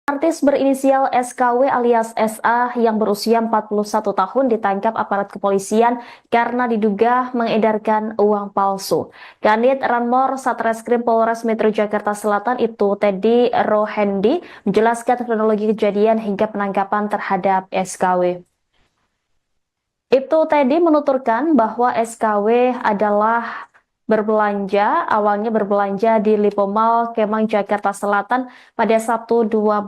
Artis berinisial SKW alias SA yang berusia 41 tahun ditangkap aparat kepolisian karena diduga mengedarkan uang palsu. Kanit Ranmor Satreskrim Polres Metro Jakarta Selatan itu Teddy Rohendi menjelaskan kronologi kejadian hingga penangkapan terhadap SKW. Ibtu Teddy menuturkan bahwa SKW adalah awalnya berbelanja di Lipo Mall Kemang Jakarta Selatan pada Sabtu 12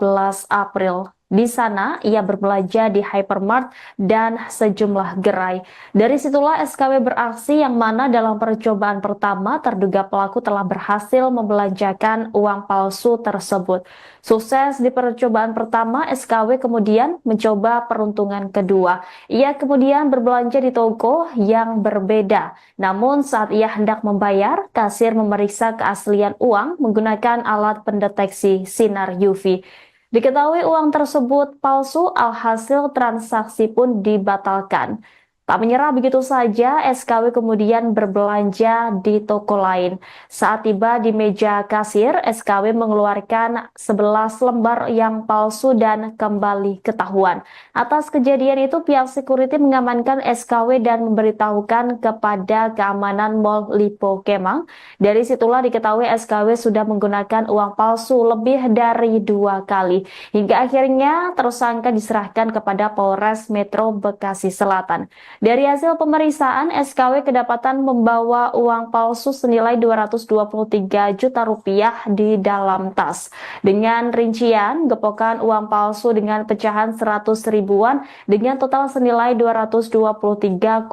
April. Di sana, ia berbelanja di hypermart dan sejumlah gerai. Dari situlah SKW beraksi yang mana dalam percobaan pertama terduga pelaku telah berhasil membelanjakan uang palsu tersebut. Sukses di percobaan pertama, SKW kemudian mencoba peruntungan kedua. Ia kemudian berbelanja di toko yang berbeda. Namun saat ia hendak membayar, kasir memeriksa keaslian uang menggunakan alat pendeteksi sinar UV. Diketahui uang tersebut palsu, alhasil transaksi pun dibatalkan. Tak menyerah begitu saja, SKW kemudian berbelanja di toko lain. Saat tiba di meja kasir, SKW mengeluarkan 11 lembar yang palsu dan kembali ketahuan. Atas kejadian itu, pihak security mengamankan SKW dan memberitahukan kepada keamanan Mall Lipo Kemang. Dari situlah diketahui SKW sudah menggunakan uang palsu lebih dari 2 kali. Hingga akhirnya tersangka diserahkan kepada Polres Metro Bekasi Selatan. Dari hasil pemeriksaan, SKW kedapatan membawa uang palsu senilai 223 juta rupiah di dalam tas. Dengan rincian, gepokan uang palsu dengan pecahan 100 ribuan dengan total senilai 223,5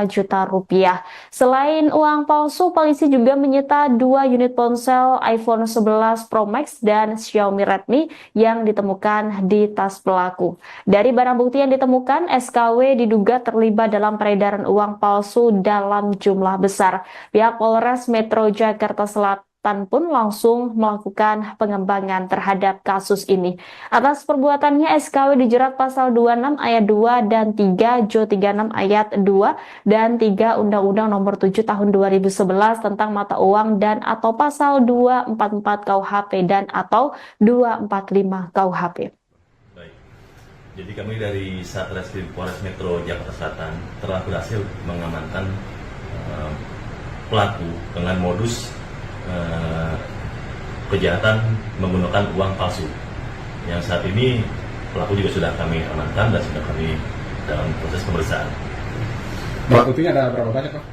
juta rupiah. Selain uang palsu, polisi juga menyita 2 unit ponsel iPhone 11 Pro Max dan Xiaomi Redmi yang ditemukan di tas pelaku. Dari barang bukti yang ditemukan, SKW diduga terlibat dalam peredaran uang palsu dalam jumlah besar. Pihak Polres Metro Jakarta Selatan pun langsung melakukan pengembangan terhadap kasus ini. Atas perbuatannya, SKW dijerat pasal 26 ayat 2 dan 3 Jo 36 ayat 2 dan 3 Undang-Undang Nomor 7 Tahun 2011 tentang mata uang dan atau pasal 244 KUHP dan atau 245 KUHP. Jadi kami dari Satreskrim Polres Metro Jakarta Selatan telah berhasil mengamankan pelaku dengan modus kejahatan menggunakan uang palsu. Yang saat ini pelaku juga sudah kami amankan dan sudah kami dalam proses pemeriksaan. Barang buktinya ada berapa banyak, Pak?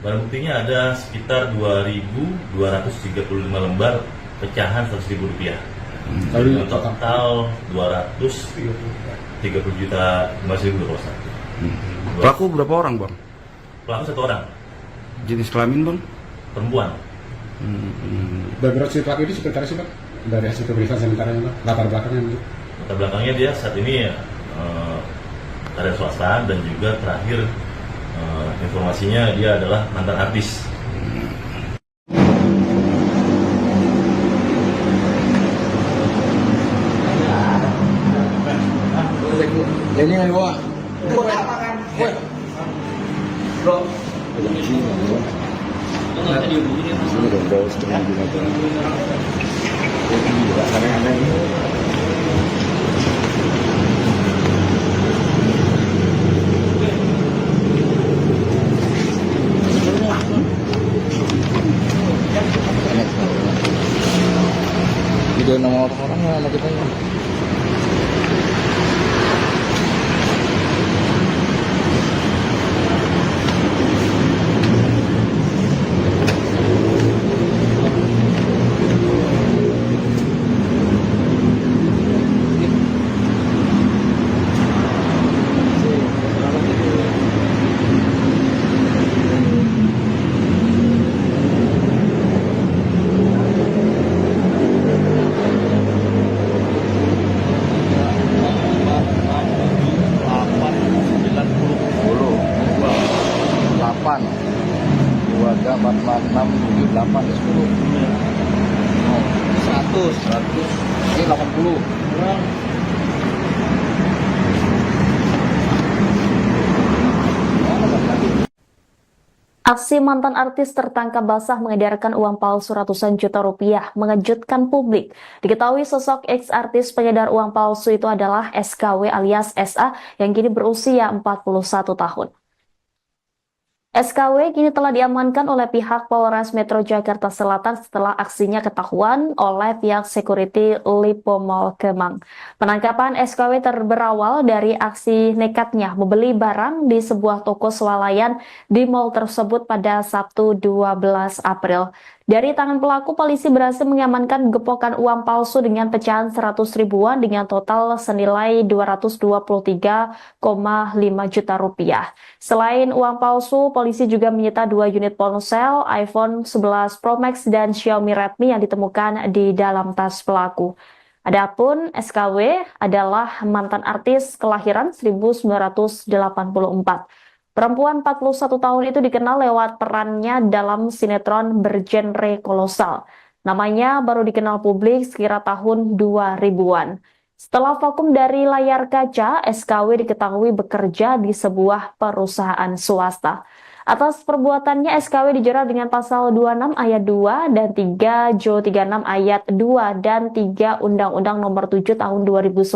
Barang buktinya ada sekitar 2.235 lembar pecahan Rp100.000. Total 230 juta 5.000 rupiah. Pelaku berapa orang, Bang? Pelaku 1 orang. Jenis kelamin, Bang? Perempuan. Background si pelaku ini seperti apa sih, Pak? Dari hasil pemeriksaan sementaranya, Pak? Latar belakangnya gitu. Latar belakangnya dia saat ini ada swasta dan juga terakhir informasinya dia adalah mantan artis. Ini yang gua. Bro. Video nama orang sama kita. Dua ada 46 78 10 100 ini 80 kurang. Aksi mantan artis tertangkap basah mengedarkan uang palsu ratusan juta rupiah mengejutkan publik. Diketahui sosok ex-artis pengedar uang palsu itu adalah SKW alias SA yang kini berusia 41 tahun. SKW kini telah diamankan oleh pihak Polres Metro Jakarta Selatan setelah aksinya ketahuan oleh pihak security Lipo Mall Kemang. Penangkapan SKW berawal dari aksi nekatnya membeli barang di sebuah toko swalayan di mall tersebut pada Sabtu 12 April. Dari tangan pelaku, polisi berhasil mengamankan gepokan uang palsu dengan pecahan 100 ribuan dengan total senilai 223,5 juta rupiah. Selain uang palsu, polisi juga menyita 2 unit ponsel, iPhone 11 Pro Max dan Xiaomi Redmi yang ditemukan di dalam tas pelaku. Adapun SKW adalah mantan artis kelahiran 1984. Perempuan 41 tahun itu dikenal lewat perannya dalam sinetron bergenre kolosal. Namanya baru dikenal publik sekira tahun 2000-an. Setelah vakum dari layar kaca, SKW diketahui bekerja di sebuah perusahaan swasta. Atas perbuatannya, SKW dijerat dengan pasal 26 ayat 2 dan 3 Jo 36 ayat 2 dan 3 Undang-Undang Nomor 7 Tahun 2011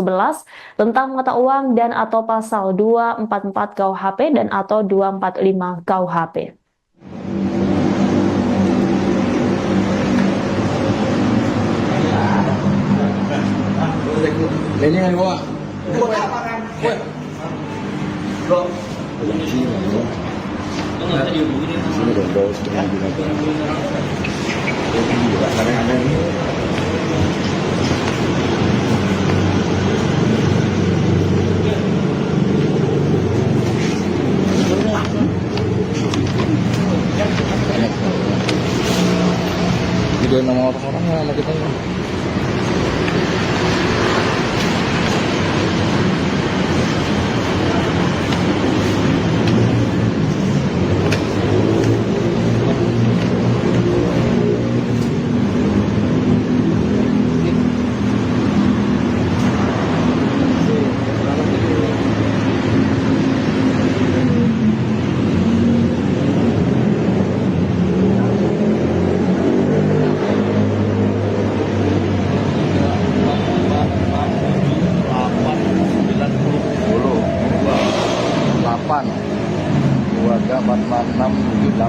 tentang mata uang dan atau pasal 244 KUHP dan atau 245 KUHP. Ini yang gua. Sini dong, bawa setengah binatang. Ada ini. Video nama orang-orang sama kita. Keluarga 44678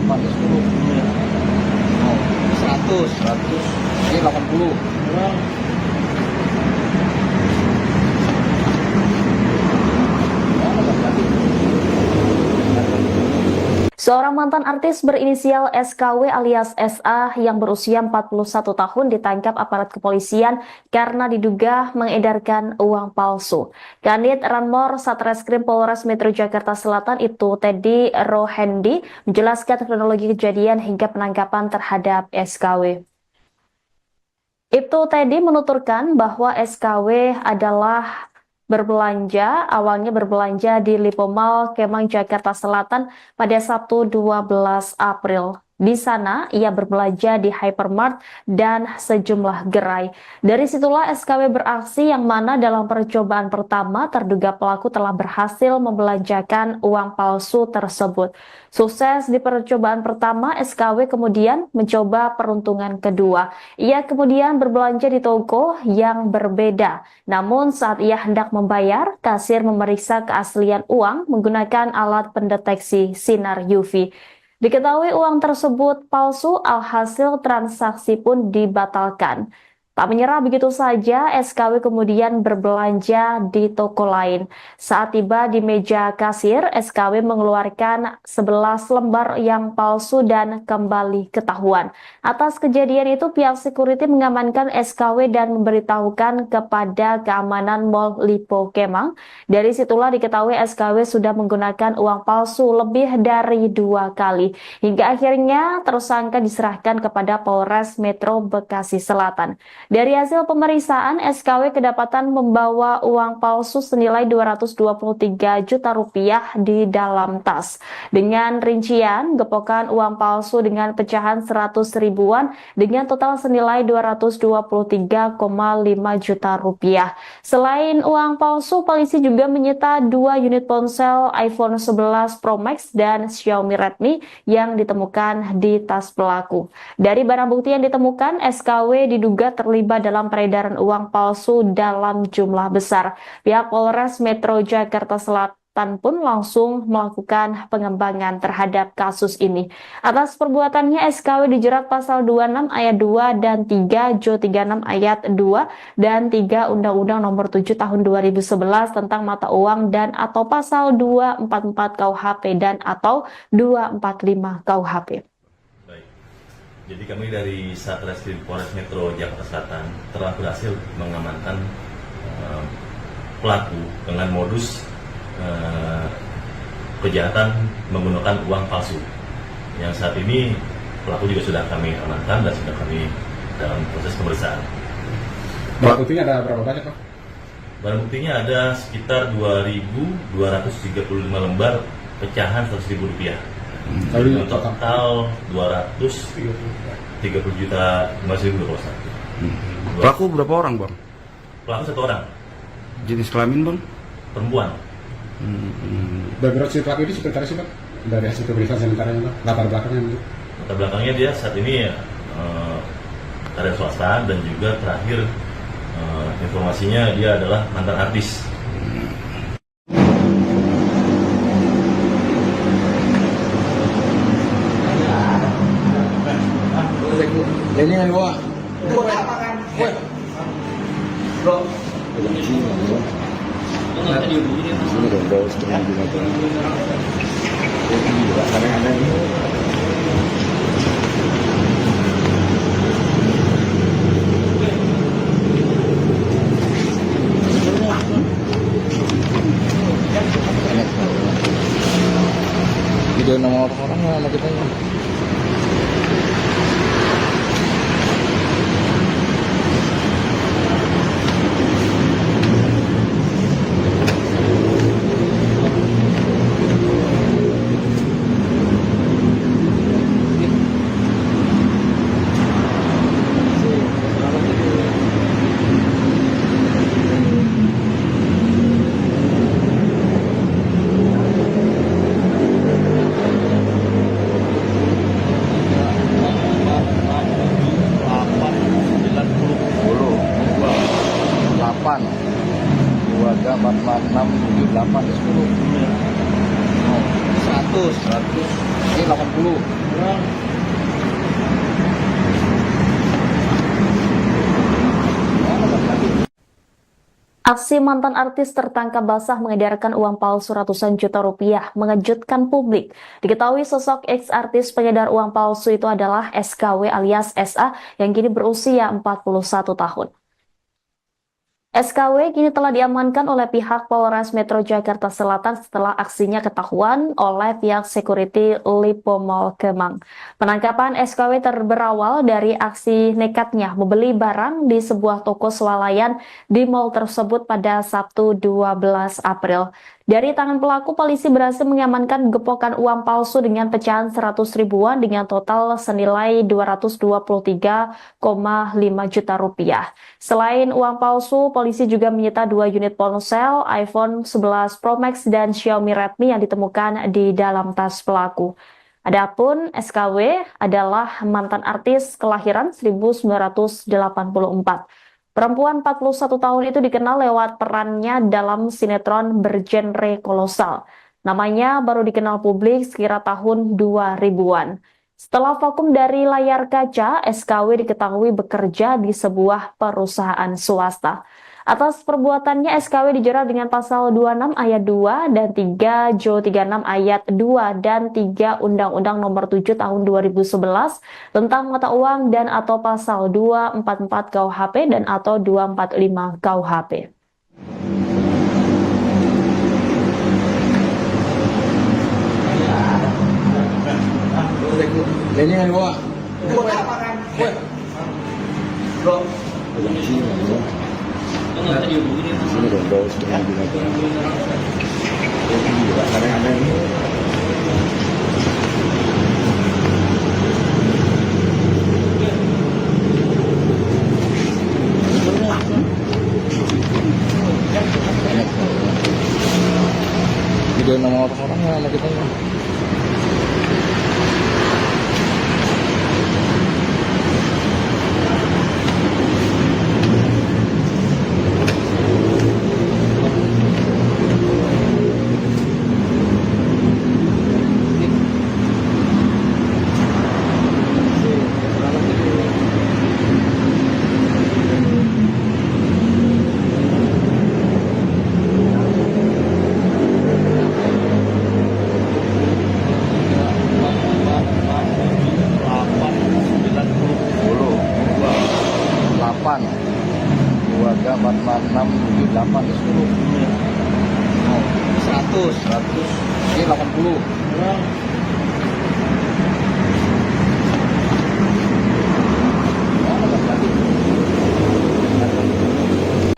100 ini 80. Seorang mantan artis berinisial SKW alias SA yang berusia 41 tahun ditangkap aparat kepolisian karena diduga mengedarkan uang palsu. Kanit Ranmor Satreskrim Polres Metro Jakarta Selatan itu Teddy Rohendi menjelaskan kronologi kejadian hingga penangkapan terhadap SKW. Ibtu Teddy menuturkan bahwa SKW adalah awalnya berbelanja di Lipo Mall Kemang Jakarta Selatan pada Sabtu 12 April. Di sana, ia berbelanja di hypermart dan sejumlah gerai. Dari situlah SKW beraksi yang mana dalam percobaan pertama terduga pelaku telah berhasil membelanjakan uang palsu tersebut. Sukses di percobaan pertama, SKW kemudian mencoba peruntungan kedua. Ia kemudian berbelanja di toko yang berbeda. Namun saat ia hendak membayar, kasir memeriksa keaslian uang menggunakan alat pendeteksi sinar UV. Diketahui uang tersebut palsu, alhasil transaksi pun dibatalkan. Tak menyerah begitu saja, SKW kemudian berbelanja di toko lain. Saat tiba di meja kasir, SKW mengeluarkan 11 lembar yang palsu dan kembali ketahuan. Atas kejadian itu, pihak security mengamankan SKW dan memberitahukan kepada keamanan Mall Lipo Kemang. Dari situlah diketahui SKW sudah menggunakan uang palsu lebih dari 2 kali. Hingga akhirnya tersangka diserahkan kepada Polres Metro Bekasi Selatan. Dari hasil pemeriksaan, SKW kedapatan membawa uang palsu senilai 223 juta rupiah di dalam tas. Dengan rincian, gepokan uang palsu dengan pecahan 100 ribuan dengan total senilai 223,5 juta rupiah. Selain uang palsu, polisi juga menyita 2 unit ponsel iPhone 11 Pro Max dan Xiaomi Redmi yang ditemukan di tas pelaku. Dari barang bukti yang ditemukan, SKW diduga terlibat dalam peredaran uang palsu dalam jumlah besar. Pihak Polres Metro Jakarta Selatan pun langsung melakukan pengembangan terhadap kasus ini. Atas perbuatannya, SKW dijerat pasal 26 ayat 2 dan 3 Jo 36 ayat 2 dan 3 Undang-Undang Nomor 7 Tahun 2011 tentang mata uang dan atau pasal 244 KUHP dan atau 245 KUHP. Baik. Jadi kami dari Satreskrim Polres Metro Jakarta Selatan telah berhasil mengamankan pelaku dengan modus kejahatan menggunakan uang palsu. Yang saat ini pelaku juga sudah kami amankan dan sudah kami dalam proses pemeriksaan. Barang buktinya ada berapa banyak, Pak? Barang buktinya ada sekitar 2.235 lembar pecahan 100 ribu rupiah. Kali Total 230 juta 500 ribu kalau salah. Pelaku berapa orang bang? Pelaku 1 orang, Jenis kelamin bang? perempuan. background si pelaku ini seperti apa sih, Pak? Dari hasil pemeriksaan sementaranya, Pak, latar belakangnya. Latar belakangnya dia saat ini karya swasta dan juga terakhir informasinya dia adalah mantan artis. Ini yang gua. Video nama orang sama kita. Dua tiga empat enam tujuh delapan 10 100 ini 80. Aksi mantan artis tertangkap basah mengedarkan uang palsu ratusan juta rupiah mengejutkan publik. Diketahui sosok ex-artis pengedar uang palsu itu adalah SKW alias SA yang kini berusia 41 tahun. SKW kini telah diamankan oleh pihak Polres Metro Jakarta Selatan setelah aksinya ketahuan oleh pihak security Lipo Mall Kemang. Penangkapan SKW berawal dari aksi nekatnya membeli barang di sebuah toko swalayan di mall tersebut pada Sabtu 12 April. Dari tangan pelaku, polisi berhasil mengamankan gepokan uang palsu dengan pecahan 100 ribuan dengan total senilai 223,5 juta rupiah. Selain uang palsu, polisi juga menyita 2 unit ponsel iPhone 11 Pro Max dan Xiaomi Redmi yang ditemukan di dalam tas pelaku. Adapun SKW adalah mantan artis kelahiran 1984. Perempuan 41 tahun itu dikenal lewat perannya dalam sinetron bergenre kolosal. Namanya baru dikenal publik sekira tahun 2000-an. Setelah vakum dari layar kaca, SKW diketahui bekerja di sebuah perusahaan swasta. Atas perbuatannya, SKW dijerat dengan pasal 26 ayat 2 dan 3 Jo 36 ayat 2 dan 3 Undang-Undang Nomor 7 Tahun 2011 tentang mata uang dan atau pasal 244 KUHP dan atau 245 KUHP. Ini yang gua. Bukan di sini, bro. Di sini dong, bro. Sebenarnya juga kadang-kadang ini. Video nama orang-orangnya sama kita. Keluarga 45678 10. 100 ini 80.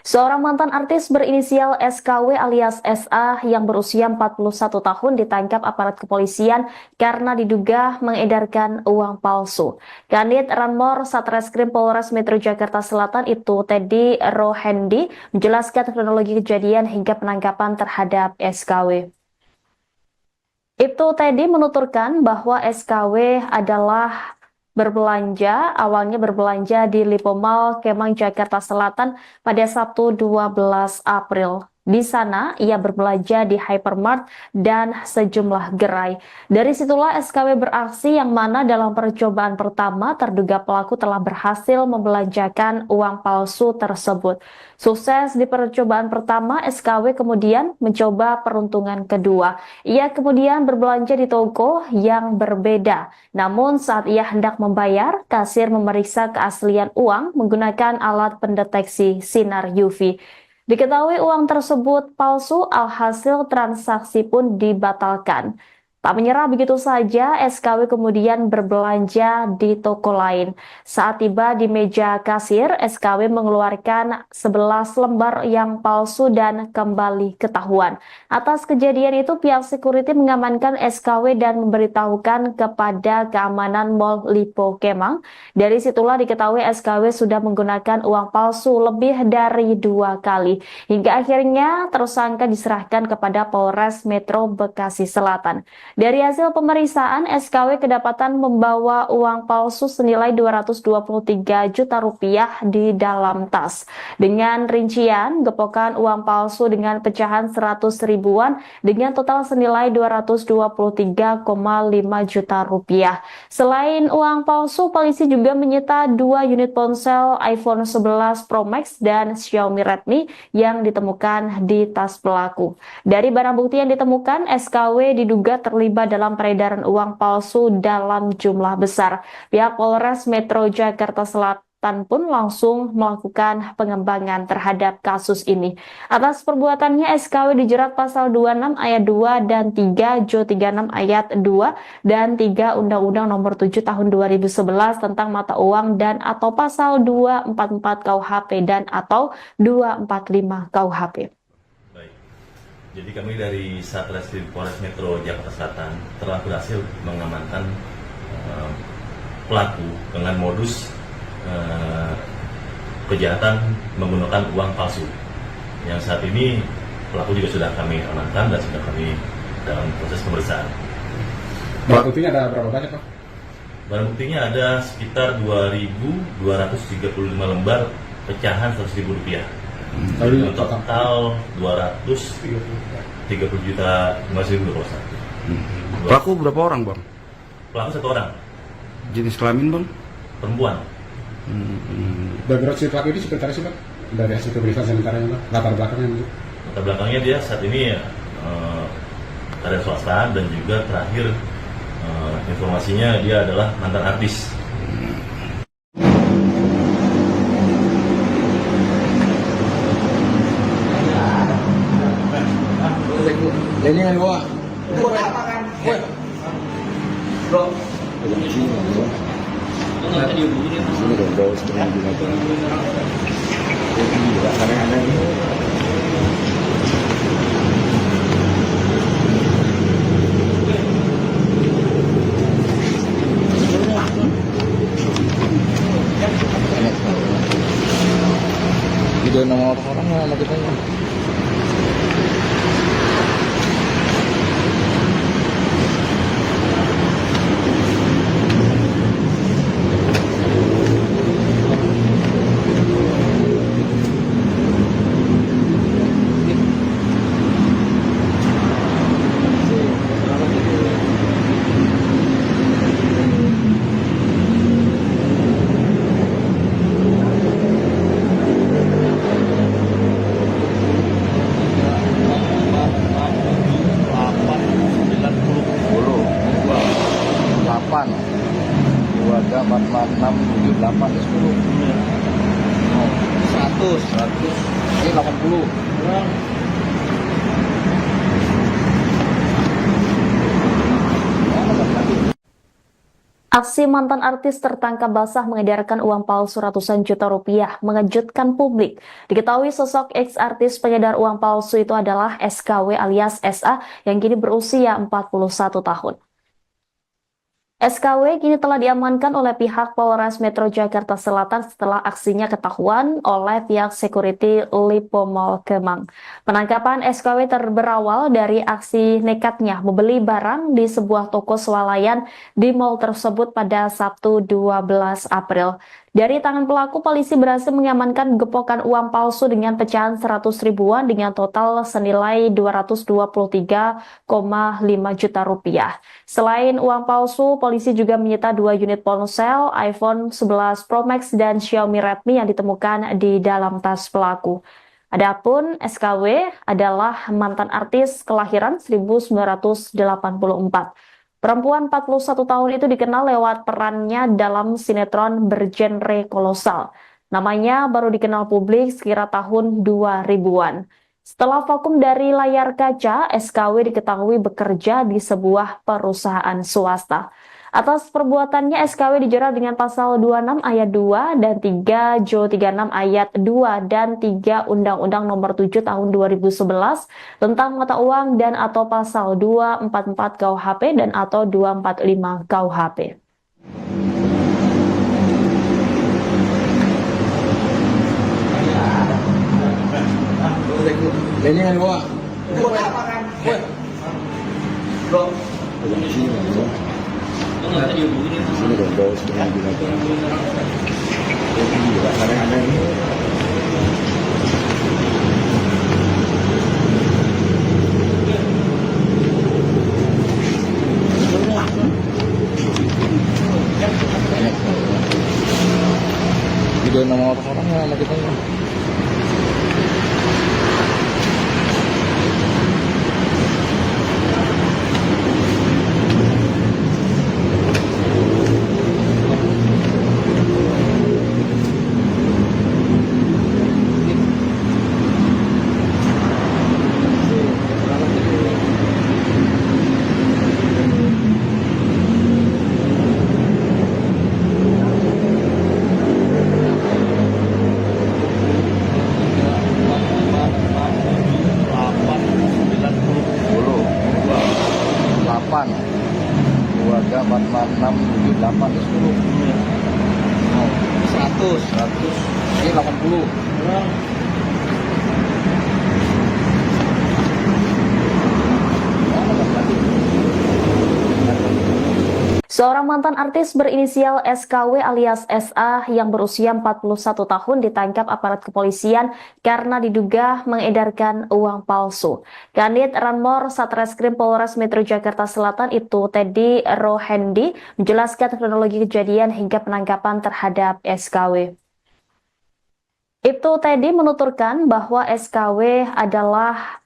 Seorang mantan artis berinisial SKW alias SA yang berusia 41 tahun ditangkap aparat kepolisian karena diduga mengedarkan uang palsu. Kanit Ranmor Satreskrim Polres Metro Jakarta Selatan itu Teddy Rohendi menjelaskan kronologi kejadian hingga penangkapan terhadap SKW. Ibtu Teddy menuturkan bahwa SKW adalah awalnya berbelanja di Lipo Mall Kemang Jakarta Selatan pada Sabtu 12 April. Di sana, ia berbelanja di hypermart dan sejumlah gerai. Dari situlah SKW beraksi yang mana dalam percobaan pertama terduga pelaku telah berhasil membelanjakan uang palsu tersebut. Sukses di percobaan pertama, SKW kemudian mencoba peruntungan kedua. Ia kemudian berbelanja di toko yang berbeda. Namun saat ia hendak membayar, kasir memeriksa keaslian uang menggunakan alat pendeteksi sinar UV. Diketahui uang tersebut palsu, alhasil transaksi pun dibatalkan. Tak menyerah begitu saja, SKW kemudian berbelanja di toko lain. Saat tiba di meja kasir, SKW mengeluarkan 11 lembar yang palsu dan kembali ketahuan. Atas kejadian itu, pihak security mengamankan SKW dan memberitahukan kepada keamanan Mall Lipo Kemang. Dari situlah diketahui SKW sudah menggunakan uang palsu lebih dari 2 kali. Hingga akhirnya tersangka diserahkan kepada Polres Metro Bekasi Selatan. Dari hasil pemeriksaan, SKW kedapatan membawa uang palsu senilai Rp223 juta di dalam tas. Dengan rincian, gepokan uang palsu dengan pecahan 100 ribuan dengan total senilai Rp223,5 juta. Selain uang palsu, polisi juga menyita 2 unit ponsel iPhone 11 Pro Max dan Xiaomi Redmi yang ditemukan di tas pelaku. Dari barang bukti yang ditemukan, SKW diduga terlibat dalam peredaran uang palsu dalam jumlah besar. Pihak Polres Metro Jakarta Selatan pun langsung melakukan pengembangan terhadap kasus ini. Atas perbuatannya, SKW dijerat pasal 26 ayat 2 dan 3 Jo 36 ayat 2 dan 3 Undang-Undang Nomor 7 Tahun 2011 tentang mata uang dan atau pasal 244 KUHP dan atau 245 KUHP. Jadi kami dari Satreskrim Polres Metro Jakarta Selatan telah berhasil mengamankan pelaku dengan modus kejahatan menggunakan uang palsu. Yang saat ini pelaku juga sudah kami amankan dan sudah kami dalam proses pemeriksaan. Barang buktinya ada berapa banyak, Pak? Barang buktinya ada sekitar 2.235 lembar pecahan Rp100.000. Total 230 juta 5.000 rupiah. Pelaku berapa orang, Bang? Pelaku 1 orang, Jenis kelamin, Bang? perempuan. Background si pelaku ini seperti apa sih, Pak? Dari hasil pemeriksaan sementaranya, Pak? Latar belakangnya gitu. Latar belakangnya dia saat ini karya swasta dan juga terakhir informasinya dia adalah mantan artis. Ini yang gua. Bukan di sini, bro. Sini dong, bawa setengah binatang. Gila, kadang-kadang ini. Video nama orang-orang sama kita ya. Delapan, 23, 46, 78, 10. 100, ini 80. Aksi mantan artis tertangkap basah mengedarkan uang palsu ratusan juta rupiah mengejutkan publik. Diketahui sosok ex-artis pengedar uang palsu itu adalah SKW alias SA yang kini berusia 41 tahun. SKW kini telah diamankan oleh pihak Polres Metro Jakarta Selatan setelah aksinya ketahuan oleh pihak security Lipo Mall Kemang. Penangkapan SKW berawal dari aksi nekatnya membeli barang di sebuah toko swalayan di mall tersebut pada Sabtu 12 April. Dari tangan pelaku, polisi berhasil mengamankan gepokan uang palsu dengan pecahan 100 ribuan dengan total senilai 223,5 juta rupiah. Selain uang palsu, polisi juga menyita 2 unit ponsel, iPhone 11 Pro Max dan Xiaomi Redmi yang ditemukan di dalam tas pelaku. Adapun SKW adalah mantan artis kelahiran 1984. Perempuan 41 tahun itu dikenal lewat perannya dalam sinetron bergenre kolosal. Namanya baru dikenal publik sekira tahun 2000-an. Setelah vakum dari layar kaca, SKW diketahui bekerja di sebuah perusahaan swasta. Atas perbuatannya, SKW dijerat dengan pasal 26 ayat 2 dan 3 Jo 36 ayat 2 dan 3 Undang-Undang Nomor 7 Tahun 2011 tentang mata uang dan atau pasal 244 KUHP dan atau 245 KUHP. Ini kan gua. Sini dong, bawa setengah binatang. Gila, kadang-kadang ini. Video nama orang-orang sama kita ya. Delapan, 23, 46, 78, 10. 100, ini 80. Seorang mantan artis berinisial SKW alias SA yang berusia 41 tahun ditangkap aparat kepolisian karena diduga mengedarkan uang palsu. Kanit Ranmor Satreskrim Polres Metro Jakarta Selatan itu Teddy Rohendi menjelaskan kronologi kejadian hingga penangkapan terhadap SKW. Ibtu Teddy menuturkan bahwa SKW adalah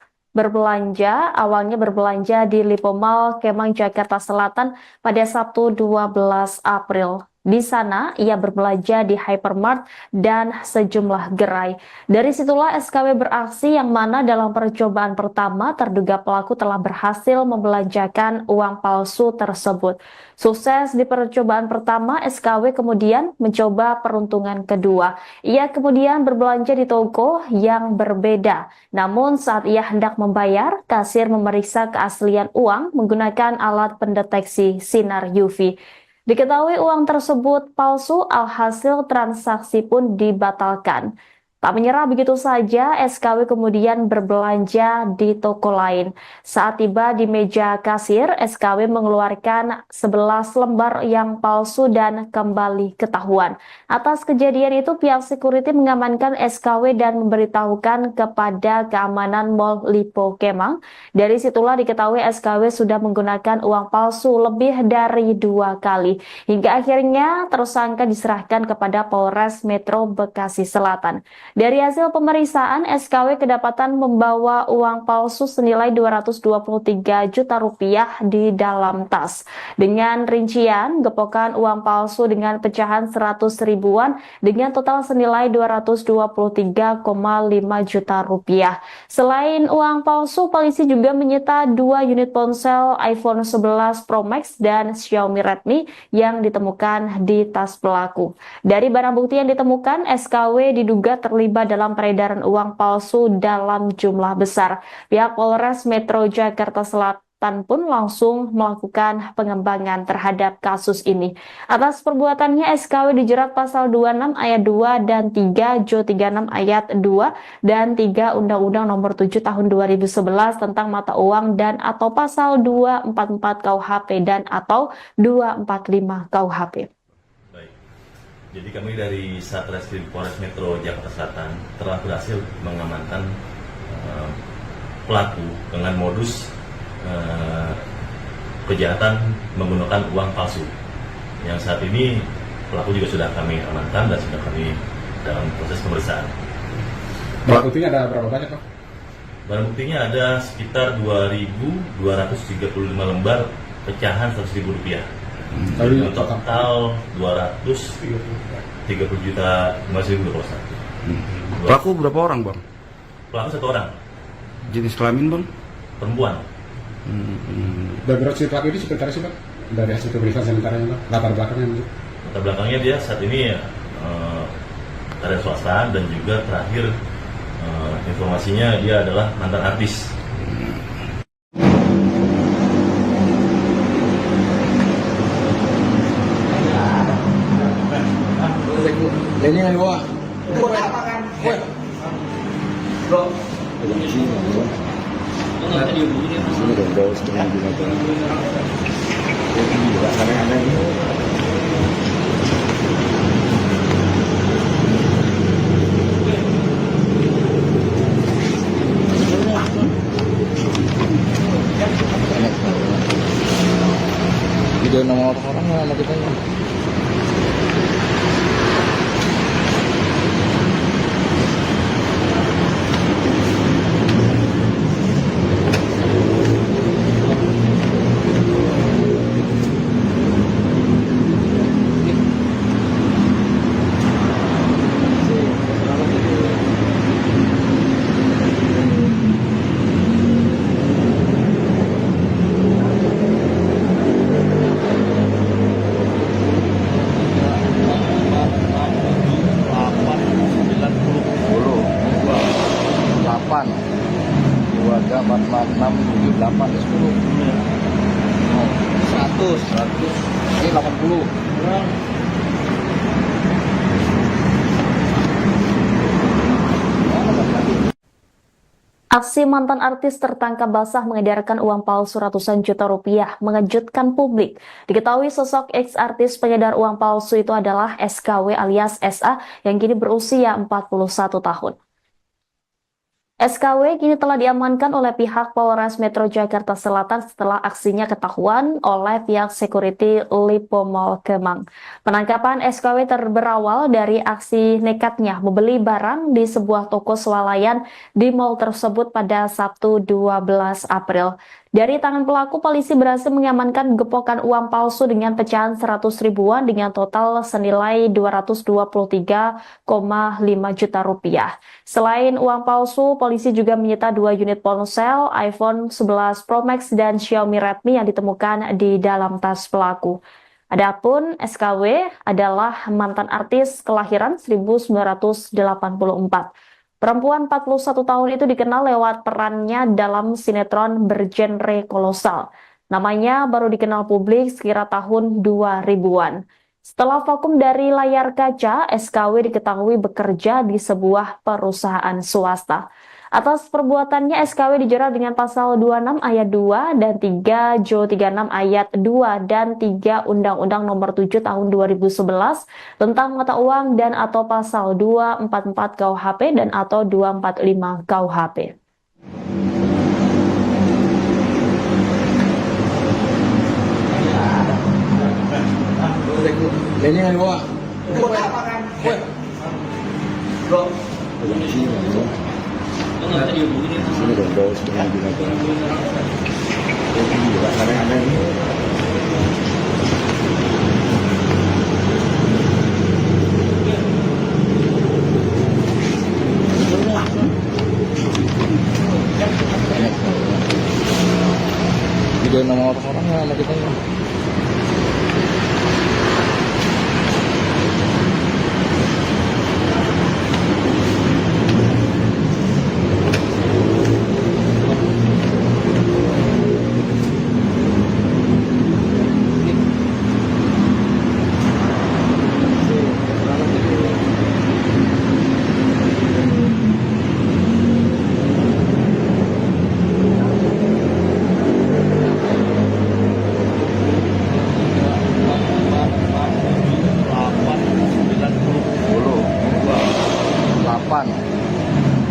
awalnya berbelanja di Lipo Mall Kemang Jakarta Selatan pada Sabtu 12 April. Di sana, ia berbelanja di hypermart dan sejumlah gerai. Dari situlah SKW beraksi yang mana dalam percobaan pertama terduga pelaku telah berhasil membelanjakan uang palsu tersebut. Sukses di percobaan pertama, SKW kemudian mencoba peruntungan kedua. Ia kemudian berbelanja di toko yang berbeda. Namun saat ia hendak membayar, kasir memeriksa keaslian uang menggunakan alat pendeteksi sinar UV. Diketahui uang tersebut palsu, alhasil transaksi pun dibatalkan. Tak menyerah begitu saja, SKW kemudian berbelanja di toko lain. Saat tiba di meja kasir, SKW mengeluarkan 11 lembar yang palsu dan kembali ketahuan. Atas kejadian itu, pihak security mengamankan SKW dan memberitahukan kepada keamanan Mall Lipo Kemang. Dari situlah diketahui SKW sudah menggunakan uang palsu lebih dari 2 kali. Hingga akhirnya tersangka diserahkan kepada Polres Metro Bekasi Selatan. Dari hasil pemeriksaan, SKW kedapatan membawa uang palsu senilai 223 juta rupiah di dalam tas. Dengan rincian, gepokan uang palsu dengan pecahan 100 ribuan dengan total senilai 223,5 juta rupiah. Selain uang palsu, polisi juga menyita 2 unit ponsel iPhone 11 Pro Max dan Xiaomi Redmi yang ditemukan di tas pelaku. Dari barang bukti yang ditemukan, SKW diduga terlibat dalam peredaran uang palsu dalam jumlah besar. Pihak Polres Metro Jakarta Selatan pun langsung melakukan pengembangan terhadap kasus ini. Atas perbuatannya, SKW dijerat pasal 26 ayat 2 dan 3, Jo 36 ayat 2 dan 3 Undang-Undang Nomor 7 Tahun 2011 tentang mata uang dan atau pasal 244 KUHP dan atau 245 KUHP. Baik. Jadi kami dari Satreskrim Polres Metro Jakarta Selatan telah berhasil mengamankan pelaku dengan modus kejahatan menggunakan uang palsu. Yang saat ini pelaku juga sudah kami amankan dan sudah kami dalam proses pemeriksaan. Barang buktinya ada berapa banyak, Pak? Barang buktinya ada sekitar 2.235 lembar pecahan 100.000 rupiah. Dari Total 230 juta 50.000 kalau satu. Pelaku berapa orang, Bang? Pelaku 1 orang, Jenis kelamin, Bang? perempuan. Background si pelaku ini seperti apa sih, Pak? Dari hasil pemeriksaan sementaranya, Pak? Latar belakangnya, Pak? Latar belakangnya dia saat ini karya swasta dan juga terakhir informasinya dia adalah mantan artis. Ini yang gua. Sini dong, bawa setengah binatang. Juga aneh-aneh. Video nama orang sama kita ya. Keluarga 446 78 10 100 ini 80 Aksi mantan artis tertangkap basah mengedarkan uang palsu ratusan juta rupiah mengejutkan publik. Diketahui sosok ex-artis pengedar uang palsu itu adalah SKW alias SA yang kini berusia 41 tahun. SKW kini telah diamankan oleh pihak Polres Metro Jakarta Selatan setelah aksinya ketahuan oleh pihak security Lipo Mall Kemang. Penangkapan SKW berawal dari aksi nekatnya membeli barang di sebuah toko swalayan di mall tersebut pada Sabtu 12 April. Dari tangan pelaku, polisi berhasil mengamankan gepokan uang palsu dengan pecahan 100 ribuan dengan total senilai 223,5 juta rupiah. Selain uang palsu, polisi juga menyita 2 unit ponsel, iPhone 11 Pro Max dan Xiaomi Redmi yang ditemukan di dalam tas pelaku. Adapun SKW adalah mantan artis kelahiran 1984. Perempuan 41 tahun itu dikenal lewat perannya dalam sinetron bergenre kolosal. Namanya baru dikenal publik sekira tahun 2000-an. Setelah vakum dari layar kaca, SKW diketahui bekerja di sebuah perusahaan swasta. Atas perbuatannya, SKW dijerat dengan pasal 26 ayat 2 dan 3 Jo 36 ayat 2 dan 3 Undang-Undang Nomor 7 Tahun 2011 tentang mata uang dan atau pasal 244 KUHP dan atau 245 KUHP. Ini kan gua. Bro. Sini dong, bawa setengah binatang. Ini juga aneh-aneh. Video nama orang-orang sama kita ya.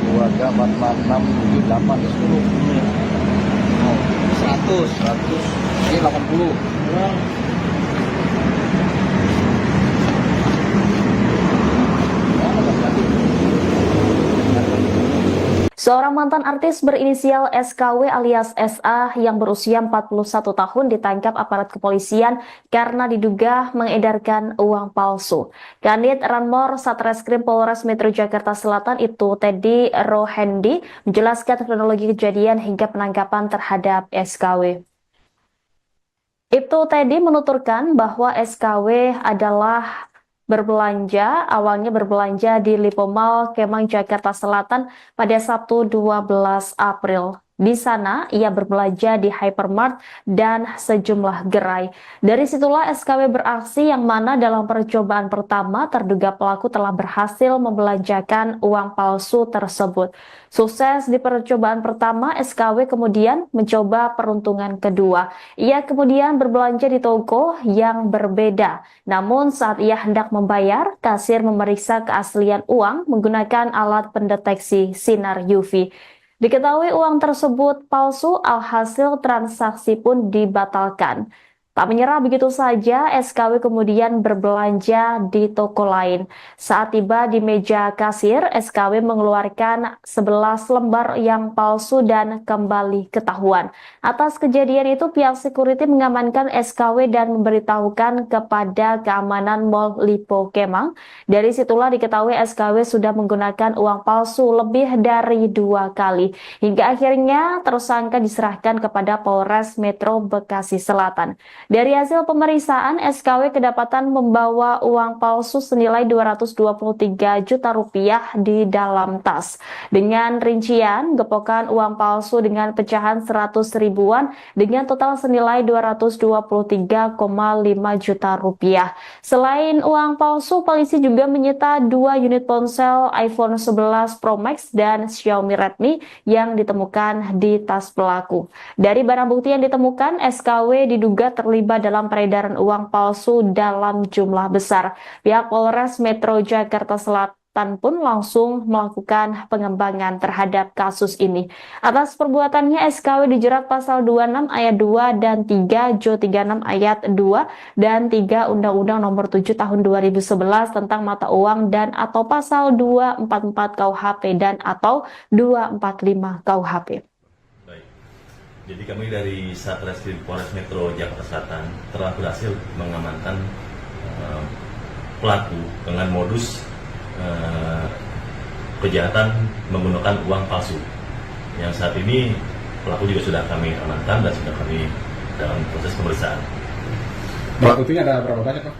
Keluarga 446 78 10 100 ini 80. Seorang mantan artis berinisial SKW alias SA yang berusia 41 tahun ditangkap aparat kepolisian karena diduga mengedarkan uang palsu. Kanit Ranmor Satreskrim Polres Metro Jakarta Selatan itu Teddy Rohendi menjelaskan kronologi kejadian hingga penangkapan terhadap SKW. Ibtu Teddy menuturkan bahwa SKW adalah awalnya berbelanja di Lipo Mall Kemang Jakarta Selatan pada Sabtu 12 April. Di sana, ia berbelanja di hypermart dan sejumlah gerai. Dari situlah SKW beraksi yang mana dalam percobaan pertama terduga pelaku telah berhasil membelanjakan uang palsu tersebut. Sukses di percobaan pertama, SKW kemudian mencoba peruntungan kedua. Ia kemudian berbelanja di toko yang berbeda. Namun saat ia hendak membayar, kasir memeriksa keaslian uang menggunakan alat pendeteksi sinar UV. Diketahui uang tersebut palsu, alhasil transaksi pun dibatalkan. Tak menyerah begitu saja, SKW kemudian berbelanja di toko lain. Saat tiba di meja kasir, SKW mengeluarkan 11 lembar yang palsu dan kembali ketahuan. Atas kejadian itu, pihak security mengamankan SKW dan memberitahukan kepada keamanan Mall Lipo Kemang. Dari situlah diketahui SKW sudah menggunakan uang palsu lebih dari 2 kali. Hingga akhirnya tersangka diserahkan kepada Polres Metro Bekasi Selatan. Dari hasil pemeriksaan, SKW kedapatan membawa uang palsu senilai 223 juta rupiah di dalam tas. Dengan rincian, gepokan uang palsu dengan pecahan 100 ribuan dengan total senilai 223,5 juta rupiah. Selain uang palsu, polisi juga menyita 2 unit ponsel iPhone 11 Pro Max dan Xiaomi Redmi yang ditemukan di tas pelaku. Dari barang bukti yang ditemukan, SKW diduga terlibat dalam peredaran uang palsu dalam jumlah besar. Pihak Polres Metro Jakarta Selatan pun langsung melakukan pengembangan terhadap kasus ini. Atas perbuatannya, SKW dijerat pasal 26 ayat 2 dan 3 Jo 36 ayat 2 dan 3 Undang-Undang Nomor 7 Tahun 2011 tentang mata uang dan atau pasal 244 KUHP dan atau 245 KUHP. Baik. Jadi kami dari Satreskrim Polres Metro Jakarta Selatan telah berhasil mengamankan pelaku dengan modus kejahatan menggunakan uang palsu. Yang saat ini pelaku juga sudah kami amankan dan sudah kami dalam proses pemeriksaan. Barang buktinya ada berapa banyak, Pak?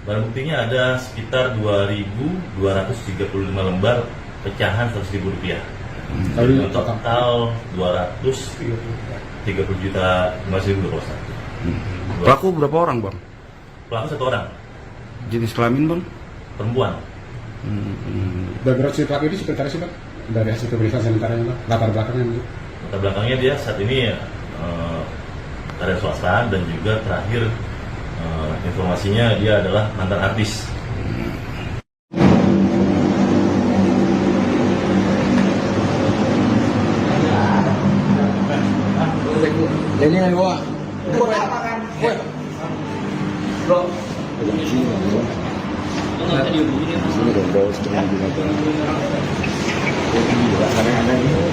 Barang buktinya ada sekitar 2.235 lembar pecahan Rp100.000. Dari Total 230 juta 5.000 rupiah. Pelaku berapa orang bang? Pelaku 1 orang, Jenis kelamin bang? perempuan. Background si pelaku ini seperti apa sih, Pak? Dari hasil pemeriksaan sementaranya, Pak? Latar belakangnya mungkin. Latar belakangnya dia saat ini karya swasta dan juga terakhir informasinya dia adalah mantan artis. Ini yang gua. Bro. Sini dong, bawa setengah binatang. Gila, kadang-kadang ini.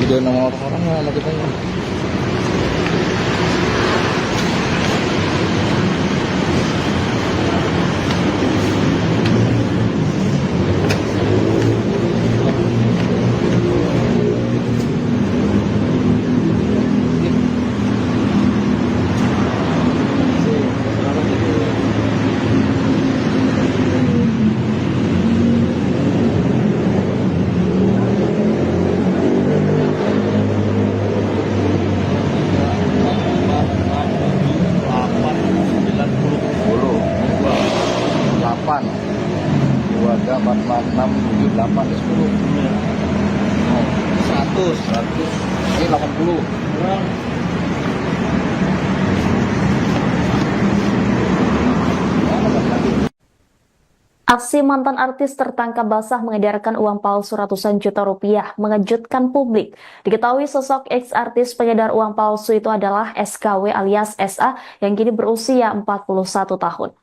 Video nama orang sama kita. Dua ada 4, 6, 7, 8, 10. 100. Ini 80. Aksi mantan artis tertangkap basah mengedarkan uang palsu ratusan juta rupiah mengejutkan publik. Diketahui sosok ex-artis pengedar uang palsu itu adalah SKW alias SA yang kini berusia 41 tahun.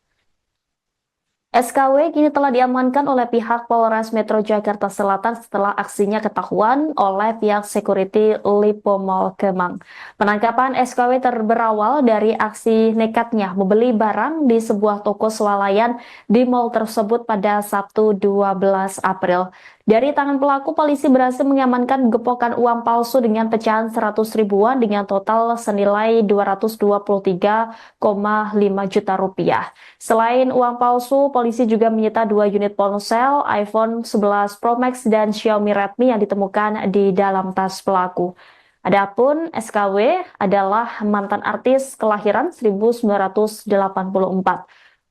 SKW kini telah diamankan oleh pihak Polres Metro Jakarta Selatan setelah aksinya ketahuan oleh pihak security Lipo Mall Kemang. Penangkapan SKW berawal dari aksi nekatnya membeli barang di sebuah toko swalayan di mall tersebut pada Sabtu 12 April. Dari tangan pelaku, polisi berhasil mengamankan gepokan uang palsu dengan pecahan 100 ribuan dengan total senilai 223,5 juta rupiah. Selain uang palsu, polisi juga menyita 2 unit ponsel, iPhone 11 Pro Max dan Xiaomi Redmi yang ditemukan di dalam tas pelaku. Adapun SKW adalah mantan artis kelahiran 1984.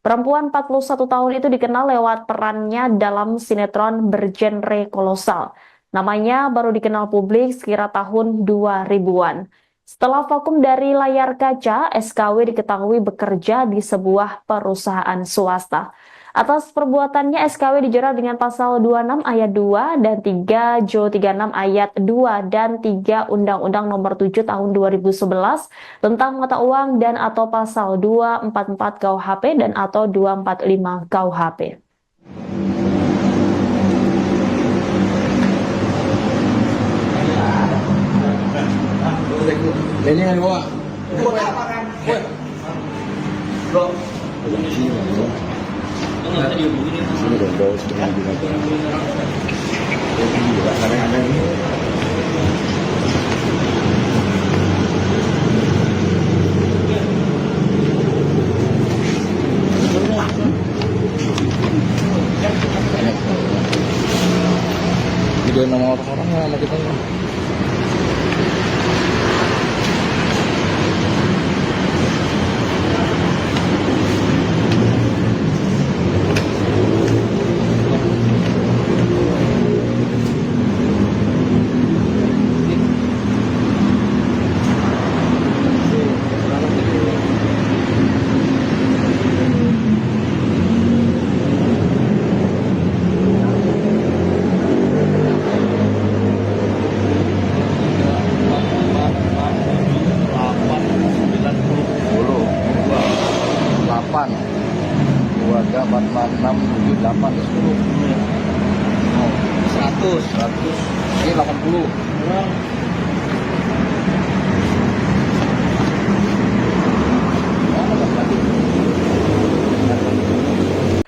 Perempuan 41 tahun itu dikenal lewat perannya dalam sinetron bergenre kolosal. Namanya baru dikenal publik sekira tahun 2000-an. Setelah vakum dari layar kaca, SKW diketahui bekerja di sebuah perusahaan swasta. Atas perbuatannya, SKW dijerat dengan pasal 26 ayat 2 dan 3 Jo 36 ayat 2 dan 3 Undang-Undang Nomor 7 Tahun 2011 tentang mata uang dan atau pasal 244 KUHP dan atau 245 KUHP. Ini yang gua. Bro. Sini dong, bawa setengah binatang. Gila, kadang-kadang ini. Video nama orang sama kita. 3, 4, 5, 6, 7, 8, 10. Oh, 100. Ini 80.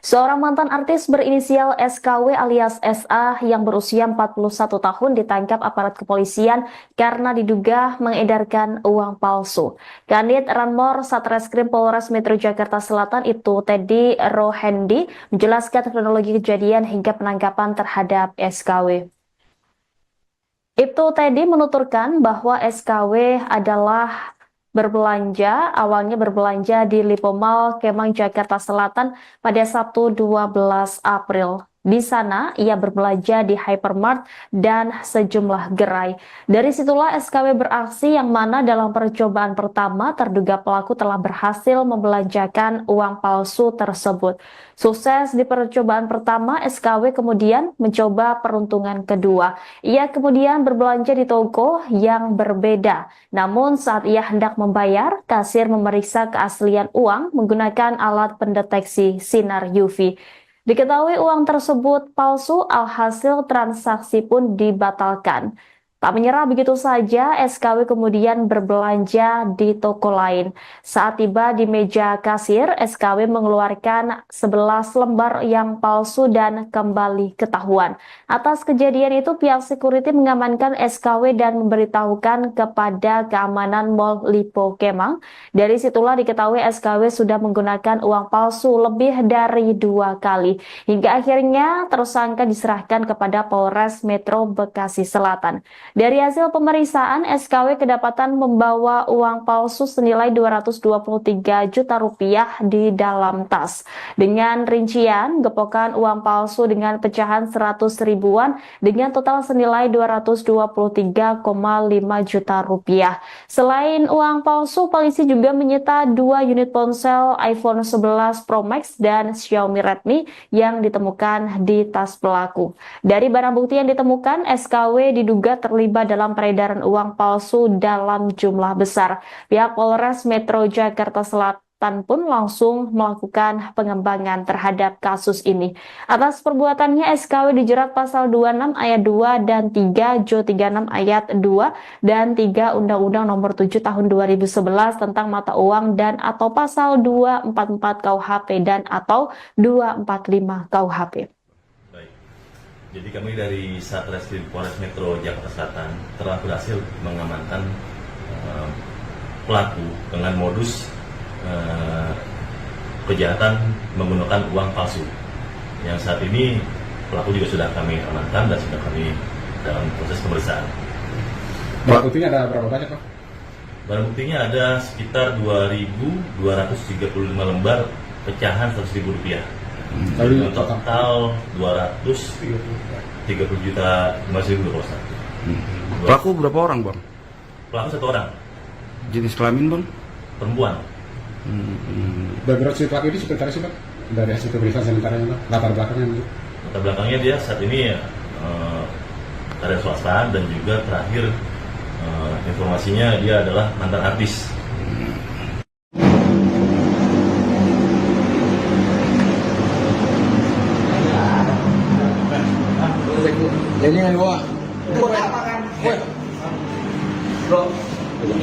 Seorang mantan artis berinisial SKW alias SA yang berusia 41 tahun ditangkap aparat kepolisian karena diduga mengedarkan uang palsu. Kanit Ranmor Satreskrim Polres Metro Jakarta Selatan itu Teddy Rohendi menjelaskan kronologi kejadian hingga penangkapan terhadap SKW. Ibtu Teddy menuturkan bahwa SKW adalah awalnya berbelanja di Lipo Mall Kemang Jakarta Selatan pada Sabtu 12 April. Di sana, ia berbelanja di hypermart dan sejumlah gerai. Dari situlah SKW beraksi yang mana dalam percobaan pertama terduga pelaku telah berhasil membelanjakan uang palsu tersebut. Sukses di percobaan pertama, SKW kemudian mencoba peruntungan kedua. Ia kemudian berbelanja di toko yang berbeda. Namun saat ia hendak membayar, kasir memeriksa keaslian uang menggunakan alat pendeteksi sinar UV. Diketahui uang tersebut palsu, alhasil transaksi pun dibatalkan. Tak menyerah begitu saja, SKW kemudian berbelanja di toko lain. Saat tiba di meja kasir, SKW mengeluarkan 11 lembar yang palsu dan kembali ketahuan. Atas kejadian itu, pihak security mengamankan SKW dan memberitahukan kepada keamanan Mall Lipo Kemang. Dari situlah diketahui SKW sudah menggunakan uang palsu lebih dari 2 kali. Hingga akhirnya tersangka diserahkan kepada Polres Metro Bekasi Selatan. Dari hasil pemeriksaan, SKW kedapatan membawa uang palsu senilai 223 juta rupiah di dalam tas. Dengan rincian, gepokan uang palsu dengan pecahan 100 ribuan dengan total senilai 223,5 juta rupiah. Selain uang palsu, polisi juga menyita 2 unit ponsel iPhone 11 Pro Max dan Xiaomi Redmi yang ditemukan di tas pelaku. Dari barang bukti yang ditemukan, SKW diduga terlibat dalam peredaran uang palsu dalam jumlah besar. Pihak Polres Metro Jakarta Selatan pun langsung melakukan pengembangan terhadap kasus ini. Atas perbuatannya, SKW dijerat pasal 26 ayat 2 dan 3 Jo 36 ayat 2 dan 3 Undang-Undang Nomor 7 Tahun 2011 tentang mata uang dan atau pasal 244 KUHP dan atau 245 KUHP. Jadi kami dari Satreskrim Polres Metro Jakarta Selatan telah berhasil mengamankan pelaku dengan modus kejahatan menggunakan uang palsu. Yang saat ini pelaku juga sudah kami amankan dan sudah kami dalam proses pemeriksaan. Barang buktinya ada berapa banyak, Pak? Barang buktinya ada sekitar 2.235 lembar pecahan 100.000 rupiah. Dengan total 230 juta 5.000 rupiah. Pelaku berapa orang, Bang? Pelaku 1 orang, Jenis kelamin, Bang? perempuan. Background si pelaku ini seperti apa sih, Pak? Dari hasil pemeriksaan sementaranya, Pak? Latar belakangnya gitu. Latar belakangnya dia saat ini karya swasta dan juga terakhir informasinya dia adalah mantan artis. Ini yang gua. Bro. Ini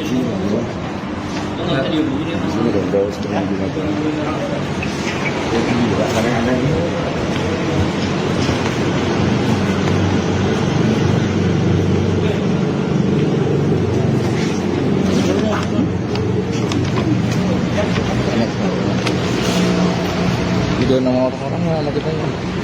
dong, bawa setengah digunakan. Aneh-aneh ini. Video nama orang-orang sama kita ini.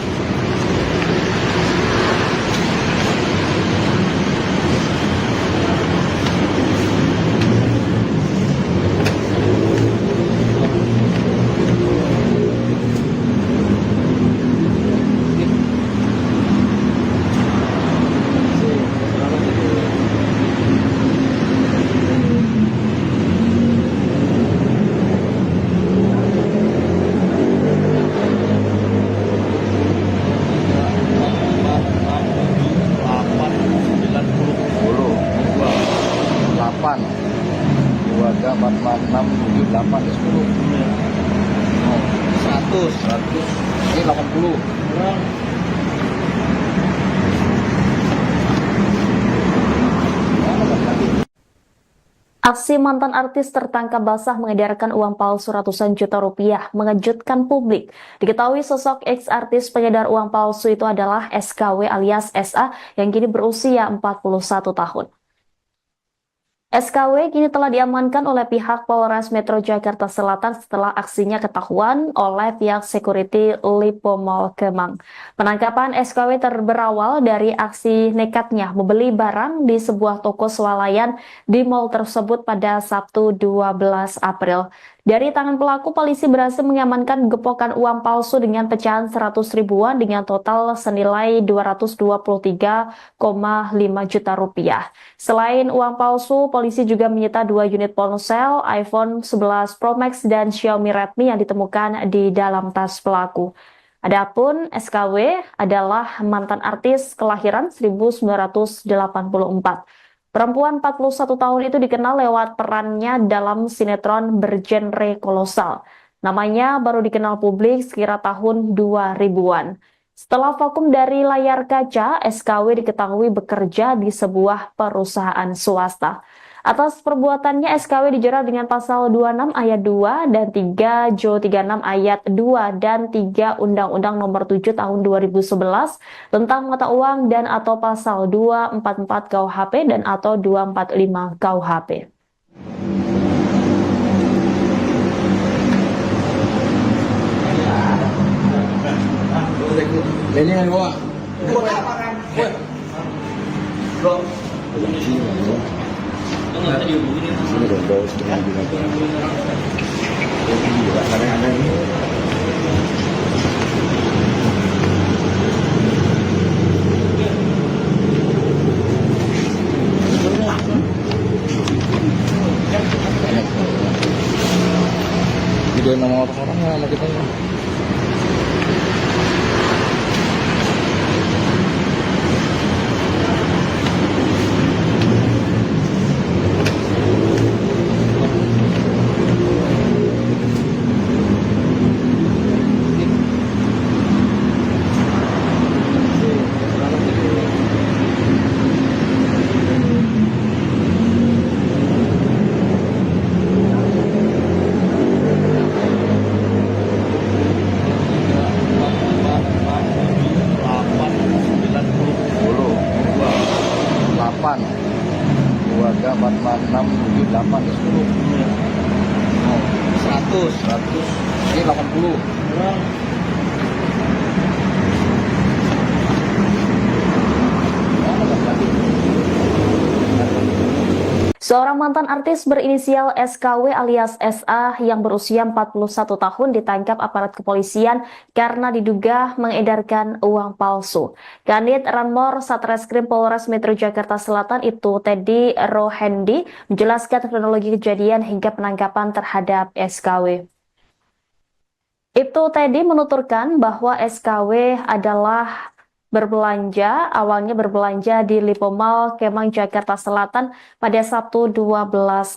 Ini 80. Aksi mantan artis tertangkap basah mengedarkan uang palsu ratusan juta rupiah mengejutkan publik. Diketahui sosok ex-artis pengedar uang palsu itu adalah SKW alias SA yang kini berusia 41 tahun. SKW kini telah diamankan oleh pihak Polres Metro Jakarta Selatan setelah aksinya ketahuan oleh pihak security Lipo Mall Kemang. Penangkapan SKW berawal dari aksi nekatnya membeli barang di sebuah toko swalayan di mall tersebut pada Sabtu 12 April. Dari tangan pelaku, polisi berhasil mengamankan gepokan uang palsu dengan pecahan 100 ribuan dengan total senilai 223,5 juta rupiah. Selain uang palsu, polisi juga menyita 2 unit ponsel, iPhone 11 Pro Max dan Xiaomi Redmi yang ditemukan di dalam tas pelaku. Adapun SKW adalah mantan artis kelahiran 1984. Perempuan 41 tahun itu dikenal lewat perannya dalam sinetron bergenre kolosal. Namanya baru dikenal publik sekira tahun 2000-an. Setelah vakum dari layar kaca, SKW diketahui bekerja di sebuah perusahaan swasta. Atas perbuatannya, SKW dijerat dengan pasal 26 ayat 2 dan 3 Jo 36 ayat 2 dan 3 Undang-Undang Nomor 7 Tahun 2011 tentang mata uang dan atau pasal 244 KUHP dan atau 245 KUHP. Ini yang gua. Bro. Ini dong bawa setengah juga. Ini juga kadang-kadang ini. Video nama orang-orangnya sama kita ya. Dua tiga empat lima enam tujuh delapan 10. 100. Ini 80. Seorang mantan artis berinisial SKW alias SA yang berusia 41 tahun ditangkap aparat kepolisian karena diduga mengedarkan uang palsu. Kanit Ranmor Satreskrim Polres Metro Jakarta Selatan itu Teddy Rohendi menjelaskan kronologi kejadian hingga penangkapan terhadap SKW. Ibtu Teddy menuturkan bahwa SKW adalah awalnya berbelanja di Lipo Mall Kemang Jakarta Selatan pada Sabtu 12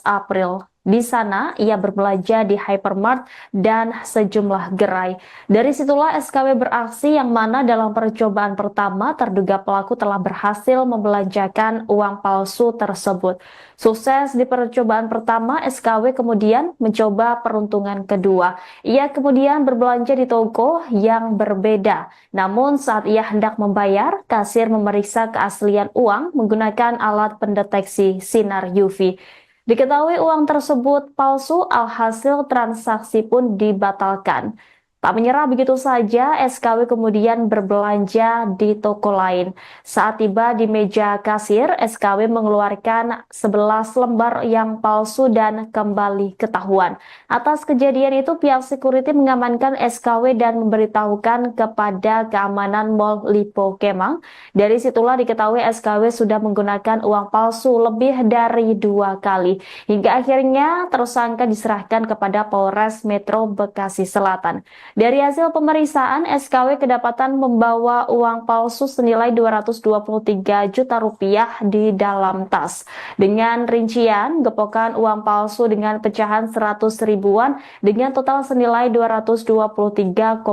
April. Di sana, ia berbelanja di hypermart dan sejumlah gerai. Dari situlah SKW beraksi yang mana dalam percobaan pertama terduga pelaku telah berhasil membelanjakan uang palsu tersebut. Sukses di percobaan pertama, SKW kemudian mencoba peruntungan kedua. Ia kemudian berbelanja di toko yang berbeda. Namun saat ia hendak membayar, kasir memeriksa keaslian uang menggunakan alat pendeteksi sinar UV. Diketahui uang tersebut palsu, alhasil transaksi pun dibatalkan. Tak menyerah begitu saja, SKW kemudian berbelanja di toko lain. Saat tiba di meja kasir, SKW mengeluarkan 11 lembar yang palsu dan kembali ketahuan. Atas kejadian itu, pihak security mengamankan SKW dan memberitahukan kepada keamanan Mall Lipo Kemang. Dari situlah diketahui SKW sudah menggunakan uang palsu lebih dari 2 kali. Hingga akhirnya tersangka diserahkan kepada Polres Metro Bekasi Selatan. Dari hasil pemeriksaan, SKW kedapatan membawa uang palsu senilai 223 juta rupiah di dalam tas. Dengan rincian, gepokan uang palsu dengan pecahan 100 ribuan dengan total senilai 223,5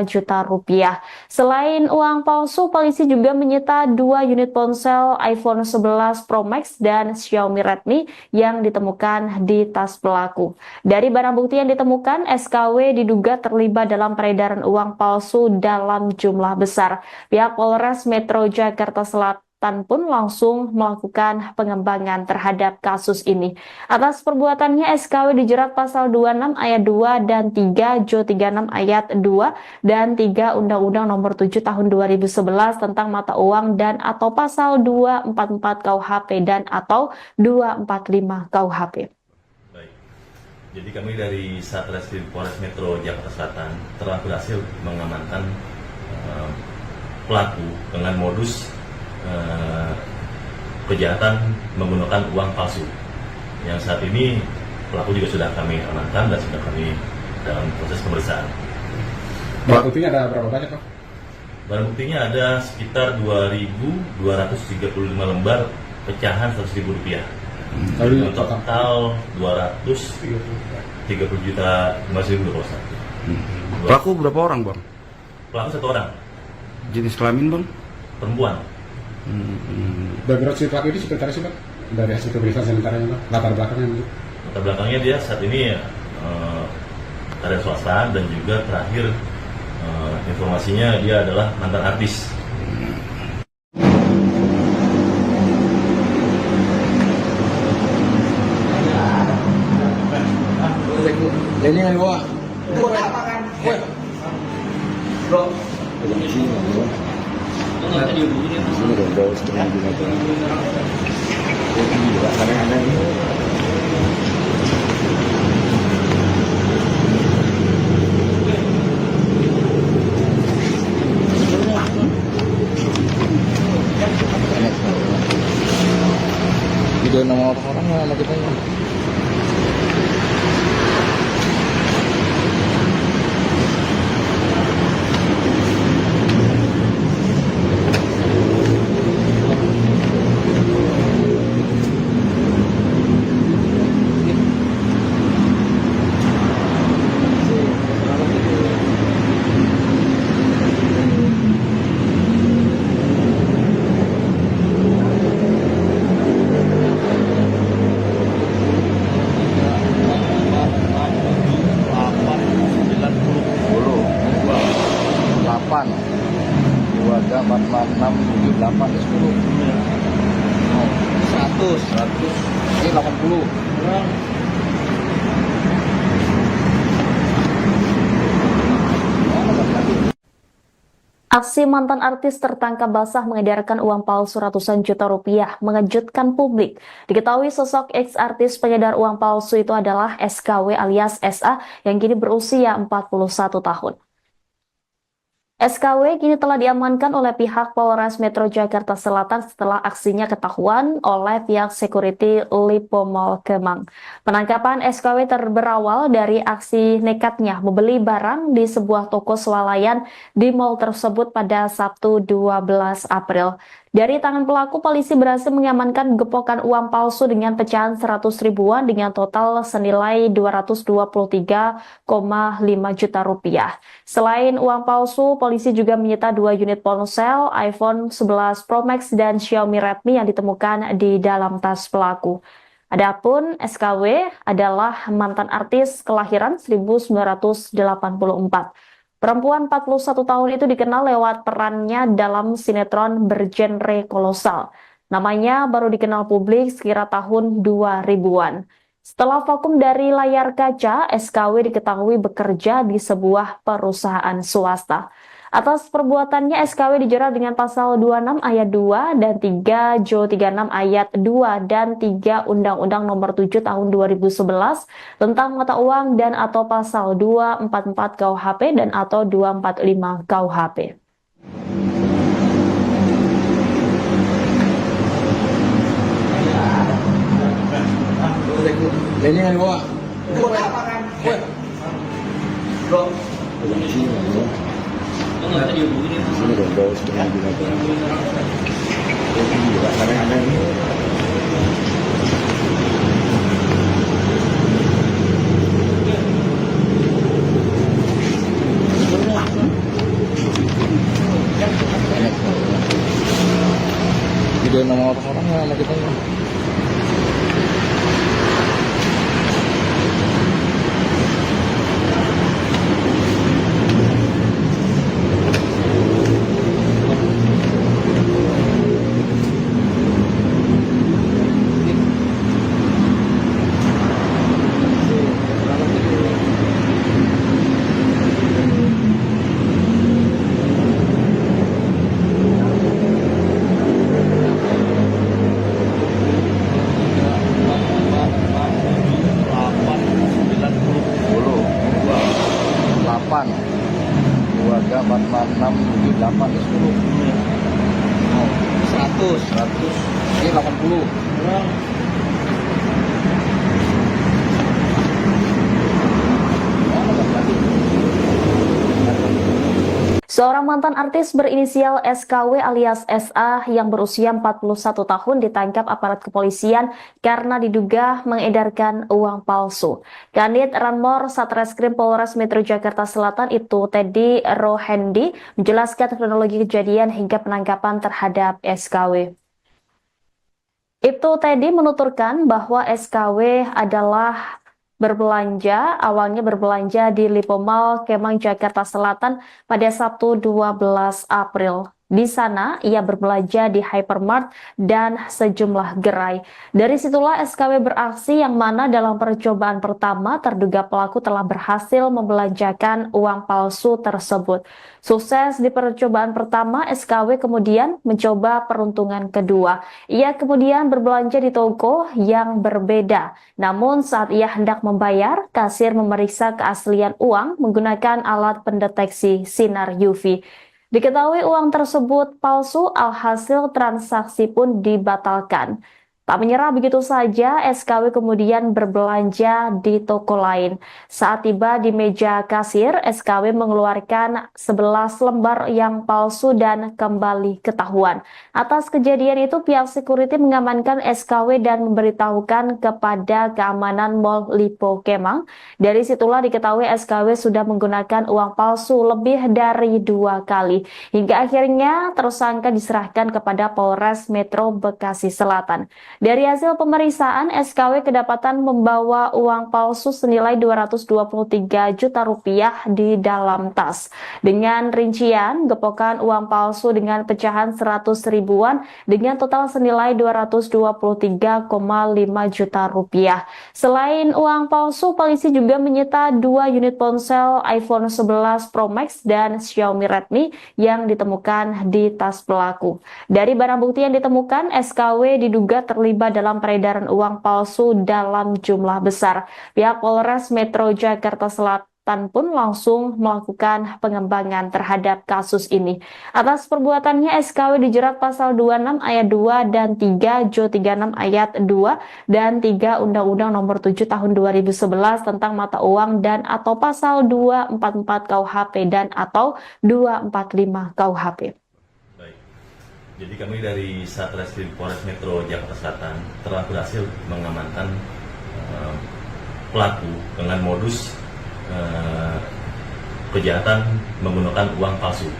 juta rupiah. Selain uang palsu, polisi juga menyita 2 unit ponsel iPhone 11 Pro Max dan Xiaomi Redmi yang ditemukan di tas pelaku. Dari barang bukti yang ditemukan, SKW diduga terlibat dalam peredaran uang palsu dalam jumlah besar. Pihak Polres Metro Jakarta Selatan pun langsung melakukan pengembangan terhadap kasus ini. Atas perbuatannya, SKW dijerat pasal 26 ayat 2 dan 3 Jo 36 ayat 2 dan 3 Undang-Undang Nomor 7 Tahun 2011 tentang mata uang dan atau pasal 244 KUHP dan atau 245 KUHP. Baik. Jadi kami dari Satreskrim Polres Metro Jakarta Selatan telah berhasil mengamankan pelaku dengan modus kejahatan menggunakan uang palsu. Yang saat ini pelaku juga sudah kami amankan dan sudah kami dalam proses pemeriksaan. Barang buktinya ada berapa banyak, Pak? Barang buktinya ada sekitar 2.235 lembar pecahan Rp100.000. Kali Total 230 juta 5.000 Pelaku berapa orang, Bang? Pelaku 1 orang, Jenis kelamin, Bang? perempuan. background si pelaku ini seperti apa sih, Pak? Dari hasil pemeriksaan sementaranya, Pak, latar belakangnya gitu. Latar belakangnya dia saat ini karya swasta dan juga terakhir informasinya dia adalah mantan artis. Ini kan gua. Bro. Sini dong, bro. Setengah binatang. Kadang-kadang ini. Video nama orang-orang sama kita. Dua ada 46 78 10 100 ini 80. Aksi mantan artis tertangkap basah mengedarkan uang palsu ratusan juta rupiah mengejutkan publik. Diketahui sosok ex-artis pengedar uang palsu itu adalah SKW alias SA yang kini berusia 41 tahun. SKW kini telah diamankan oleh pihak Polres Metro Jakarta Selatan setelah aksinya ketahuan oleh pihak security Lipo Mall Kemang. Penangkapan SKW berawal dari aksi nekatnya membeli barang di sebuah toko swalayan di mall tersebut pada Sabtu 12 April. Dari tangan pelaku, polisi berhasil mengamankan gepokan uang palsu dengan pecahan 100 ribuan dengan total senilai 223,5 juta rupiah. Selain uang palsu, polisi juga menyita 2 unit ponsel iPhone 11 Pro Max dan Xiaomi Redmi yang ditemukan di dalam tas pelaku. Adapun SKW adalah mantan artis kelahiran 1984. Perempuan 41 tahun itu dikenal lewat perannya dalam sinetron bergenre kolosal. Namanya baru dikenal publik sekira tahun 2000-an. Setelah vakum dari layar kaca, SKW diketahui bekerja di sebuah perusahaan swasta. Atas perbuatannya, SKW dijerat dengan pasal 26 ayat 2 dan 3 Jo 36 ayat 2 dan 3 Undang-Undang Nomor 7 Tahun 2011 tentang mata uang dan atau pasal 244 KUHP dan atau 245 KUHP. Ini kan gua. Bro. Di sini dong. Di sini dong, bawa setengah binatang. Ini juga kadang-kadang ini. Video nama orang sama kita. Keluarga 446 78 10. 100 ini 80. Seorang mantan artis berinisial SKW alias SA yang berusia 41 tahun ditangkap aparat kepolisian karena diduga mengedarkan uang palsu. Kanit Ranmor Satreskrim Polres Metro Jakarta Selatan itu Teddy Rohendi menjelaskan kronologi kejadian hingga penangkapan terhadap SKW. Ibtu Teddy menuturkan bahwa SKW adalah awalnya berbelanja di Lipo Mall Kemang Jakarta Selatan pada Sabtu 12 April. Di sana, ia berbelanja di hypermart dan sejumlah gerai. Dari situlah SKW beraksi yang mana dalam percobaan pertama terduga pelaku telah berhasil membelanjakan uang palsu tersebut. Sukses di percobaan pertama, SKW kemudian mencoba peruntungan kedua. Ia kemudian berbelanja di toko yang berbeda. Namun saat ia hendak membayar, kasir memeriksa keaslian uang menggunakan alat pendeteksi sinar UV. Diketahui uang tersebut palsu, alhasil transaksi pun dibatalkan. Tak menyerah begitu saja, SKW kemudian berbelanja di toko lain. Saat tiba di meja kasir, SKW mengeluarkan 11 lembar yang palsu dan kembali ketahuan. Atas kejadian itu, pihak security mengamankan SKW dan memberitahukan kepada keamanan Mall Lipo Kemang. Dari situlah diketahui SKW sudah menggunakan uang palsu lebih dari 2 kali. Hingga akhirnya tersangka diserahkan kepada Polres Metro Bekasi Selatan. Dari hasil pemeriksaan, SKW kedapatan membawa uang palsu senilai 223 juta rupiah di dalam tas. Dengan rincian, gepokan uang palsu dengan pecahan 100 ribuan dengan total senilai 223,5 juta rupiah. Selain uang palsu, polisi juga menyita 2 unit ponsel iPhone 11 Pro Max dan Xiaomi Redmi yang ditemukan di tas pelaku. Dari barang bukti yang ditemukan, SKW diduga terlibat dalam peredaran uang palsu dalam jumlah besar. Pihak Polres Metro Jakarta Selatan pun langsung melakukan pengembangan terhadap kasus ini. Atas perbuatannya, SKW dijerat pasal 26 ayat 2 dan 3 Jo 36 ayat 2 dan 3 Undang-Undang Nomor 7 Tahun 2011 tentang mata uang dan atau pasal 244 KUHP dan atau 245 KUHP. Jadi kami dari Satreskrim Polres Metro Jakarta Selatan telah berhasil mengamankan pelaku dengan modus kejahatan menggunakan uang palsu.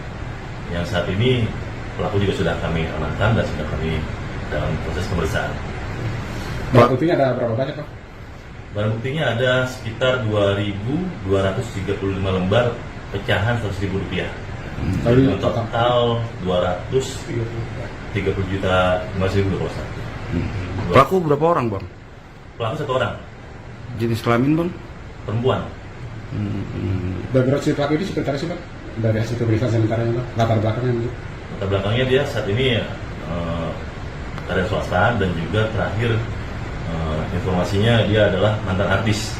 Yang saat ini pelaku juga sudah kami amankan dan sudah kami dalam proses pemeriksaan. Barang buktinya ada berapa banyak, Pak? Barang buktinya ada sekitar 2.235 lembar pecahan 100.000 rupiah. Dari total 230 juta 5.000 kalau salah. Pelaku berapa orang, Bang? Pelaku 1 orang, Jenis kelamin, Bang? perempuan. Background si pelaku ini seperti apa sih, Pak? Dari hasil pemeriksaan sementaranya, Pak? Latar belakangnya gitu. Latar belakangnya dia saat ini karya swasta dan juga terakhir informasinya dia adalah mantan artis.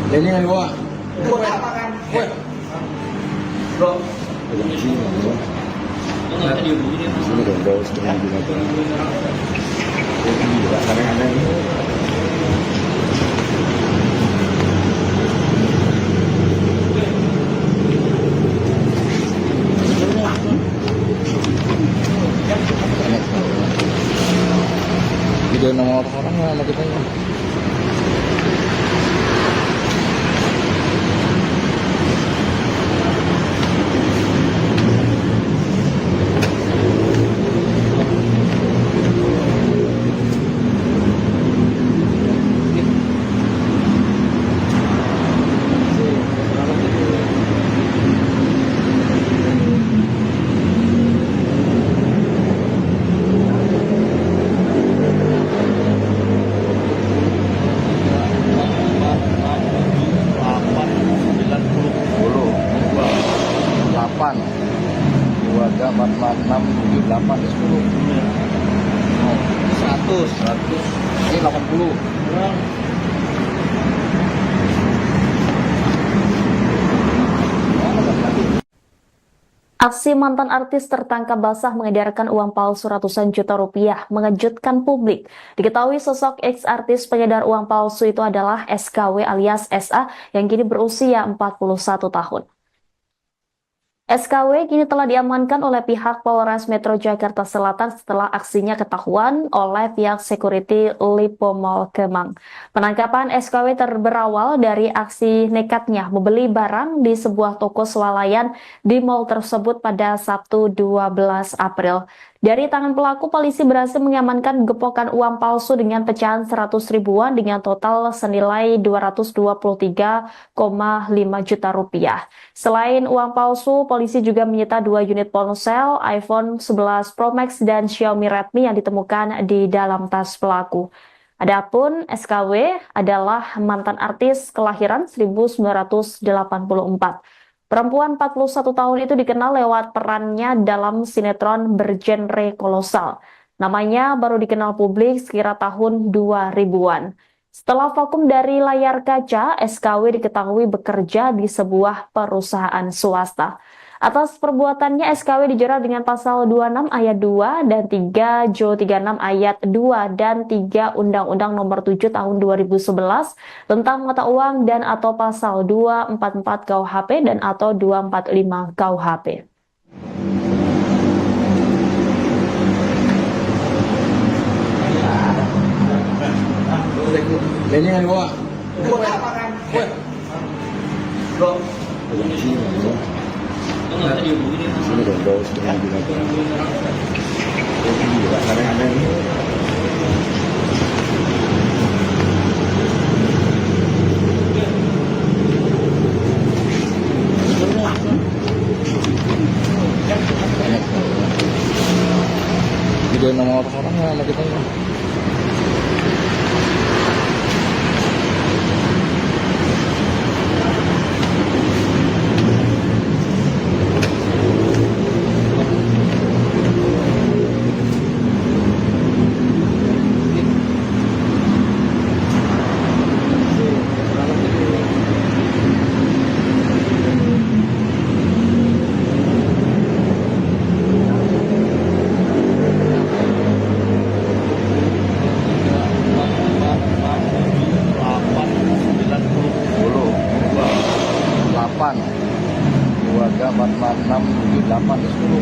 Ini yang bawa. Buat apa kan? Bro. Di sini dong. Sini dong, bawa setengah binatang. Gila, kadang-kadang ini. Video nama orang sama kita ya. Dua tiga empat lima enam tujuh delapan 10. 100 ini 80. Aksi mantan artis tertangkap basah mengedarkan uang palsu ratusan juta rupiah mengejutkan publik. Diketahui sosok ex-artis pengedar uang palsu itu adalah SKW alias SA yang kini berusia 41 tahun. SKW kini telah diamankan oleh pihak Polres Metro Jakarta Selatan setelah aksinya ketahuan oleh pihak security Lipo Mall Kemang. Penangkapan SKW berawal dari aksi nekatnya membeli barang di sebuah toko swalayan di mall tersebut pada Sabtu 12 April. Dari tangan pelaku, polisi berhasil mengamankan gepokan uang palsu dengan pecahan 100 ribuan dengan total senilai 223,5 juta rupiah. Selain uang palsu, polisi juga menyita 2 unit ponsel, iPhone 11 Pro Max dan Xiaomi Redmi yang ditemukan di dalam tas pelaku. Adapun SKW adalah mantan artis kelahiran 1984. Perempuan 41 tahun itu dikenal lewat perannya dalam sinetron bergenre kolosal. Namanya baru dikenal publik sekira tahun 2000-an. Setelah vakum dari layar kaca, SKW diketahui bekerja di sebuah perusahaan swasta. Atas perbuatannya, SKW dijerat dengan pasal 26 ayat 2 dan 3 Jo 36 ayat 2 dan 3 Undang-Undang Nomor 7 Tahun 2011 tentang mata uang dan atau pasal 244 KUHP dan atau 245 KUHP. Ini kan gua. Sini dong, bawa setengah binatang. Gila, kadang-kadang ini. Video nama orang sama kita ya. Dua tiga empat lima enam tujuh delapan 10.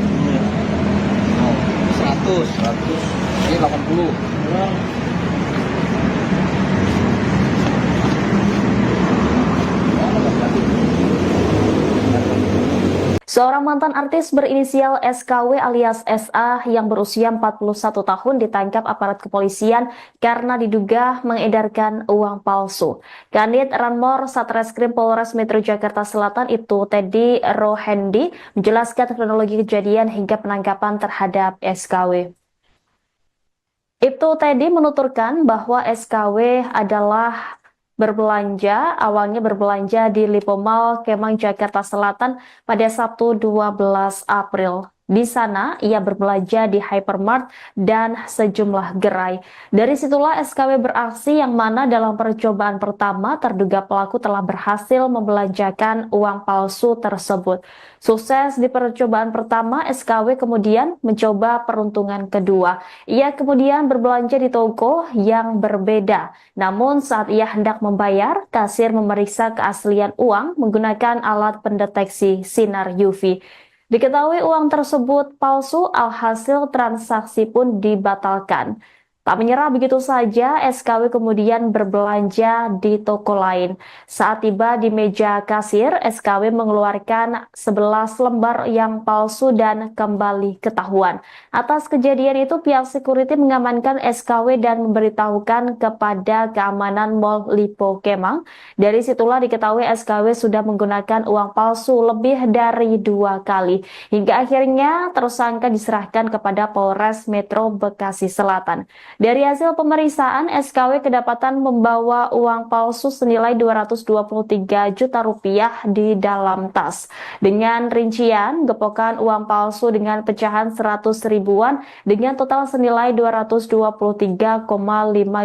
100 ini 80. Seorang mantan artis berinisial SKW alias SA yang berusia 41 tahun ditangkap aparat kepolisian karena diduga mengedarkan uang palsu. Kanit Ranmor Satreskrim Polres Metro Jakarta Selatan itu Teddy Rohendi menjelaskan kronologi kejadian hingga penangkapan terhadap SKW. Ibtu Teddy menuturkan bahwa SKW adalah awalnya berbelanja di Lipo Mall Kemang Jakarta Selatan pada Sabtu 12 April. Di sana, ia berbelanja di hypermart dan sejumlah gerai. Dari situlah SKW beraksi yang mana dalam percobaan pertama terduga pelaku telah berhasil membelanjakan uang palsu tersebut. Sukses di percobaan pertama, SKW kemudian mencoba peruntungan kedua. Ia kemudian berbelanja di toko yang berbeda. Namun saat ia hendak membayar, kasir memeriksa keaslian uang menggunakan alat pendeteksi sinar UV. Diketahui uang tersebut palsu, alhasil transaksi pun dibatalkan. Tak menyerah begitu saja, SKW kemudian berbelanja di toko lain. Saat tiba di meja kasir, SKW mengeluarkan 11 lembar yang palsu dan kembali ketahuan. Atas kejadian itu, pihak security mengamankan SKW dan memberitahukan kepada keamanan Mall Lipo Kemang. Dari situlah diketahui SKW sudah menggunakan uang palsu lebih dari 2 kali. Hingga akhirnya tersangka diserahkan kepada Polres Metro Bekasi Selatan. Dari hasil pemeriksaan, SKW kedapatan membawa uang palsu senilai 223 juta rupiah di dalam tas. Dengan rincian, gepokan uang palsu dengan pecahan 100 ribuan dengan total senilai 223,5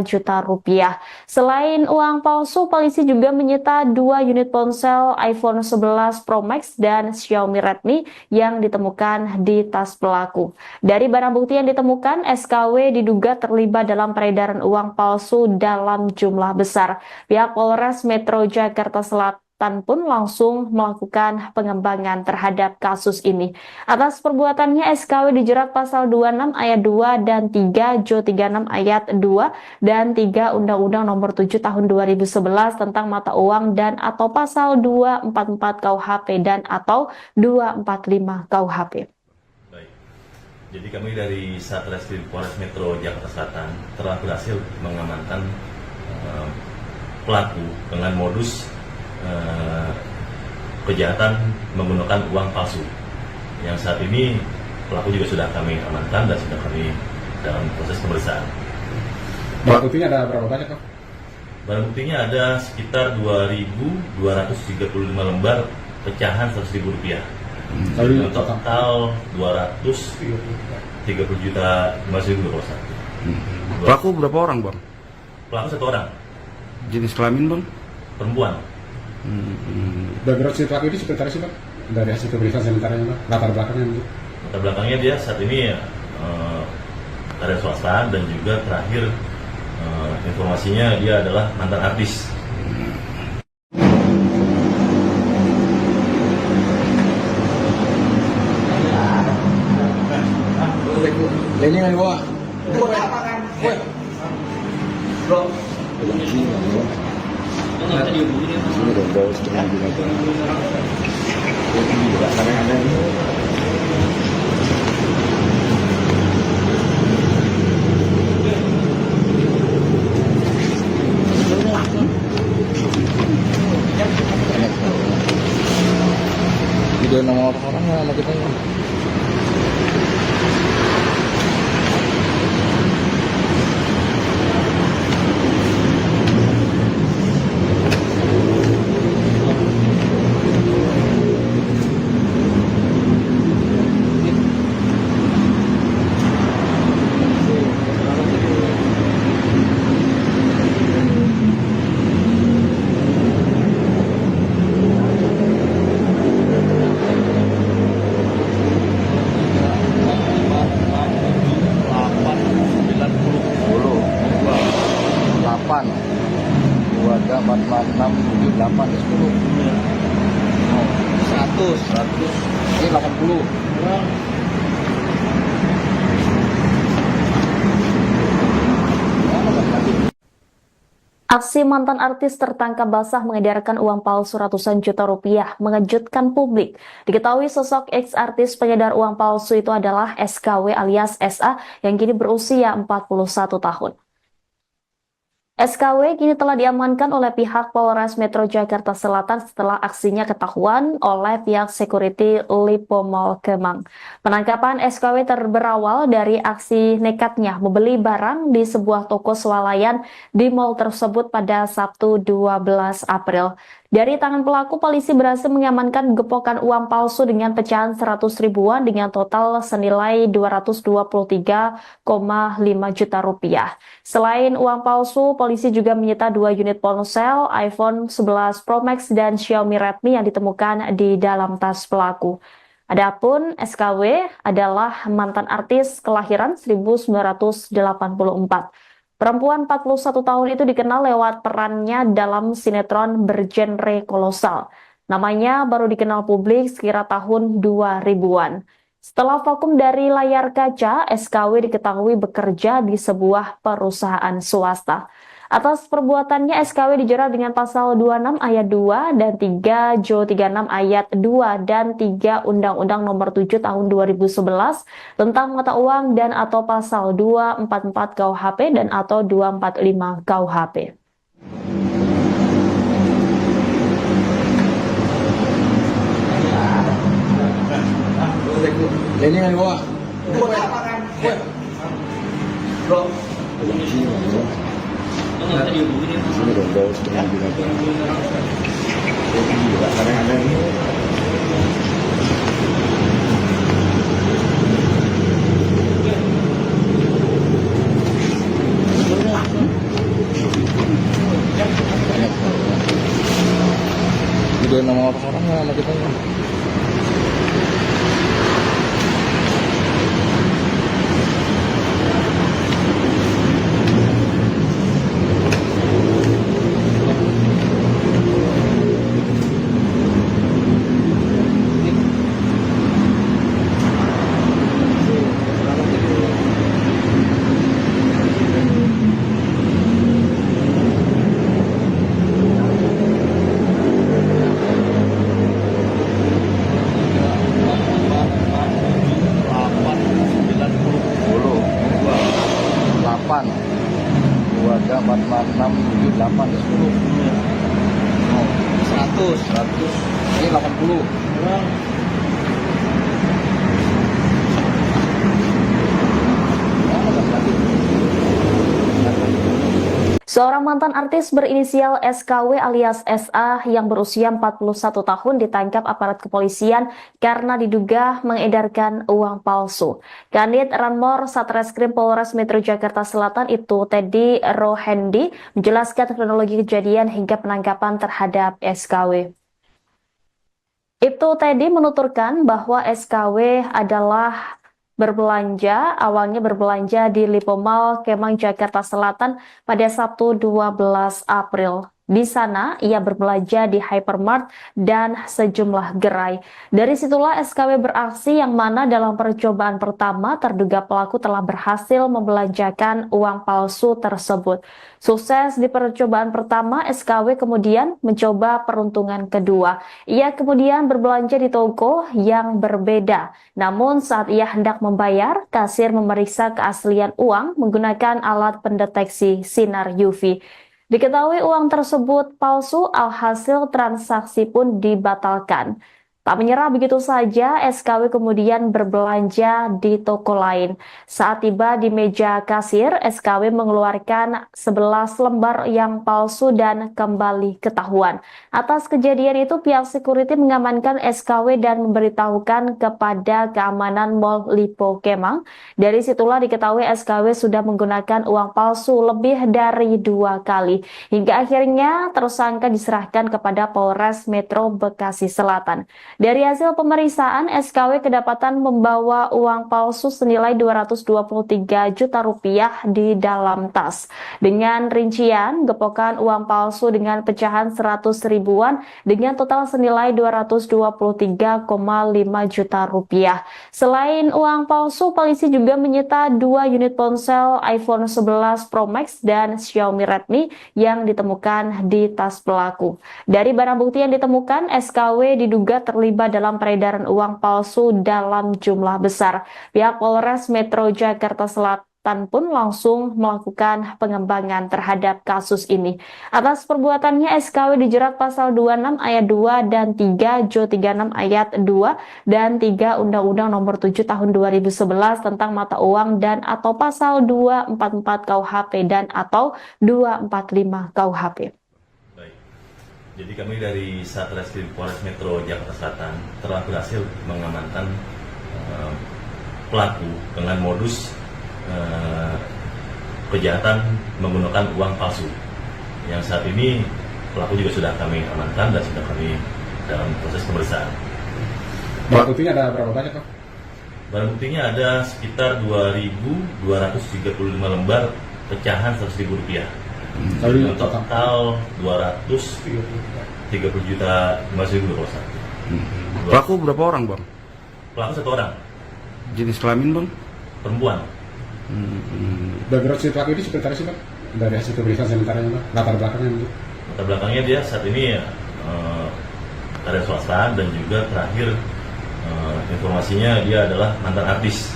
juta rupiah. Selain uang palsu, polisi juga menyita 2 unit ponsel iPhone 11 Pro Max dan Xiaomi Redmi yang ditemukan di tas pelaku. Dari barang bukti yang ditemukan, SKW diduga terlibat dalam peredaran uang palsu dalam jumlah besar. Pihak Polres Metro Jakarta Selatan pun langsung melakukan pengembangan terhadap kasus ini. Atas perbuatannya, SKW dijerat pasal 26 ayat 2 dan 3 Jo 36 ayat 2 dan 3 Undang-Undang Nomor 7 Tahun 2011 tentang mata uang dan atau pasal 244 KUHP dan atau 245 KUHP. Jadi kami dari Satreskrim Polres Metro Jakarta Selatan telah berhasil mengamankan pelaku dengan modus kejahatan menggunakan uang palsu. Yang saat ini pelaku juga sudah kami amankan dan sudah kami dalam proses pemeriksaan. Barang buktinya ada berapa banyak, Pak? Barang buktinya ada sekitar 2.235 lembar pecahan 100.000 rupiah. Total 230 juta 5.000 rupiah. Pelaku berapa orang, Bang? Pelaku 1 orang, Jenis kelamin, Bang? perempuan. Background si pelaku ini seperti apa sih, Pak? Dari hasil pemeriksaan sementaranya, Pak? Latar belakangnya mungkin? Latar belakangnya dia saat ini karya swasta dan juga terakhir informasinya dia adalah mantan artis. Ini yang gua. Bro. Ini udah bawa setengah binatang. Ini kadang-kadang ini. Video nama orang sama kita. Ini 80. Aksi mantan artis tertangkap basah mengedarkan uang palsu ratusan juta rupiah mengejutkan publik. Diketahui sosok ex-artis pengedar uang palsu itu adalah SKW alias SA yang kini berusia 41 tahun. SKW kini telah diamankan oleh pihak Polres Metro Jakarta Selatan setelah aksinya ketahuan oleh pihak security Lipo Mall Kemang. Penangkapan SKW berawal dari aksi nekatnya membeli barang di sebuah toko swalayan di mall tersebut pada Sabtu 12 April. Dari tangan pelaku, polisi berhasil mengamankan gepokan uang palsu dengan pecahan 100 ribuan dengan total senilai 223,5 juta rupiah. Selain uang palsu, polisi juga menyita 2 unit ponsel, iPhone 11 Pro Max dan Xiaomi Redmi yang ditemukan di dalam tas pelaku. Adapun SKW adalah mantan artis kelahiran 1984. Perempuan 41 tahun itu dikenal lewat perannya dalam sinetron bergenre kolosal. Namanya baru dikenal publik sekira tahun 2000-an. Setelah vakum dari layar kaca, SKW diketahui bekerja di sebuah perusahaan swasta. Atas perbuatannya, SKW dijerat dengan pasal 26 ayat 2 dan 3 Jo 36 ayat 2 dan 3 Undang-Undang Nomor 7 Tahun 2011 tentang mata uang dan atau pasal 244 KUHP dan atau 245 KUHP. Ini yang gua. Bro. Ini dong, bawa setengah binatang. Gila, kadang-kadang ini. Udah nama orang-orang sama kita. Dua ada 4, 6, 7, 8, 10. 100. Ini 80. Seorang mantan artis berinisial SKW alias SA yang berusia 41 tahun ditangkap aparat kepolisian karena diduga mengedarkan uang palsu. Kanit Ranmor Satreskrim Polres Metro Jakarta Selatan itu Teddy Rohendi menjelaskan kronologi kejadian hingga penangkapan terhadap SKW. Ibtu Teddy menuturkan bahwa SKW adalah awalnya berbelanja di Lipo Mall Kemang Jakarta Selatan pada Sabtu 12 April. Di sana, ia berbelanja di hypermart dan sejumlah gerai. Dari situlah SKW beraksi yang mana dalam percobaan pertama terduga pelaku telah berhasil membelanjakan uang palsu tersebut. Sukses di percobaan pertama, SKW kemudian mencoba peruntungan kedua. Ia kemudian berbelanja di toko yang berbeda. Namun saat ia hendak membayar, kasir memeriksa keaslian uang menggunakan alat pendeteksi sinar UV. Diketahui uang tersebut palsu, alhasil transaksi pun dibatalkan. Tak menyerah begitu saja, SKW kemudian berbelanja di toko lain. Saat tiba di meja kasir, SKW mengeluarkan 11 lembar yang palsu dan kembali ketahuan. Atas kejadian itu, pihak security mengamankan SKW dan memberitahukan kepada keamanan Mall Lipo Kemang. Dari situlah diketahui SKW sudah menggunakan uang palsu lebih dari 2 kali. Hingga akhirnya tersangka diserahkan kepada Polres Metro Bekasi Selatan. Dari hasil pemeriksaan, SKW kedapatan membawa uang palsu senilai 223 juta rupiah di dalam tas. Dengan rincian, gepokan uang palsu dengan pecahan 100 ribuan dengan total senilai 223,5 juta rupiah. Selain uang palsu, polisi juga menyita 2 unit ponsel iPhone 11 Pro Max dan Xiaomi Redmi yang ditemukan di tas pelaku. Dari barang bukti yang ditemukan, SKW diduga terlibat dalam peredaran uang palsu dalam jumlah besar. Pihak Polres Metro Jakarta Selatan pun langsung melakukan pengembangan terhadap kasus ini. Atas perbuatannya, SKW dijerat pasal 26 ayat 2 dan 3 Jo 36 ayat 2 dan 3 Undang-Undang Nomor 7 Tahun 2011 tentang mata uang dan atau pasal 244 KUHP dan atau 245 KUHP. Baik. Jadi kami dari Satreskrim Polres Metro Jakarta Selatan telah berhasil mengamankan pelaku dengan modus kejahatan menggunakan uang palsu. Yang saat ini pelaku juga sudah kami amankan dan sudah kami dalam proses pemeriksaan. Barang buktinya ada berapa banyak, Pak? Barang buktinya ada sekitar 2.235 lembar pecahan Rp100.000. Dari Total 230 juta 5.000 kalau salah. Pelaku berapa orang bang? Pelaku 1 orang, Jenis kelamin bang? perempuan. background si pelaku ini seperti apa sih, Pak? Dari hasil pemeriksaan sementara, Pak, latar belakangnya gitu. Latar belakangnya dia saat ini karya swasta dan juga terakhir informasinya dia adalah mantan artis.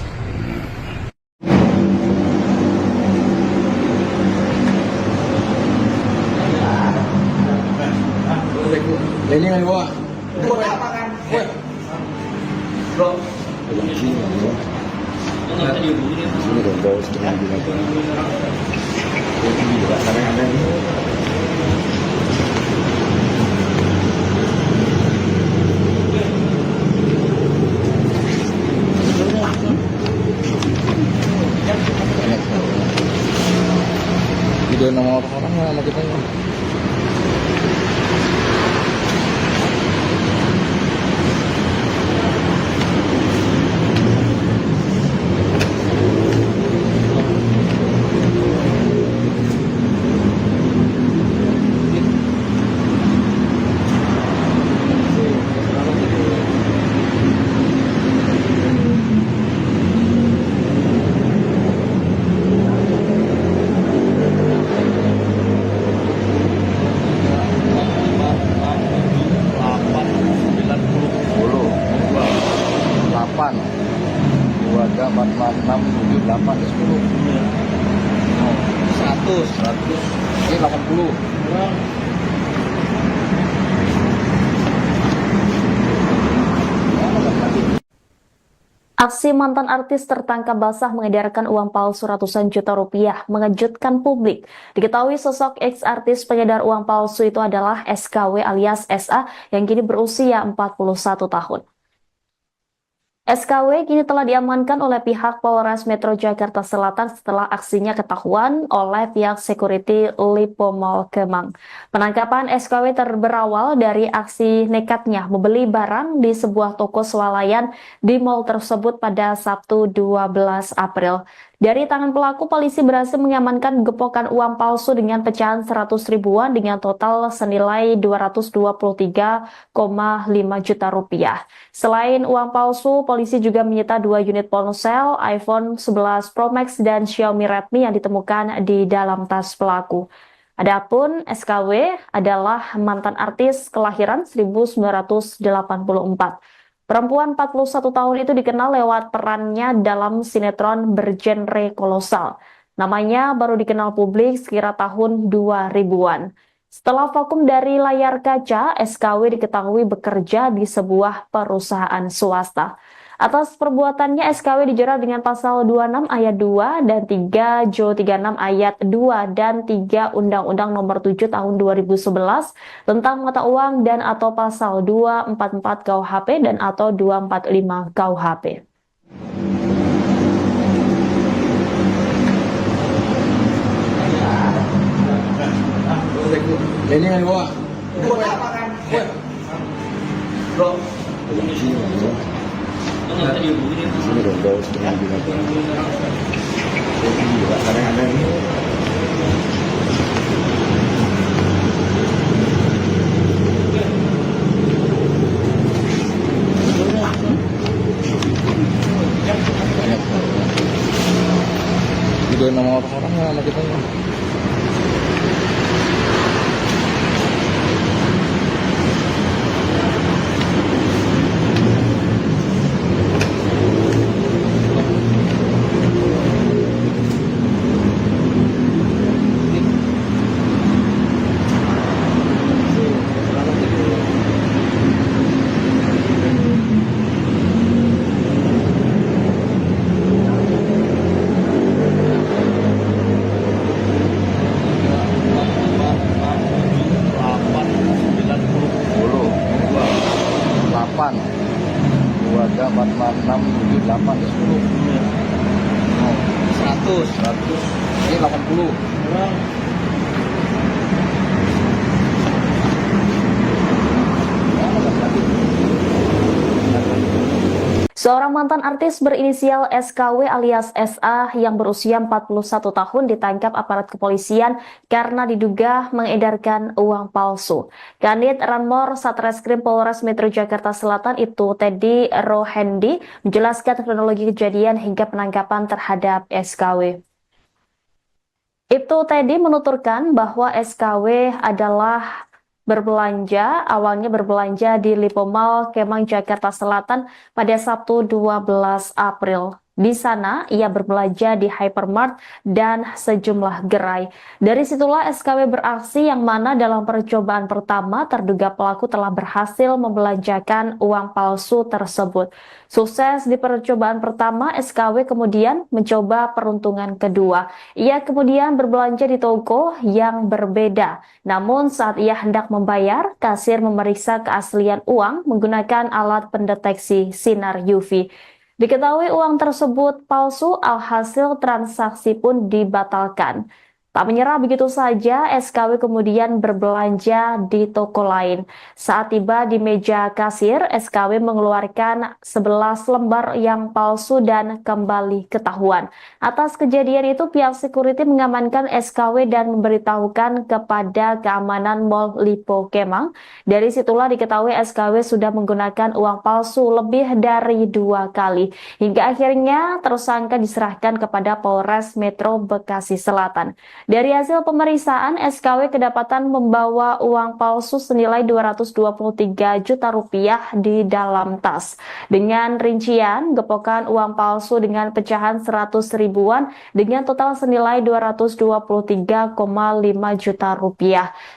Ini kan gua. Bro. Ini dong bawa setengah binatang. Ini juga kadang-kadang ini. Video nama orang sama kita ya. Dua jam 46 78 10 100 ini 80. Aksi mantan artis tertangkap basah mengedarkan uang palsu ratusan juta rupiah mengejutkan publik. Diketahui sosok ex-artis pengedar uang palsu itu adalah SKW alias SA yang kini berusia 41 tahun. SKW kini telah diamankan oleh pihak Polres Metro Jakarta Selatan setelah aksinya ketahuan oleh pihak security Lipo Mall Kemang. Penangkapan SKW berawal dari aksi nekatnya membeli barang di sebuah toko swalayan di mall tersebut pada Sabtu 12 April. Dari tangan pelaku, polisi berhasil mengamankan gepokan uang palsu dengan pecahan 100 ribuan dengan total senilai 223,5 juta rupiah. Selain uang palsu, polisi juga menyita 2 unit ponsel, iPhone 11 Pro Max dan Xiaomi Redmi yang ditemukan di dalam tas pelaku. Adapun SKW adalah mantan artis kelahiran 1984. Perempuan 41 tahun itu dikenal lewat perannya dalam sinetron bergenre kolosal. Namanya baru dikenal publik sekira tahun 2000-an. Setelah vakum dari layar kaca, SKW diketahui bekerja di sebuah perusahaan swasta. Atas perbuatannya, SKW dijerat dengan pasal 26 ayat 2 dan 3 Jo 36 ayat 2 dan 3 Undang-Undang Nomor 7 Tahun 2011 tentang mata uang dan atau pasal 244 KUHP dan atau 245 KUHP. Ini kan gua. Bro. Ini dong bawa setengah binatang. Ini juga kadang-kadang ini. Video nama orang sama kita ya. 2, 4, 6, 7, 8, 10. 100. Ini 80. Seorang mantan artis berinisial SKW alias SA yang berusia 41 tahun ditangkap aparat kepolisian karena diduga mengedarkan uang palsu. Kanit Ranmor Satreskrim Polres Metro Jakarta Selatan itu Teddy Rohendi menjelaskan kronologi kejadian hingga penangkapan terhadap SKW. Ibtu Teddy menuturkan bahwa SKW adalah awalnya berbelanja di Lipo Mall Kemang Jakarta Selatan pada Sabtu 12 April. Di sana, ia berbelanja di hypermart dan sejumlah gerai. Dari situlah SKW beraksi yang mana dalam percobaan pertama terduga pelaku telah berhasil membelanjakan uang palsu tersebut. Sukses di percobaan pertama, SKW kemudian mencoba peruntungan kedua. Ia kemudian berbelanja di toko yang berbeda. Namun saat ia hendak membayar, kasir memeriksa keaslian uang menggunakan alat pendeteksi sinar UV. Diketahui uang tersebut palsu, alhasil transaksi pun dibatalkan. Tak menyerah begitu saja, SKW kemudian berbelanja di toko lain. Saat tiba di meja kasir, SKW mengeluarkan 11 lembar yang palsu dan kembali ketahuan. Atas kejadian itu, pihak security mengamankan SKW dan memberitahukan kepada keamanan Mall Lipo Kemang. Dari situlah diketahui SKW sudah menggunakan uang palsu lebih dari 2 kali. Hingga akhirnya tersangka diserahkan kepada Polres Metro Bekasi Selatan. Dari hasil pemeriksaan, SKW kedapatan membawa uang palsu senilai Rp223 juta di dalam tas. Dengan rincian, gepokan uang palsu dengan pecahan 100 ribuan dengan total senilai Rp223,5 juta.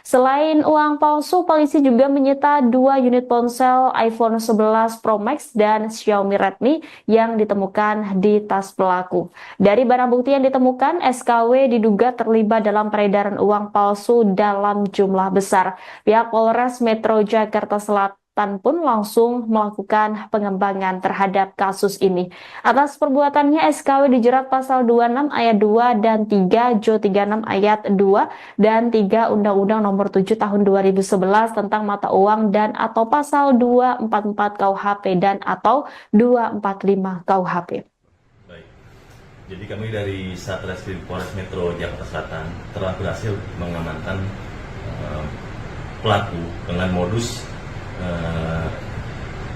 Selain uang palsu, polisi juga menyita 2 unit ponsel iPhone 11 Pro Max dan Xiaomi Redmi yang ditemukan di tas pelaku. Dari barang bukti yang ditemukan, SKW diduga terlibat dalam peredaran uang palsu dalam jumlah besar. Pihak Polres Metro Jakarta Selatan pun langsung melakukan pengembangan terhadap kasus ini. Atas perbuatannya, SKW dijerat pasal 26 ayat 2 dan 3 Jo 36 ayat 2 dan 3 Undang-Undang Nomor 7 Tahun 2011 tentang mata uang dan atau pasal 244 KUHP dan atau 245 KUHP. Jadi kami dari Satreskrim Polres Metro Jakarta Selatan telah berhasil mengamankan pelaku dengan modus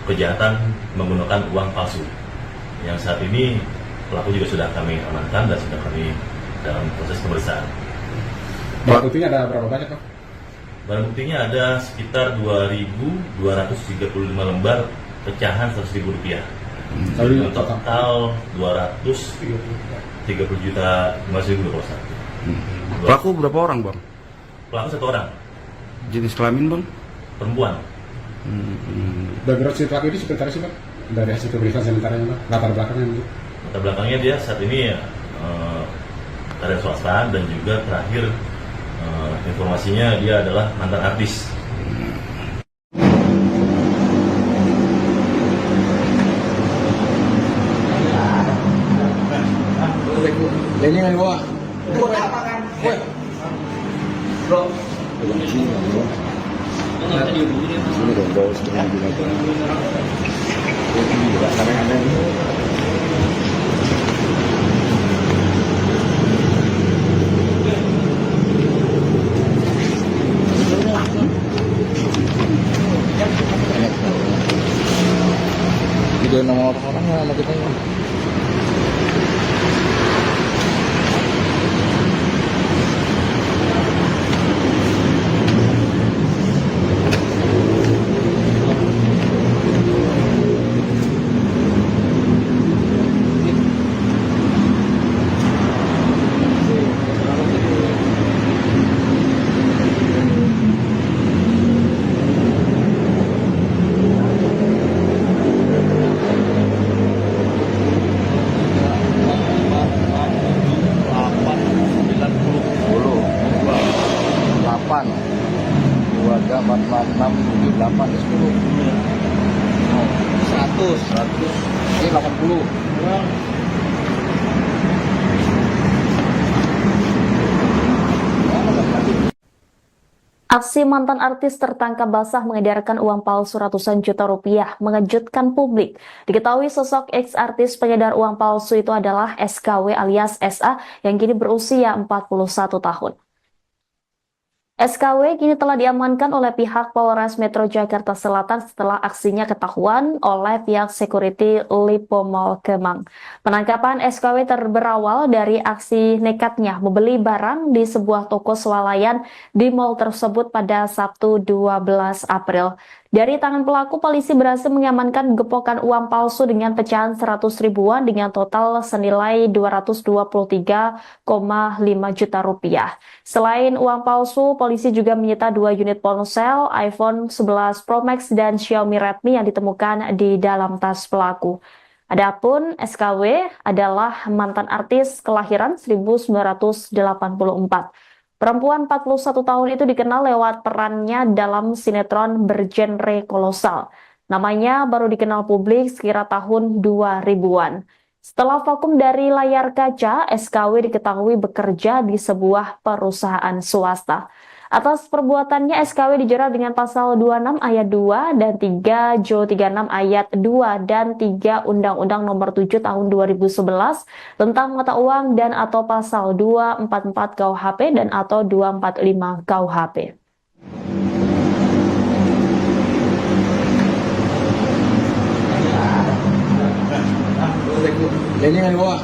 kejahatan menggunakan uang palsu. Yang saat ini pelaku juga sudah kami amankan dan sudah kami dalam proses pemeriksaan. Barang buktinya ada berapa banyak, Pak? Barang buktinya ada sekitar 2.235 lembar pecahan Rp100.000. Total 230 juta 5.000 Pak. Pelaku berapa orang, Bang? Pelaku 1 orang, Jenis kelamin, Bang? perempuan. Background si pelaku ini seperti apa sih, Pak? Dari hasil pemeriksaan sementaranya, Pak? Latar belakangnya gitu. Latar belakangnya dia saat ini karya swasta dan juga terakhir informasinya dia adalah mantan artis. Ini yang gua. Bro. Ini dong, bawa setengah binatang. Ini juga kadang ada ini. Video nama orang-orang sama kita. Dua, 3, 4, 5, 6, 7, 8, 10. 100. Ini 80. Aksi mantan artis tertangkap basah mengedarkan uang palsu ratusan juta rupiah mengejutkan publik. Diketahui sosok ex-artis pengedar uang palsu itu adalah SKW alias SA yang kini berusia 41 tahun. SKW kini telah diamankan oleh pihak Polres Metro Jakarta Selatan setelah aksinya ketahuan oleh pihak security Lipo Mall Kemang. Penangkapan SKW berawal dari aksi nekatnya membeli barang di sebuah toko swalayan di mall tersebut pada Sabtu 12 April. Dari tangan pelaku, polisi berhasil mengamankan gepokan uang palsu dengan pecahan 100 ribuan dengan total senilai 223,5 juta rupiah. Selain uang palsu, polisi juga menyita 2 unit ponsel, iPhone 11 Pro Max dan Xiaomi Redmi yang ditemukan di dalam tas pelaku. Adapun SKW adalah mantan artis kelahiran 1984. Perempuan 41 tahun itu dikenal lewat perannya dalam sinetron bergenre kolosal. Namanya baru dikenal publik sekira tahun 2000-an. Setelah vakum dari layar kaca, SKW diketahui bekerja di sebuah perusahaan swasta. Atas perbuatannya, SKW dijerat dengan pasal 26 ayat 2 dan 3 Jo 36 ayat 2 dan 3 Undang-Undang Nomor 7 Tahun 2011 tentang mata uang dan atau pasal 244 KUHP dan atau 245 KUHP. Ini kan gua.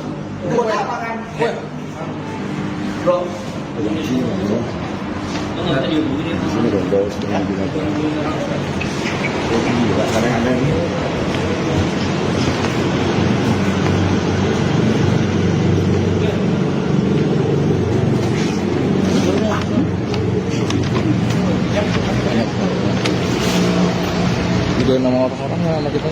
Bro. Sini dong, bawa setengah binatang. Gila, kadang ada ini. Juga nama orang-orang sama kita.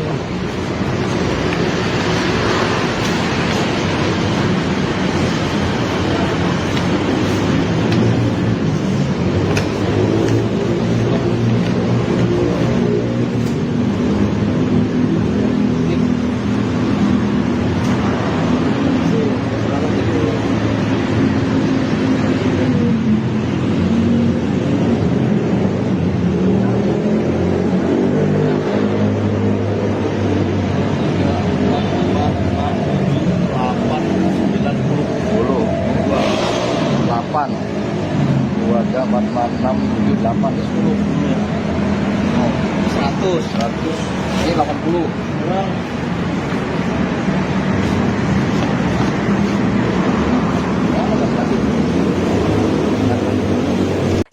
Dua jam 46 78 10 100 ini 80.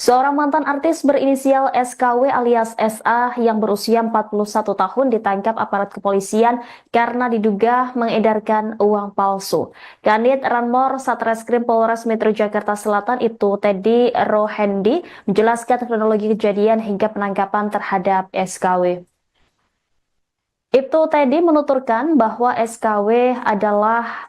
Seorang mantan artis berinisial SKW alias SA yang berusia 41 tahun ditangkap aparat kepolisian karena diduga mengedarkan uang palsu. Kanit Ranmor Satreskrim Polres Metro Jakarta Selatan itu Teddy Rohendi menjelaskan kronologi kejadian hingga penangkapan terhadap SKW. Ibtu Teddy menuturkan bahwa SKW adalah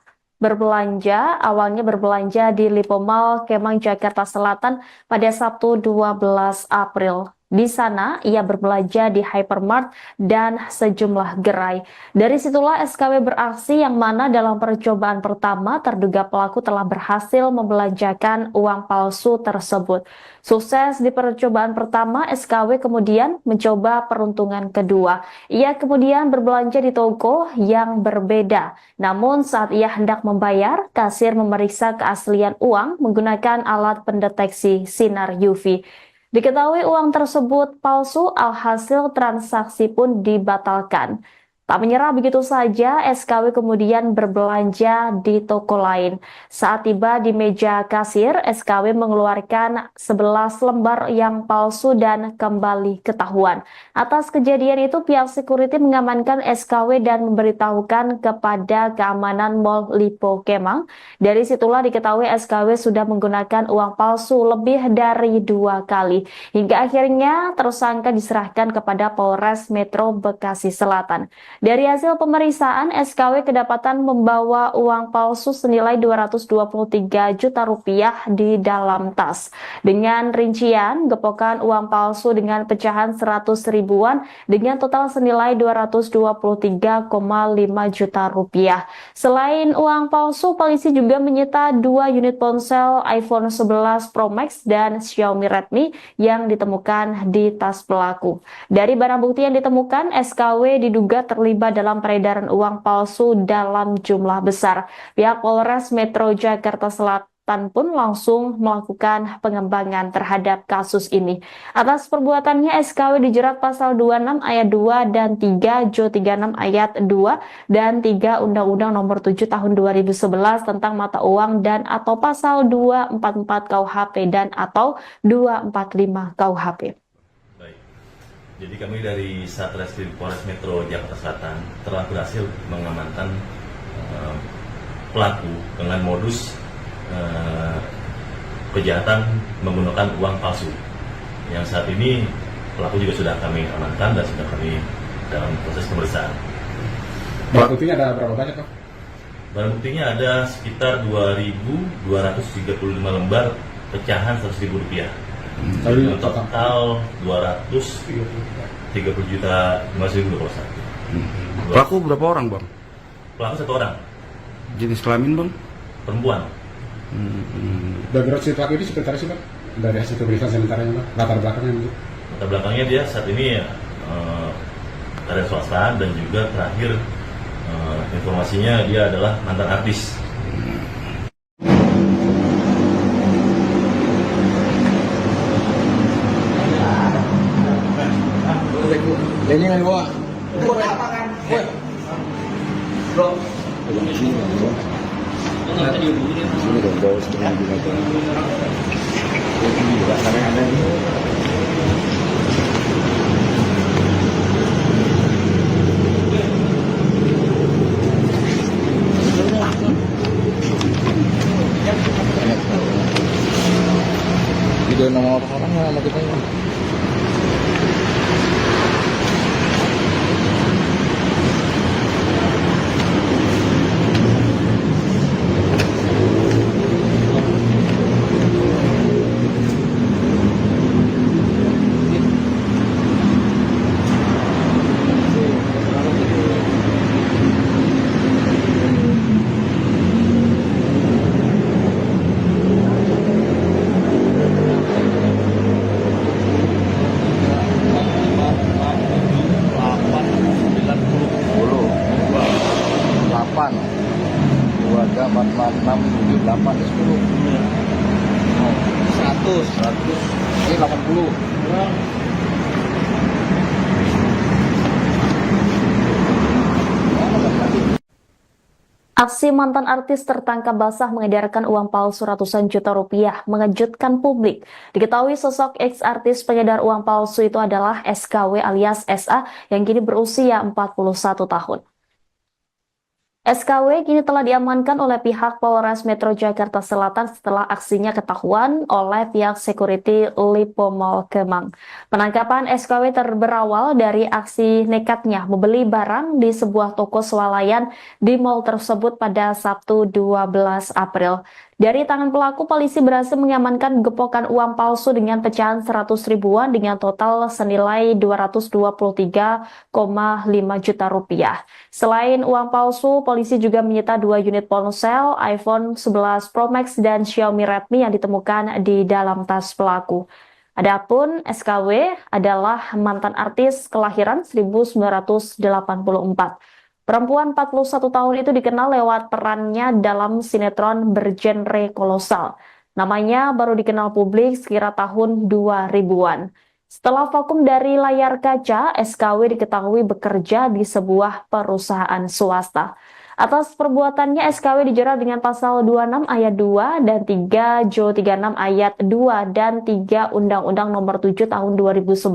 awalnya berbelanja di Lipo Mall Kemang Jakarta Selatan pada Sabtu 12 April. Di sana, ia berbelanja di hypermart dan sejumlah gerai. Dari situlah SKW beraksi yang mana dalam percobaan pertama terduga pelaku telah berhasil membelanjakan uang palsu tersebut. Sukses di percobaan pertama, SKW kemudian mencoba peruntungan kedua. Ia kemudian berbelanja di toko yang berbeda. Namun saat ia hendak membayar, kasir memeriksa keaslian uang menggunakan alat pendeteksi sinar UV. Diketahui uang tersebut palsu, alhasil transaksi pun dibatalkan. Tak menyerah begitu saja, SKW kemudian berbelanja di toko lain. Saat tiba di meja kasir, SKW mengeluarkan 11 lembar yang palsu dan kembali ketahuan. Atas kejadian itu, pihak security mengamankan SKW dan memberitahukan kepada keamanan Mall Lipo Kemang. Dari situlah diketahui SKW sudah menggunakan uang palsu lebih dari 2 kali. Hingga akhirnya tersangka diserahkan kepada Polres Metro Bekasi Selatan. Dari hasil pemeriksaan, SKW kedapatan membawa uang palsu senilai 223 juta rupiah di dalam tas. Dengan rincian, gepokan uang palsu dengan pecahan 100 ribuan dengan total senilai 223,5 juta rupiah. Selain uang palsu, polisi juga menyita 2 unit ponsel iPhone 11 Pro Max dan Xiaomi Redmi yang ditemukan di tas pelaku. Dari barang bukti yang ditemukan, SKW diduga terlibat dalam peredaran uang palsu dalam jumlah besar. Pihak Polres Metro Jakarta Selatan pun langsung melakukan pengembangan terhadap kasus ini. Atas perbuatannya, SKW dijerat pasal 26 ayat 2 dan 3, Jo 36 ayat 2 dan 3 Undang-Undang Nomor 7 Tahun 2011 tentang mata uang dan atau pasal 244 KUHP dan atau 245 KUHP. Baik. Jadi kami dari Satreskrim Polres Metro Jakarta Selatan telah berhasil mengamankan pelaku dengan modus kejahatan menggunakan uang palsu. Yang saat ini pelaku juga sudah kami amankan dan sudah kami dalam proses pemeriksaan. Barang buktinya ada berapa banyak, Pak? Barang buktinya ada sekitar 2.235 lembar pecahan 100.000 rupiah. Tapi Total 230 juta 50.000 satu. Pelaku berapa orang bang? Pelaku 1 orang, Jenis kelamin bang? perempuan. background si pelaku ini seperti apa sih, Pak? Dari hasil pemeriksaan sementaranya, Pak, latar belakangnya gitu. Latar belakangnya dia saat ini karya swasta dan juga terakhir informasinya dia adalah mantan artis. Ini kan gua. Bro. Sini dong, bawa setengah binatang. Ini juga karena ada ini. Video nama orang-orangnya sama kita ini. Keluarga 446 78 10 100 ini 80. Aksi mantan artis tertangkap basah mengedarkan uang palsu ratusan juta rupiah mengejutkan publik. Diketahui sosok ex-artis pengedar uang palsu itu adalah SKW alias SA yang kini berusia 41 tahun. SKW kini telah diamankan oleh pihak Polres Metro Jakarta Selatan setelah aksinya ketahuan oleh pihak security Lipo Mall Kemang. Penangkapan SKW berawal dari aksi nekatnya membeli barang di sebuah toko swalayan di mall tersebut pada Sabtu 12 April. Dari tangan pelaku, polisi berhasil mengamankan gepokan uang palsu dengan pecahan 100 ribuan dengan total senilai 223,5 juta rupiah. Selain uang palsu, polisi juga menyita 2 unit ponsel iPhone 11 Pro Max dan Xiaomi Redmi yang ditemukan di dalam tas pelaku. Adapun SKW adalah mantan artis kelahiran 1984. Perempuan 41 tahun itu dikenal lewat perannya dalam sinetron bergenre kolosal. Namanya baru dikenal publik sekira tahun 2000-an. Setelah vakum dari layar kaca, SKW diketahui bekerja di sebuah perusahaan swasta. Atas perbuatannya, SKW dijerat dengan pasal 26 ayat 2 dan 3 Jo 36 ayat 2 dan 3 Undang-Undang Nomor 7 Tahun 2011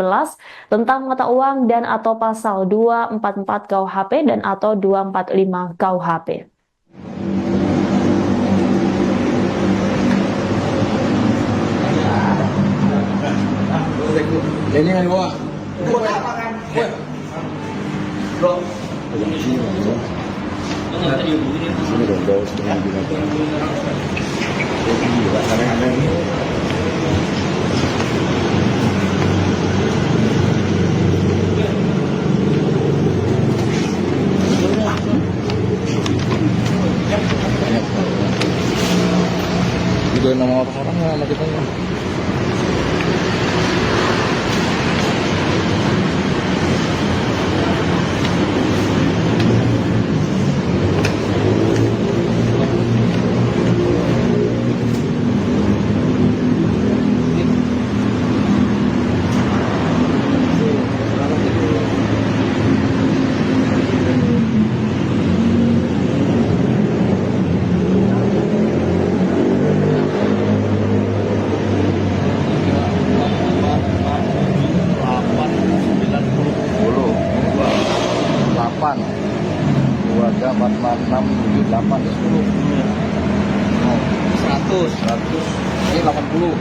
tentang mata uang dan atau pasal 244 KUHP dan atau 245 KUHP. Ini kan gua. Bro. Pegang di sini bang. Sini dong, bawa setengah binatang. Juga kadang ada ini. Juga nama orang-orang sama kita ya. Dua tiga empat enam tujuh delapan 10 100 ini 80.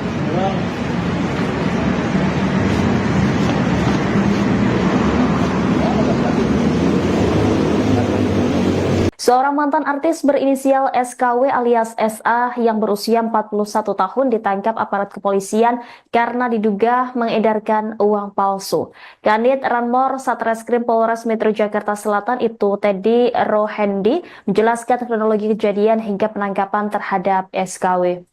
Seorang mantan artis berinisial SKW alias SA yang berusia 41 tahun ditangkap aparat kepolisian karena diduga mengedarkan uang palsu. Kanit Ranmor Satreskrim Polres Metro Jakarta Selatan itu Teddy Rohendi menjelaskan kronologi kejadian hingga penangkapan terhadap SKW.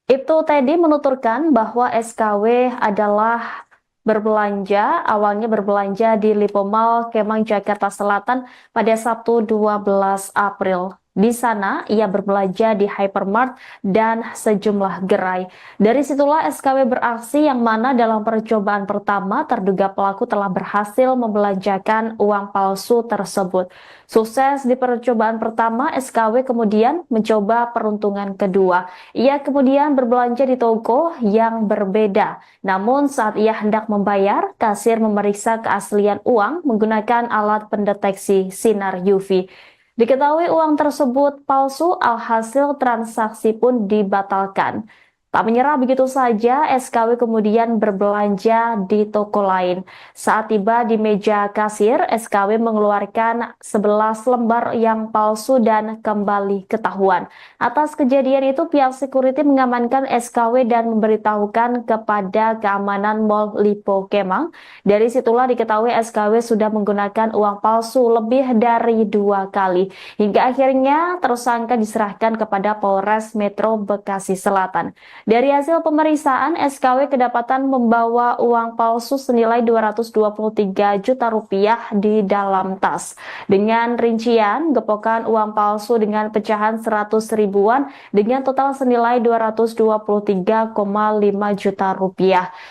Ibtu Teddy menuturkan bahwa SKW adalah awalnya berbelanja di Lipo Mall Kemang Jakarta Selatan pada Sabtu 12 April. Di sana, ia berbelanja di hypermart dan sejumlah gerai. Dari situlah SKW beraksi yang mana dalam percobaan pertama terduga pelaku telah berhasil membelanjakan uang palsu tersebut. Sukses di percobaan pertama, SKW kemudian mencoba peruntungan kedua. Ia kemudian berbelanja di toko yang berbeda. Namun saat ia hendak membayar, kasir memeriksa keaslian uang menggunakan alat pendeteksi sinar UV. Diketahui uang tersebut palsu, alhasil transaksi pun dibatalkan. Tak menyerah begitu saja, SKW kemudian berbelanja di toko lain. Saat tiba di meja kasir, SKW mengeluarkan 11 lembar yang palsu dan kembali ketahuan. Atas kejadian itu, pihak security mengamankan SKW dan memberitahukan kepada keamanan Mall Lipo Kemang. Dari situlah diketahui SKW sudah menggunakan uang palsu lebih dari 2 kali. Hingga akhirnya tersangka diserahkan kepada Polres Metro Bekasi Selatan. Dari hasil pemeriksaan, SKW kedapatan membawa uang palsu senilai Rp223 juta di dalam tas. Dengan rincian, gepokan uang palsu dengan pecahan 100 ribuan dengan total senilai Rp223,5 juta.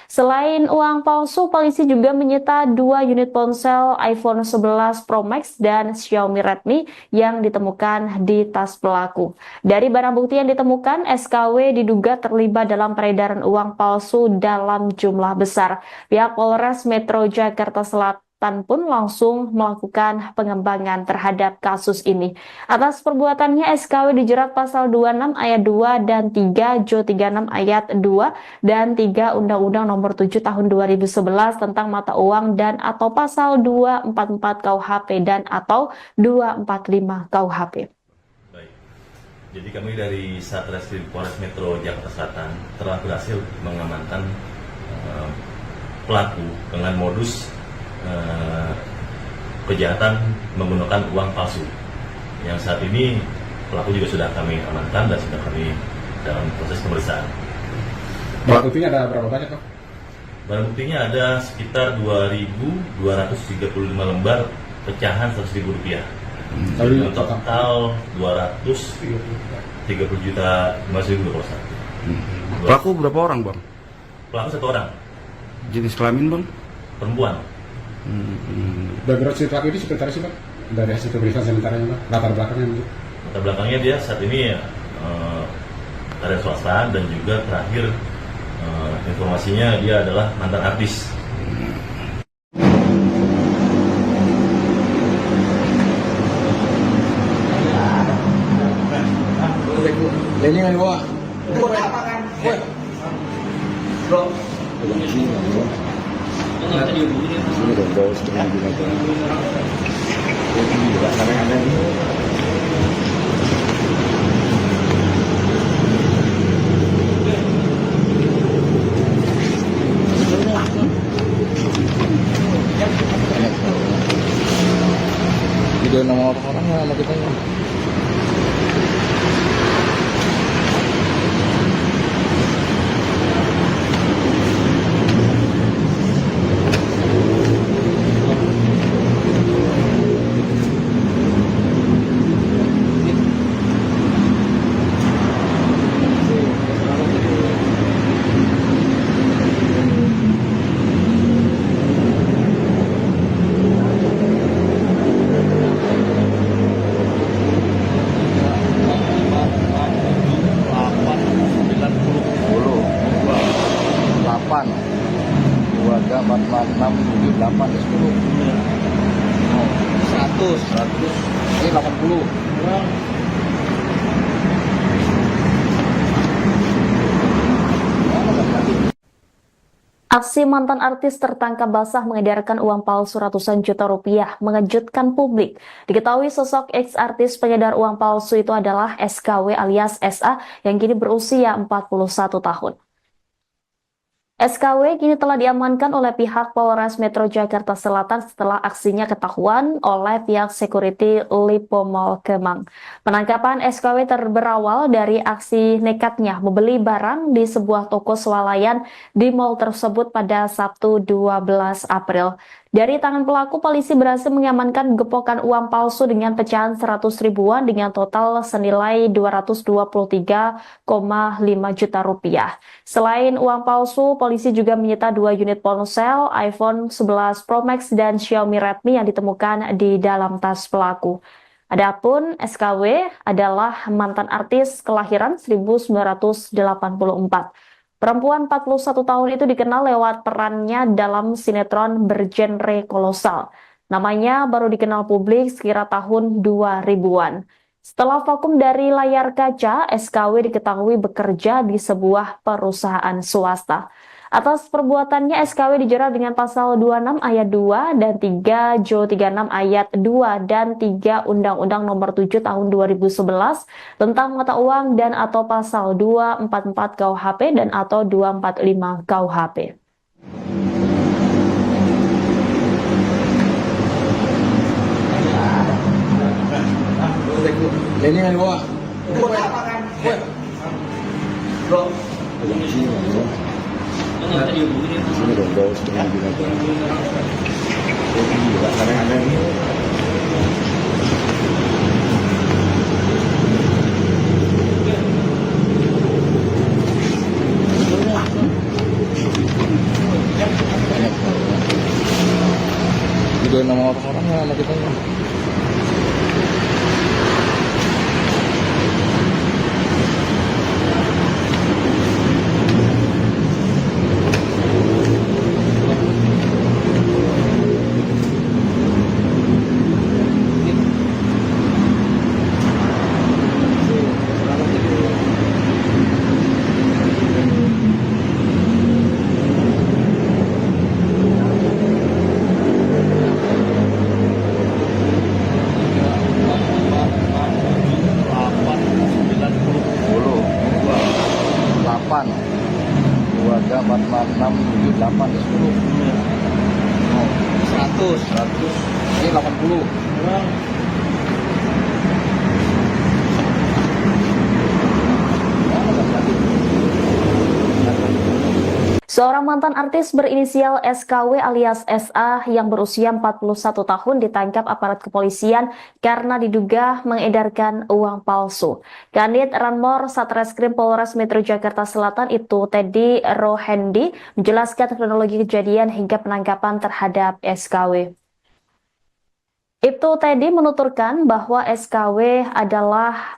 Selain uang palsu, polisi juga menyita 2 unit ponsel iPhone 11 Pro Max dan Xiaomi Redmi yang ditemukan di tas pelaku. Dari barang bukti yang ditemukan, SKW diduga terlibat dalam peredaran uang palsu dalam jumlah besar. Pihak Polres Metro Jakarta Selatan pun langsung melakukan pengembangan terhadap kasus ini. Atas perbuatannya, SKW dijerat pasal 26 ayat 2 dan 3 Jo 36 ayat 2 dan 3 Undang-Undang Nomor 7 Tahun 2011 tentang mata uang dan atau pasal 244 KUHP dan atau 245 KUHP. Jadi kami dari Satreskrim Polres Metro Jakarta Selatan telah berhasil mengamankan pelaku dengan modus kejahatan menggunakan uang palsu. Yang saat ini pelaku juga sudah kami amankan dan sudah kami dalam proses pemeriksaan. Barang buktinya ada berapa banyak, Pak? Barang buktinya ada sekitar 2.235 lembar pecahan Rp100.000. Total 230 juta 5.000 rupiah. Pelaku berapa orang bang? Pelaku 1 orang, Jenis kelamin bang? perempuan. Background si pelaku ini seperti apa sih, Pak? Dari hasil pemeriksaan sementaranya, Pak? Latar belakangnya mungkin? Latar belakangnya dia saat ini karya swasta dan juga terakhir informasinya dia adalah mantan artis. Ini kan gua. Bro. Pegang di sini bang. Sini dong, bawa setengah binatang. Ini juga kadang-kadang ini. Video nama orang-orang sama kita ya. Delapan, 23, 44, 6, 7, 8, 10. 100, ini 80. Aksi mantan artis tertangkap basah mengedarkan uang palsu ratusan juta rupiah mengejutkan publik. Diketahui sosok ex-artis pengedar uang palsu itu adalah SKW alias SA yang kini berusia 41 tahun. SKW kini telah diamankan oleh pihak Polres Metro Jakarta Selatan setelah aksinya ketahuan oleh pihak security Lipo Mall Kemang. Penangkapan SKW berawal dari aksi nekatnya membeli barang di sebuah toko swalayan di mall tersebut pada Sabtu 12 April. Dari tangan pelaku, polisi berhasil mengamankan gepokan uang palsu dengan pecahan 100 ribuan dengan total senilai 223,5 juta rupiah. Selain uang palsu, polisi juga menyita 2 unit ponsel, iPhone 11 Pro Max dan Xiaomi Redmi yang ditemukan di dalam tas pelaku. Adapun SKW adalah mantan artis kelahiran 1984. Perempuan 41 tahun itu dikenal lewat perannya dalam sinetron bergenre kolosal. Namanya baru dikenal publik sekira tahun 2000-an. Setelah vakum dari layar kaca, SKW diketahui bekerja di sebuah perusahaan swasta. Atas perbuatannya, SKW dijerat dengan pasal 26 ayat 2 dan 3 Jo 36 ayat 2 dan 3 Undang-Undang Nomor 7 Tahun 2011 tentang mata uang dan atau pasal 244 KUHP dan atau 245 KUHP. Ini yang bawa. Bro. Sini dong, bawa setengah binatang. Ini juga kadang-kadang ini. Video nama orang-orang sama kita ya. Delapan, 23, 44, 6, 7, 8, 10. 100, ini 80. Seorang mantan artis berinisial SKW alias SA yang berusia 41 tahun ditangkap aparat kepolisian karena diduga mengedarkan uang palsu. Kanit Ranmor Satreskrim Polres Metro Jakarta Selatan itu Teddy Rohendi menjelaskan kronologi kejadian hingga penangkapan terhadap SKW. Ibtu Teddy menuturkan bahwa SKW adalah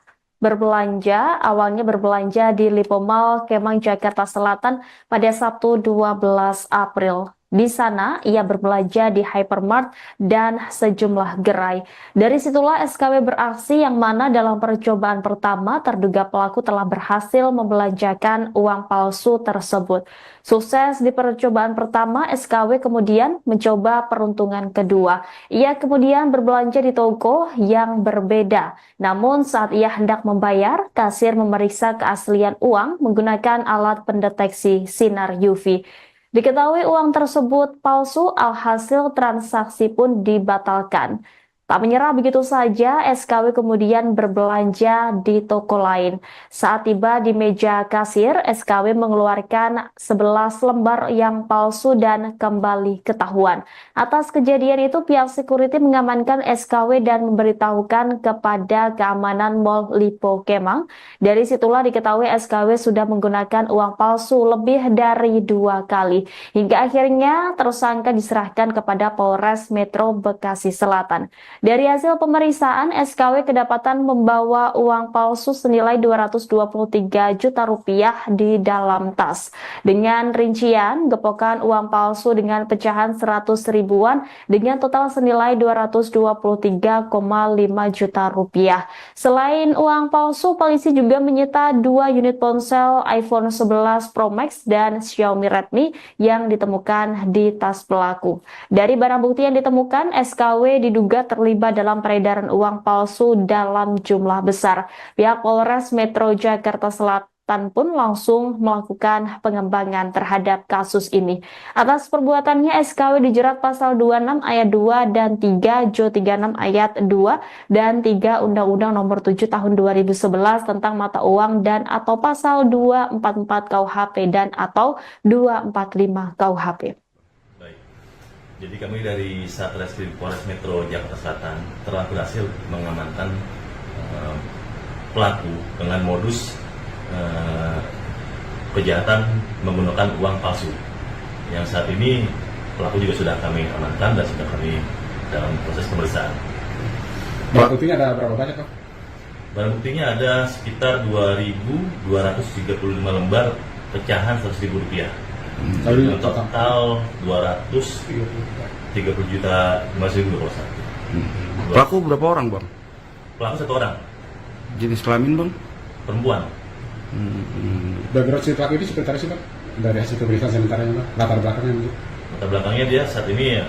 awalnya berbelanja di Lipo Mall Kemang Jakarta Selatan pada Sabtu 12 April. Di sana, ia berbelanja di hypermart dan sejumlah gerai. Dari situlah SKW beraksi yang mana dalam percobaan pertama terduga pelaku telah berhasil membelanjakan uang palsu tersebut. Sukses di percobaan pertama, SKW kemudian mencoba peruntungan kedua. Ia kemudian berbelanja di toko yang berbeda. Namun saat ia hendak membayar, kasir memeriksa keaslian uang menggunakan alat pendeteksi sinar UV. Diketahui uang tersebut palsu, alhasil transaksi pun dibatalkan. Tak menyerah begitu saja, SKW kemudian berbelanja di toko lain. Saat tiba di meja kasir, SKW mengeluarkan 11 lembar yang palsu dan kembali ketahuan. Atas kejadian itu, pihak security mengamankan SKW dan memberitahukan kepada keamanan Mall Lipo Kemang. Dari situlah diketahui SKW sudah menggunakan uang palsu lebih dari 2 kali. Hingga akhirnya tersangka diserahkan kepada Polres Metro Bekasi Selatan. Dari hasil pemeriksaan, SKW kedapatan membawa uang palsu senilai 223 juta rupiah di dalam tas. Dengan rincian, gepokan uang palsu dengan pecahan 100 ribuan dengan total senilai 223,5 juta rupiah. Selain uang palsu, polisi juga menyita 2 unit ponsel iPhone 11 Pro Max dan Xiaomi Redmi yang ditemukan di tas pelaku. Dari barang bukti yang ditemukan, SKW diduga terlibat dalam peredaran uang palsu dalam jumlah besar. Pihak Polres Metro Jakarta Selatan pun langsung melakukan pengembangan terhadap kasus ini. Atas perbuatannya, SKW dijerat pasal 26 ayat 2 dan 3, Jo 36 ayat 2 dan 3 Undang-Undang Nomor 7 Tahun 2011 tentang mata uang dan atau pasal 244 KUHP dan atau 245 KUHP. Jadi kami dari Satreskrim Polres Metro Jakarta Selatan telah berhasil mengamankan pelaku dengan modus kejahatan menggunakan uang palsu. Yang saat ini pelaku juga sudah kami amankan dan sudah kami dalam proses pemeriksaan. Barang buktinya ada berapa banyak, Pak? Barang buktinya ada sekitar 2.235 lembar pecahan 100.000 rupiah. Dengan total 230 juta 5.000 kalau satu. Pelaku berapa orang, Bang? Pelaku 1 orang, Jenis kelamin, Bang? perempuan. Background si pelaku ini seperti sih, Pak? Dari hasil pemeriksaan sementaranya, Pak? Latar belakangnya mungkin? Latar belakangnya dia saat ini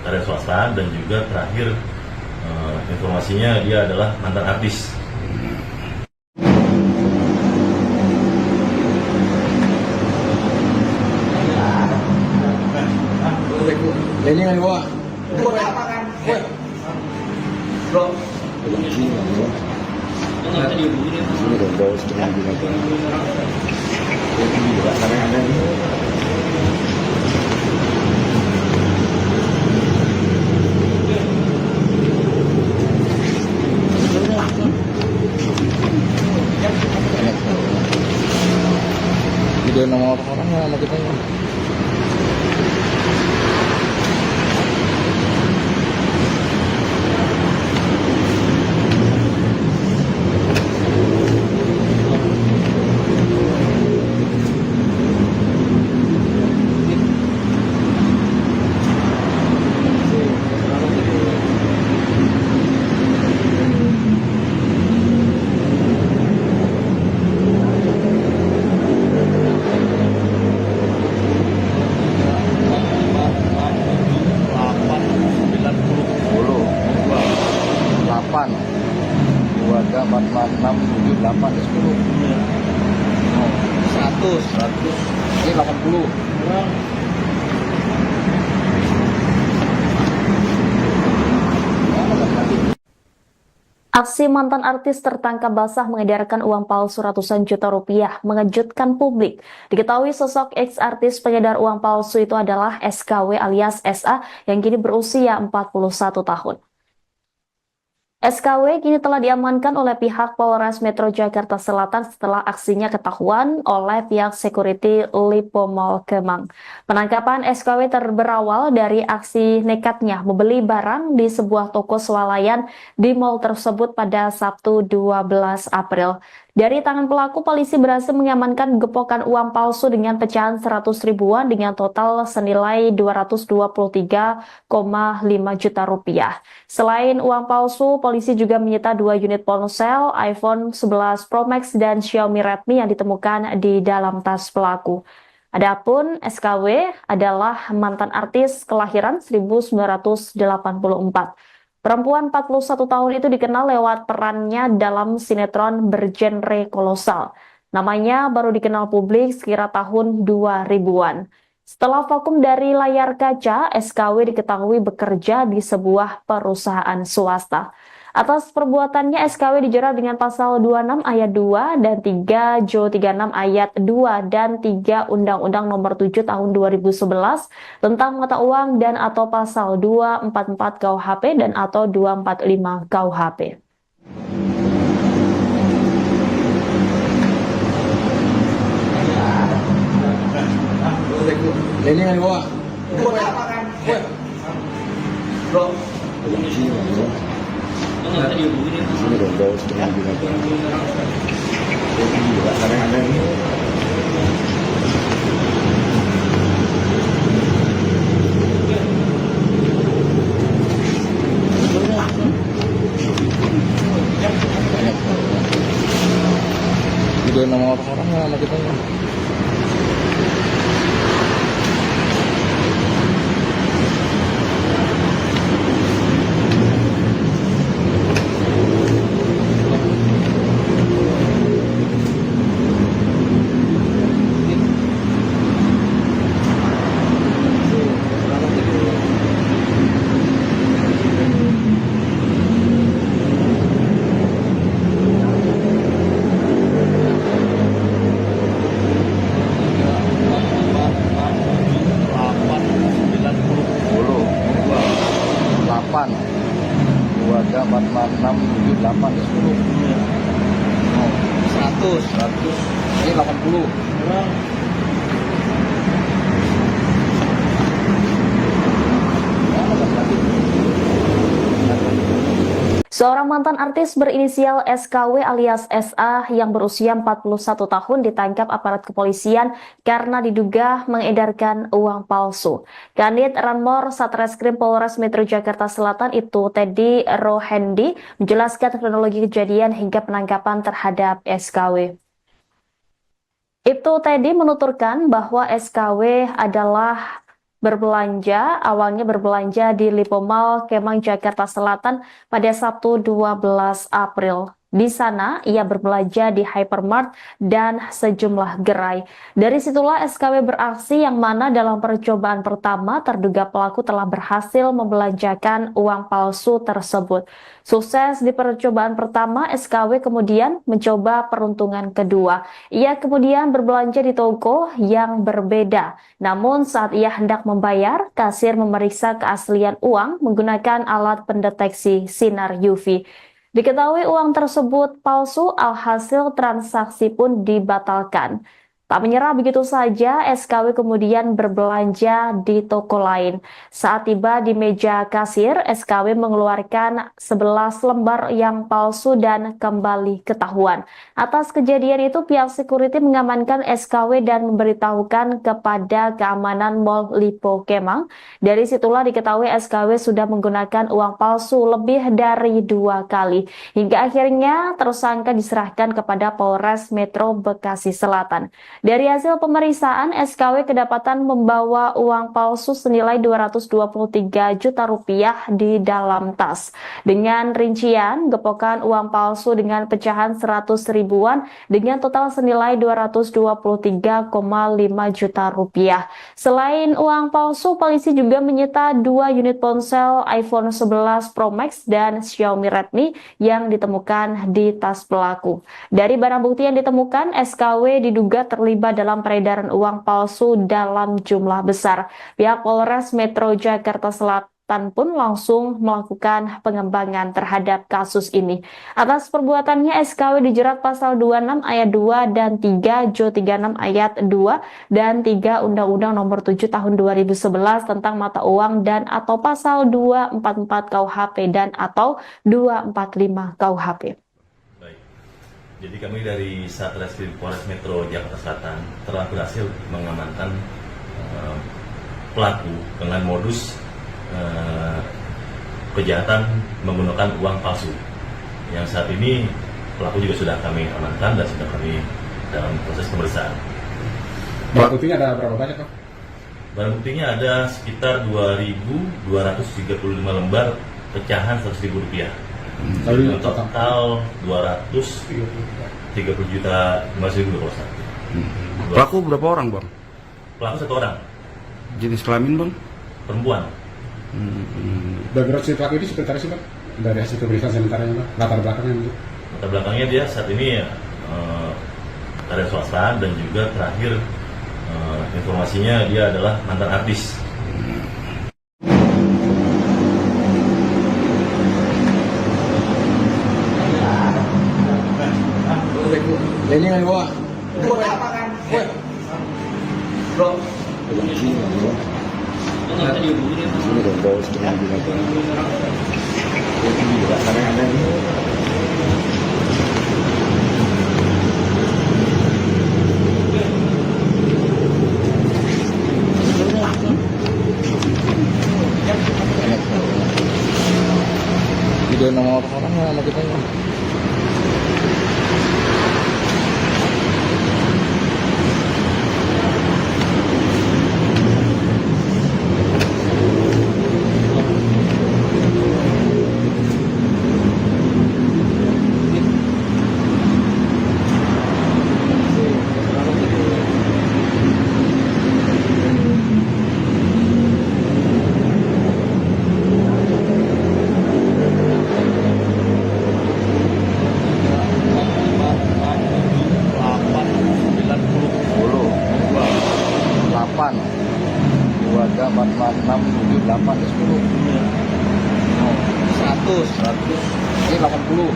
karya swasta dan juga terakhir informasinya dia adalah mantan artis. Ini yang gua. Bro. Ini dong, bawa setengah binatang. Ini juga kadang-kadang ini. Video nama orang-orangnya sama kita ya. Dua ada 46 78 10. 100 ini 80. Aksi mantan artis tertangkap basah mengedarkan uang palsu ratusan juta rupiah mengejutkan publik. Diketahui sosok ex-artis pengedar uang palsu itu adalah SKW alias SA yang kini berusia 41 tahun. SKW kini telah diamankan oleh pihak Polres Metro Jakarta Selatan setelah aksinya ketahuan oleh pihak security Lipo Mall Kemang. Penangkapan SKW berawal dari aksi nekatnya membeli barang di sebuah toko swalayan di mall tersebut pada Sabtu 12 April. Dari tangan pelaku, polisi berhasil mengamankan gepokan uang palsu dengan pecahan 100 ribuan dengan total senilai 223,5 juta rupiah. Selain uang palsu, polisi juga menyita 2 unit ponsel, iPhone 11 Pro Max dan Xiaomi Redmi yang ditemukan di dalam tas pelaku. Adapun SKW adalah mantan artis kelahiran 1984. Perempuan 41 tahun itu dikenal lewat perannya dalam sinetron bergenre kolosal. Namanya baru dikenal publik sekira tahun 2000-an. Setelah vakum dari layar kaca, SKW diketahui bekerja di sebuah perusahaan swasta. Atas perbuatannya, SKW dijerat dengan pasal 26 ayat 2 dan 3 Jo 36 ayat 2 dan 3 Undang-Undang Nomor 7 Tahun 2011 tentang mata uang dan atau pasal 244 KUHP dan atau 245 KUHP. Ini kan gua. Bro. Ini dong bawa setengah binatang. Juga kadang-kadang ini. Video nama orang-orang sama kita. Dua jam 46 78 10 100 ini 80. Seorang mantan artis berinisial SKW alias SA yang berusia 41 tahun ditangkap aparat kepolisian karena diduga mengedarkan uang palsu. Kanit Ranmor Satreskrim Polres Metro Jakarta Selatan itu Teddy Rohendi menjelaskan kronologi kejadian hingga penangkapan terhadap SKW. Ibtu Teddy menuturkan bahwa SKW adalah awalnya berbelanja di Lipo Mall Kemang Jakarta Selatan pada Sabtu 12 April. Di sana, ia berbelanja di hypermart dan sejumlah gerai. Dari situlah SKW beraksi yang mana dalam percobaan pertama terduga pelaku telah berhasil membelanjakan uang palsu tersebut. Sukses di percobaan pertama, SKW kemudian mencoba peruntungan kedua. Ia kemudian berbelanja di toko yang berbeda. Namun saat ia hendak membayar, kasir memeriksa keaslian uang menggunakan alat pendeteksi sinar UV. Diketahui uang tersebut palsu, alhasil transaksi pun dibatalkan. Tak menyerah begitu saja, SKW kemudian berbelanja di toko lain. Saat tiba di meja kasir, SKW mengeluarkan 11 lembar yang palsu dan kembali ketahuan. Atas kejadian itu, pihak security mengamankan SKW dan memberitahukan kepada keamanan Mall Lipo Kemang. Dari situlah diketahui SKW sudah menggunakan uang palsu lebih dari 2 kali. Hingga akhirnya tersangka diserahkan kepada Polres Metro Bekasi Selatan. Dari hasil pemeriksaan, SKW kedapatan membawa uang palsu senilai 223 juta rupiah di dalam tas. Dengan rincian, gepokan uang palsu dengan pecahan 100 ribuan dengan total senilai 223,5 juta rupiah. Selain uang palsu, polisi juga menyita 2 unit ponsel iPhone 11 Pro Max dan Xiaomi Redmi yang ditemukan di tas pelaku. Dari barang bukti yang ditemukan, SKW diduga terlibat dalam peredaran uang palsu dalam jumlah besar. Pihak Polres Metro Jakarta Selatan pun langsung melakukan pengembangan terhadap kasus ini. Atas perbuatannya, SKW dijerat pasal 26 ayat 2 dan 3 Jo 36 ayat 2 dan 3 Undang-Undang Nomor 7 Tahun 2011 tentang mata uang dan atau pasal 244 KUHP dan atau 245 KUHP. Baik. Jadi kami dari Satreskrim Polres Metro Jakarta Selatan telah berhasil mengamankan pelaku dengan modus kejahatan menggunakan uang palsu. Yang saat ini pelaku juga sudah kami amankan dan sudah kami dalam proses pemeriksaan. Barang buktinya ada berapa banyak, Pak? Barang buktinya ada sekitar 2.235 lembar pecahan Rp100.000. Kalau Total 230 juta 5.000 kalau salah. Pelaku berapa orang bang? Pelaku 1 orang, Jenis kelamin bang? perempuan. background si pelaku ini seperti apa sih, Pak? Dari hasil pemeriksaan sementaranya, Pak, latar belakangnya gitu. Latar belakangnya dia saat ini karya swasta dan juga terakhir informasinya dia adalah mantan artis. Ini kan gua. Bro. Ini dong bawa setengah binatang. Ini juga kadang-kadang ini. Video nama orang sama kita ya. Dua ada 4, 6, 7, 8, 10. 100. Ini 80.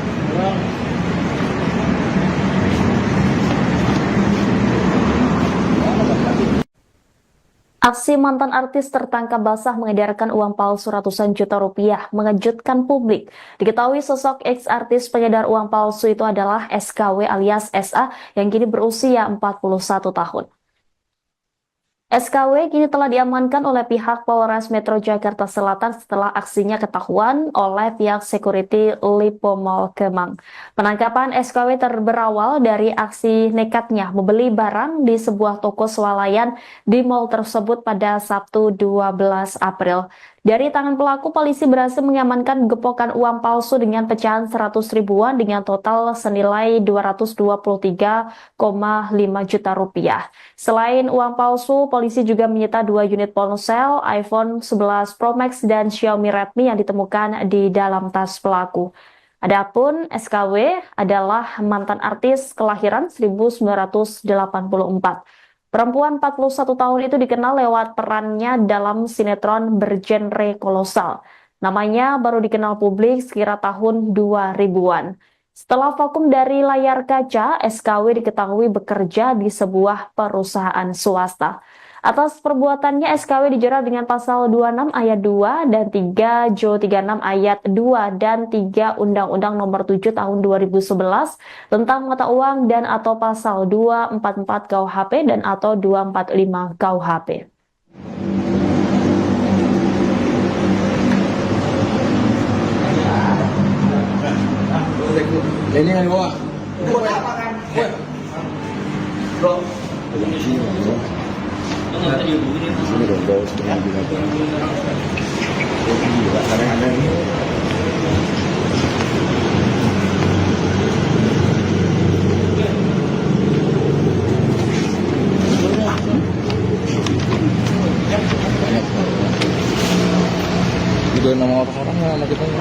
Aksi mantan artis tertangkap basah mengedarkan uang palsu ratusan juta rupiah mengejutkan publik. Diketahui sosok ex-artis pengedar uang palsu itu adalah SKW alias SA yang kini berusia 41 tahun. SKW kini telah diamankan oleh pihak Polres Metro Jakarta Selatan setelah aksinya ketahuan oleh pihak security Lipo Mall Kemang. Penangkapan SKW berawal dari aksi nekatnya membeli barang di sebuah toko swalayan di mall tersebut pada Sabtu 12 April. Dari tangan pelaku, polisi berhasil mengamankan gepokan uang palsu dengan pecahan 100 ribuan dengan total senilai 223,5 juta rupiah. Selain uang palsu, polisi juga menyita 2 unit ponsel, iPhone 11 Pro Max dan Xiaomi Redmi yang ditemukan di dalam tas pelaku. Adapun SKW adalah mantan artis kelahiran 1984. Perempuan 41 tahun itu dikenal lewat perannya dalam sinetron bergenre kolosal. Namanya baru dikenal publik sekira tahun 2000-an. Setelah vakum dari layar kaca, SKW diketahui bekerja di sebuah perusahaan swasta. Atas perbuatannya, SKW dijerat dengan pasal 26 ayat 2 dan 3 Jo 36 ayat 2 dan 3 Undang-Undang Nomor 7 Tahun 2011 tentang mata uang dan atau pasal 244 KUHP dan atau 245 KUHP. Ini kan gua. Bro. Ini dong bawa setengah binatang. Ini juga kadang-kadang ini. Video nama orang sama kita ya.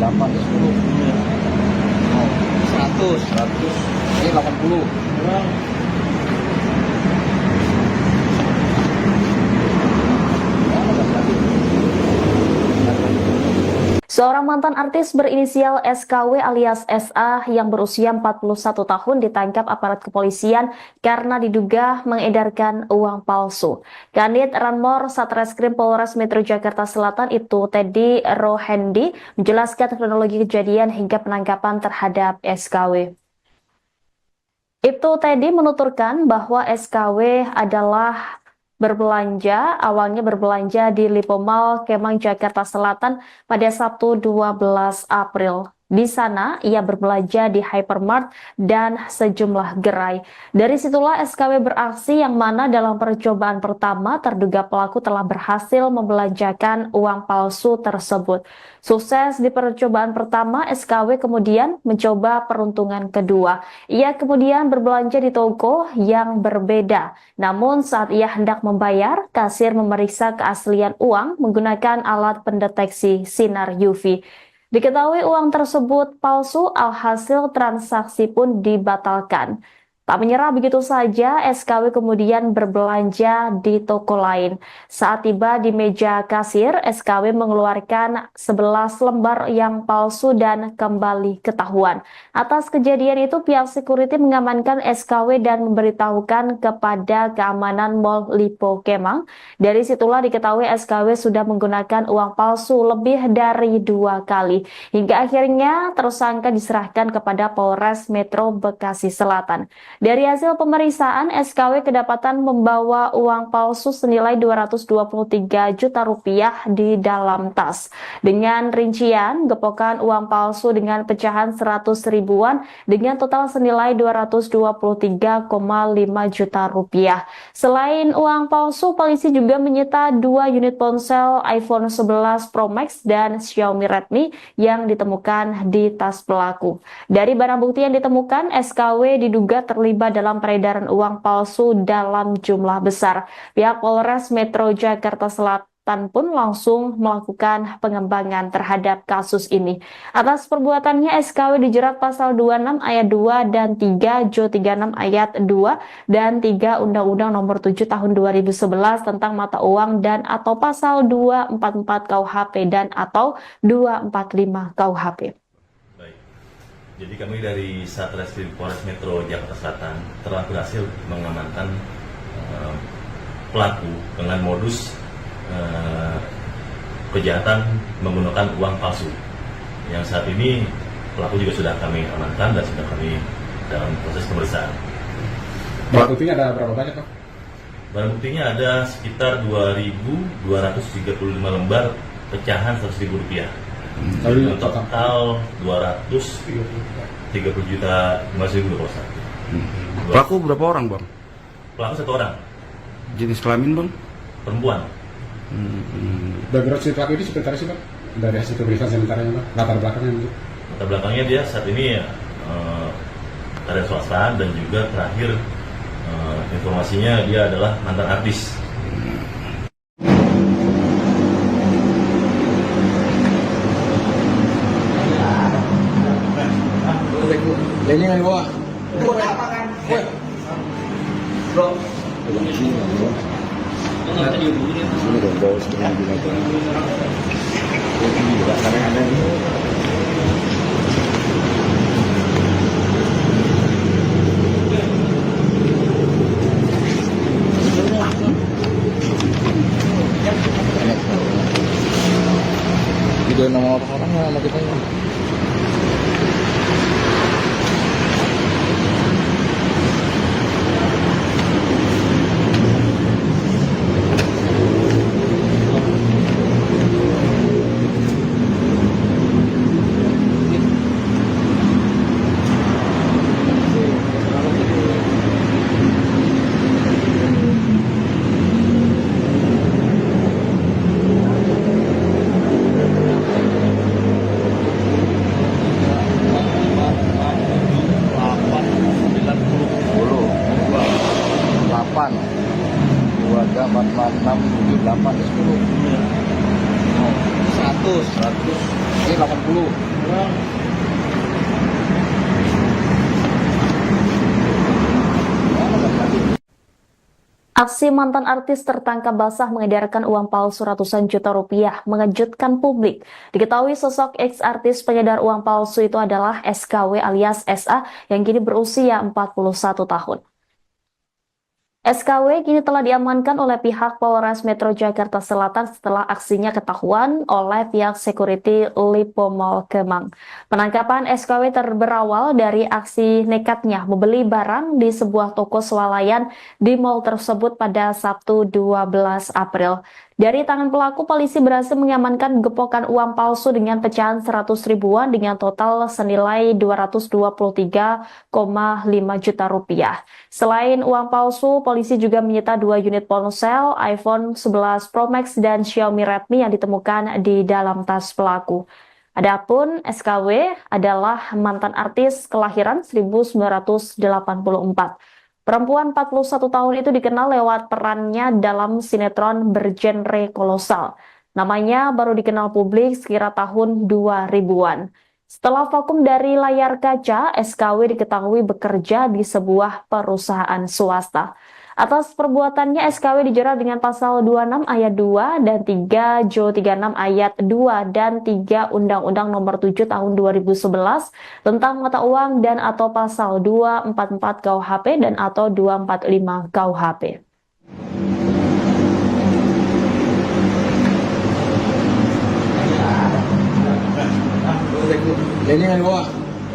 8, 10. Oh, 100. Ini 80. Seorang mantan artis berinisial SKW alias SA yang berusia 41 tahun ditangkap aparat kepolisian karena diduga mengedarkan uang palsu. Kanit Ranmor Satreskrim Polres Metro Jakarta Selatan itu Teddy Rohendi menjelaskan kronologi kejadian hingga penangkapan terhadap SKW. Ibtu Teddy menuturkan bahwa SKW adalah awalnya berbelanja di Lipo Mall Kemang Jakarta Selatan pada Sabtu 12 April. Di sana, ia berbelanja di hypermart dan sejumlah gerai. Dari situlah SKW beraksi yang mana dalam percobaan pertama terduga pelaku telah berhasil membelanjakan uang palsu tersebut. Sukses di percobaan pertama, SKW kemudian mencoba peruntungan kedua. Ia kemudian berbelanja di toko yang berbeda. Namun saat ia hendak membayar, kasir memeriksa keaslian uang menggunakan alat pendeteksi sinar UV. Diketahui uang tersebut palsu, alhasil transaksi pun dibatalkan. Tak menyerah begitu saja, SKW kemudian berbelanja di toko lain. Saat tiba di meja kasir, SKW mengeluarkan 11 lembar yang palsu dan kembali ketahuan. Atas kejadian itu, pihak security mengamankan SKW dan memberitahukan kepada keamanan Mall Lipo Kemang. Dari situlah diketahui SKW sudah menggunakan uang palsu lebih dari 2 kali. Hingga akhirnya tersangka diserahkan kepada Polres Metro Bekasi Selatan. Dari hasil pemeriksaan, SKW kedapatan membawa uang palsu senilai 223 juta rupiah di dalam tas. Dengan rincian, gepokan uang palsu dengan pecahan 100 ribuan dengan total senilai 223,5 juta rupiah. Selain uang palsu, polisi juga menyita 2 unit ponsel iPhone 11 Pro Max dan Xiaomi Redmi yang ditemukan di tas pelaku. Dari barang bukti yang ditemukan, SKW diduga terlibat dalam peredaran uang palsu dalam jumlah besar. Pihak Polres Metro Jakarta Selatan pun langsung melakukan pengembangan terhadap kasus ini. Atas perbuatannya, SKW dijerat pasal 26 ayat 2 dan 3 Jo 36 ayat 2 dan 3 Undang-Undang Nomor 7 Tahun 2011 tentang mata uang dan atau pasal 244 KUHP dan atau 245 KUHP. Jadi kami dari Satreskrim Polres Metro Jakarta Selatan telah berhasil mengamankan pelaku dengan modus kejahatan menggunakan uang palsu. Yang saat ini pelaku juga sudah kami amankan dan sudah kami dalam proses pemeriksaan. Barang buktinya ada berapa banyak, Pak? Barang buktinya ada sekitar 2.235 lembar pecahan 100.000 rupiah. Total 230 juta 5.000 rupiah. Pelaku berapa orang, Bang? Pelaku 1 orang, Jenis kelamin, Bang? perempuan. Background si pelaku ini seperti apa sih, Pak? Dari hasil pemeriksaan sementaranya, Pak? Latar belakangnya gitu. Latar belakangnya dia saat ini karya swasta dan juga terakhir informasinya dia adalah mantan artis. Ini nggak bawa? Buat apa kan? Bro. Ini dong bawa setengah binatang. Ini juga karena ada ini. Video nama orang-orang sama kita ya. Aksi mantan artis tertangkap basah mengedarkan uang palsu ratusan juta rupiah mengejutkan publik. Diketahui sosok ex-artis pengedar uang palsu itu adalah SKW alias SA yang kini berusia 41 tahun. SKW kini telah diamankan oleh pihak Polres Metro Jakarta Selatan setelah aksinya ketahuan oleh pihak security Lipo Mall Kemang. Penangkapan SKW berawal dari aksi nekatnya membeli barang di sebuah toko swalayan di mall tersebut pada Sabtu 12 April. Dari tangan pelaku, polisi berhasil mengamankan gepokan uang palsu dengan pecahan 100 ribuan dengan total senilai 223,5 juta rupiah. Selain uang palsu, polisi juga menyita 2 unit ponsel, iPhone 11 Pro Max dan Xiaomi Redmi yang ditemukan di dalam tas pelaku. Adapun SKW adalah mantan artis kelahiran 1984. Perempuan 41 tahun itu dikenal lewat perannya dalam sinetron bergenre kolosal. Namanya baru dikenal publik sekira tahun 2000-an. Setelah vakum dari layar kaca, SKW diketahui bekerja di sebuah perusahaan swasta. Atas perbuatannya, SKW dijerat dengan pasal 26 ayat 2 dan 3 Jo 36 ayat 2 dan 3 Undang-Undang Nomor 7 Tahun 2011 tentang mata uang dan atau pasal 244 KUHP dan atau 245 KUHP. Ini kan gua.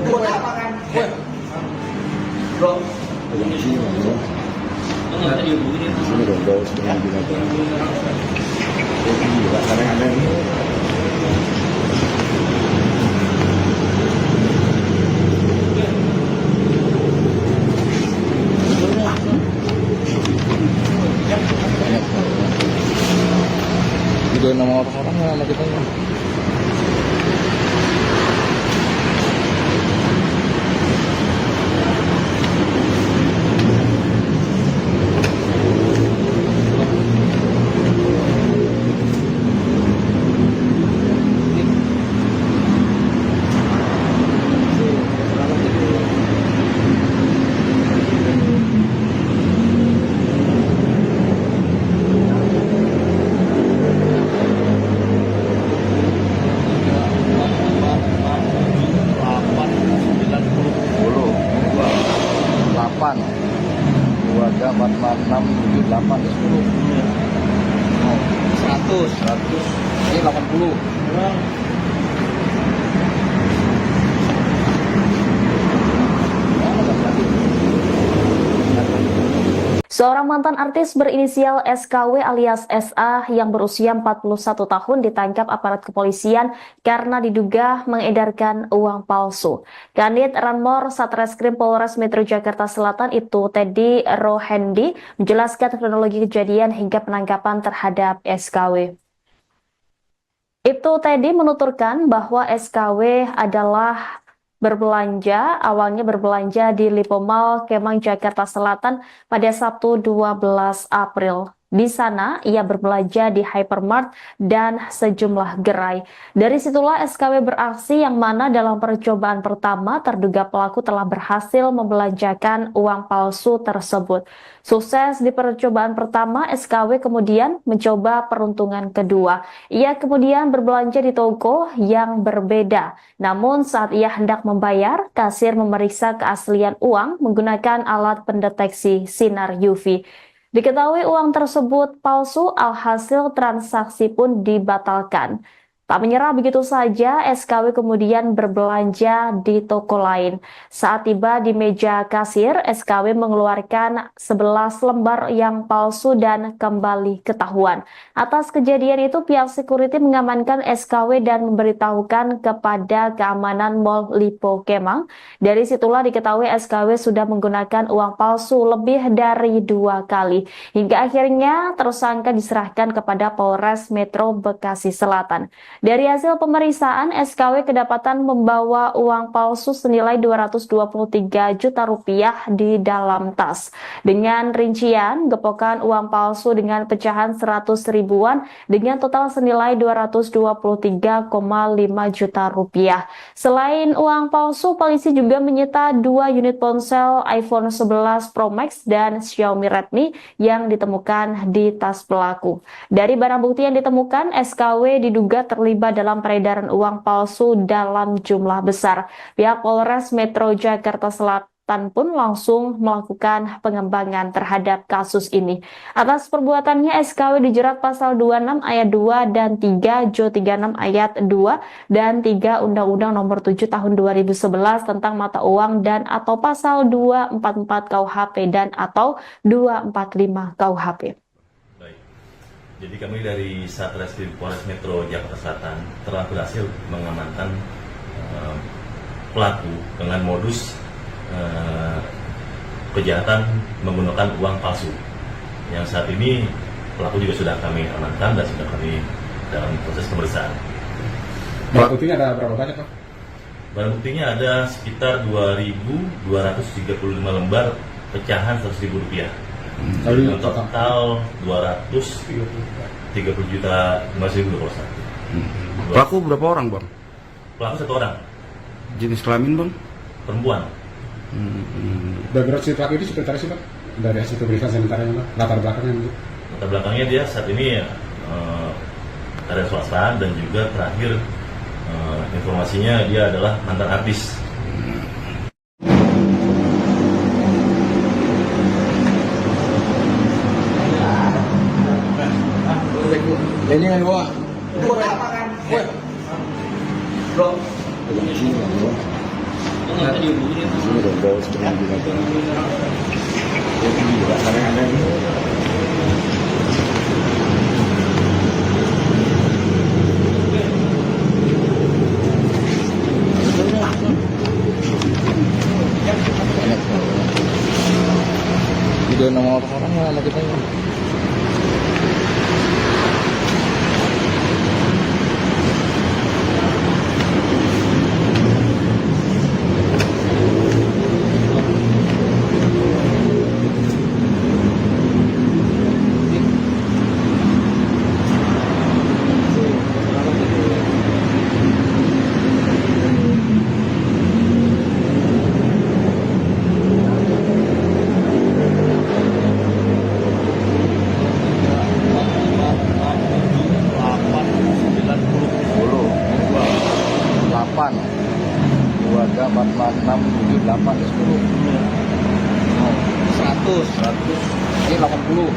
Buat apa kan? Bro. Yang sini bro. Sini dong, bau setengah binatang. Ini juga kadang-kadang ini. Video nama orang-orang sama kita. Dua jam 46 78 10 100 ini 80. Seorang mantan artis berinisial SKW alias SA yang berusia 41 tahun ditangkap aparat kepolisian karena diduga mengedarkan uang palsu. Kanit Ranmor Satreskrim Polres Metro Jakarta Selatan itu Teddy Rohendi menjelaskan kronologi kejadian hingga penangkapan terhadap SKW. Ibtu Teddy menuturkan bahwa SKW adalah awalnya berbelanja di Lipo Mall Kemang Jakarta Selatan pada Sabtu 12 April. Di sana, ia berbelanja di hypermart dan sejumlah gerai. Dari situlah SKW beraksi yang mana dalam percobaan pertama terduga pelaku telah berhasil membelanjakan uang palsu tersebut. Sukses di percobaan pertama, SKW kemudian mencoba peruntungan kedua. Ia kemudian berbelanja di toko yang berbeda. Namun saat ia hendak membayar, kasir memeriksa keaslian uang menggunakan alat pendeteksi sinar UV. Diketahui uang tersebut palsu, alhasil transaksi pun dibatalkan. Tak menyerah begitu saja, SKW kemudian berbelanja di toko lain. Saat tiba di meja kasir, SKW mengeluarkan 11 lembar yang palsu dan kembali ketahuan. Atas kejadian itu, pihak security mengamankan SKW dan memberitahukan kepada keamanan Mall Lipo Kemang. Dari situlah diketahui SKW sudah menggunakan uang palsu lebih dari 2 kali. Hingga akhirnya tersangka diserahkan kepada Polres Metro Bekasi Selatan. Dari hasil pemeriksaan, SKW kedapatan membawa uang palsu senilai 223 juta rupiah di dalam tas. Dengan rincian, gepokan uang palsu dengan pecahan 100 ribuan dengan total senilai 223,5 juta rupiah. Selain uang palsu, polisi juga menyita 2 unit ponsel iPhone 11 Pro Max dan Xiaomi Redmi yang ditemukan di tas pelaku. Dari barang bukti yang ditemukan, SKW diduga terlibat dalam peredaran uang palsu dalam jumlah besar. Pihak Polres Metro Jakarta Selatan pun langsung melakukan pengembangan terhadap kasus ini. Atas perbuatannya, SKW dijerat pasal 26 ayat 2 dan 3 Jo 36 ayat 2 dan 3 Undang-Undang Nomor 7 Tahun 2011 tentang mata uang dan atau pasal 244 KUHP dan atau 245 KUHP. Jadi kami dari Satreskrim Polres Metro Jakarta Selatan telah berhasil mengamankan pelaku dengan modus kejahatan menggunakan uang palsu. Yang saat ini pelaku juga sudah kami amankan dan sudah kami dalam proses pemeriksaan. Barang buktinya ada berapa banyak, Pak? Barang buktinya ada sekitar 2.235 lembar pecahan Rp100.000. Dengan total 230 juta 5.000 rupiah. Pelaku berapa orang bang? Pelaku 1 orang, Jenis kelamin bang? perempuan. Background si pelaku ini seperti apa sih, Pak? Dari hasil pemeriksaan sementaranya, Pak? Latar belakangnya itu. Latar belakangnya dia saat ini karya swasta dan juga terakhir informasinya dia adalah mantan artis. Ini yang gua. Bro. Ini udah bawa setengah binatang. Ini kadang-kadang ini. Video nama orang sama kita ini. Dua ada 4, 6, 7, 8, 10 100 ini 80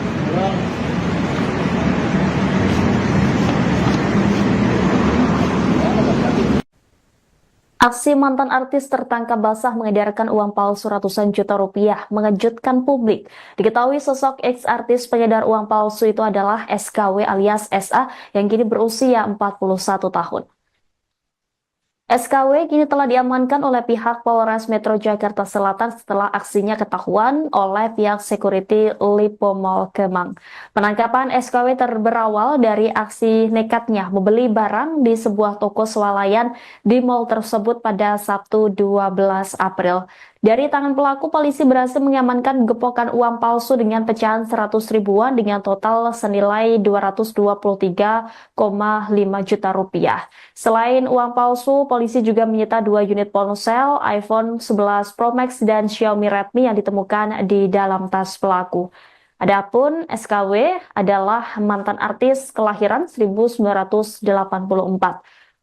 Aksi mantan artis tertangkap basah mengedarkan uang palsu ratusan juta rupiah mengejutkan publik. Diketahui sosok ex-artis pengedar uang palsu itu adalah SKW alias SA yang kini berusia 41 tahun. SKW kini telah diamankan oleh pihak Polres Metro Jakarta Selatan setelah aksinya ketahuan oleh pihak security Lipo Mall Kemang. Penangkapan SKW berawal dari aksi nekatnya membeli barang di sebuah toko swalayan di mall tersebut pada Sabtu 12 April. Dari tangan pelaku, polisi berhasil mengamankan gepokan uang palsu dengan pecahan 100 ribuan dengan total senilai 223,5 juta rupiah. Selain uang palsu, polisi juga menyita 2 unit ponsel iPhone 11 Pro Max dan Xiaomi Redmi yang ditemukan di dalam tas pelaku. Adapun SKW adalah mantan artis kelahiran 1984.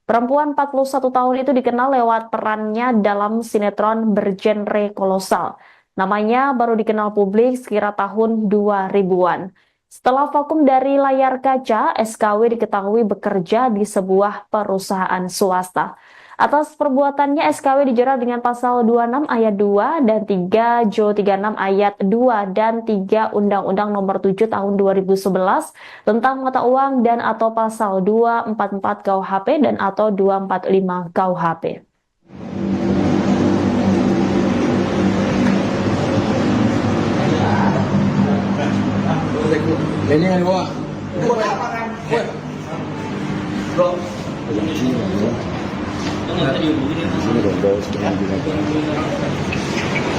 Perempuan 41 tahun itu dikenal lewat perannya dalam sinetron bergenre kolosal. Namanya baru dikenal publik sekira tahun 2000-an. Setelah vakum dari layar kaca, SKW diketahui bekerja di sebuah perusahaan swasta. Atas perbuatannya, SKW dijerat dengan pasal 26 ayat 2 dan 3 Jo 36 ayat 2 dan 3 Undang-Undang Nomor 7 Tahun 2011 tentang mata uang dan atau pasal 244 KUHP dan atau 245 KUHP. Ini yang gua. Bro. Pegang sini ya. Sini dong, bawa setengah binatang.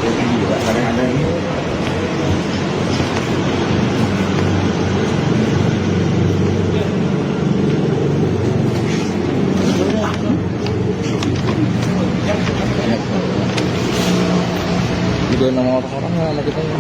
Gila, kadang-kadang ini. Video nama orang-orang sama kita ya.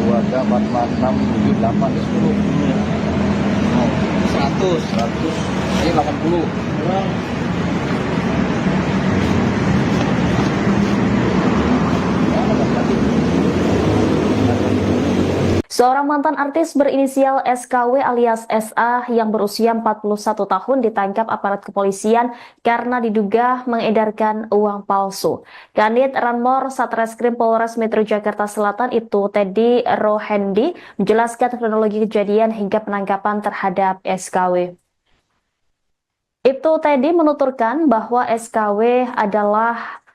Dua ada 4, 6, 7, 8, 10. 100. Ini 80. Seorang mantan artis berinisial SKW alias SA yang berusia 41 tahun ditangkap aparat kepolisian karena diduga mengedarkan uang palsu. Kanit Ranmor Satreskrim Polres Metro Jakarta Selatan itu Teddy Rohendi menjelaskan kronologi kejadian hingga penangkapan terhadap SKW. Ibtu Teddy menuturkan bahwa SKW adalah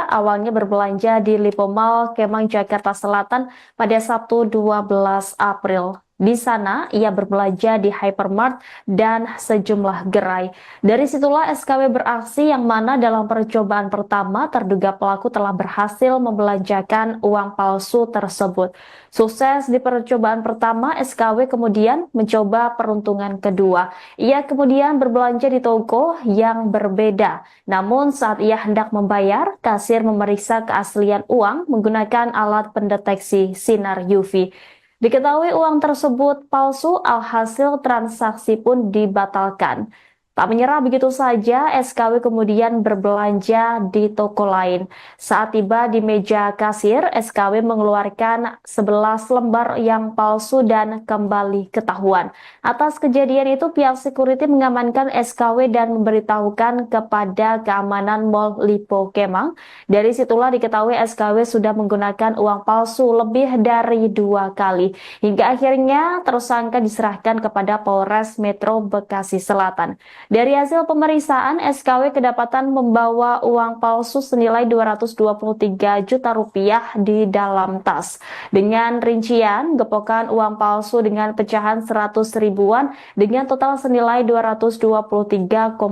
awalnya berbelanja di Lipo Mall Kemang Jakarta Selatan pada Sabtu 12 April. Di sana, ia berbelanja di hypermart dan sejumlah gerai. Dari situlah SKW beraksi yang mana dalam percobaan pertama terduga pelaku telah berhasil membelanjakan uang palsu tersebut. Sukses di percobaan pertama, SKW kemudian mencoba peruntungan kedua. Ia kemudian berbelanja di toko yang berbeda. Namun saat ia hendak membayar, kasir memeriksa keaslian uang menggunakan alat pendeteksi sinar UV. Diketahui uang tersebut palsu, alhasil transaksi pun dibatalkan. Tak menyerah begitu saja, SKW kemudian berbelanja di toko lain. Saat tiba di meja kasir, SKW mengeluarkan 11 lembar yang palsu dan kembali ketahuan. Atas kejadian itu, pihak security mengamankan SKW dan memberitahukan kepada keamanan Mall Lipo Kemang. Dari situlah diketahui SKW sudah menggunakan uang palsu lebih dari 2 kali. Hingga akhirnya tersangka diserahkan kepada Polres Metro Bekasi Selatan. Dari hasil pemeriksaan, SKW kedapatan membawa uang palsu senilai 223 juta rupiah di dalam tas. Dengan rincian, gepokan uang palsu dengan pecahan 100 ribuan dengan total senilai 223,5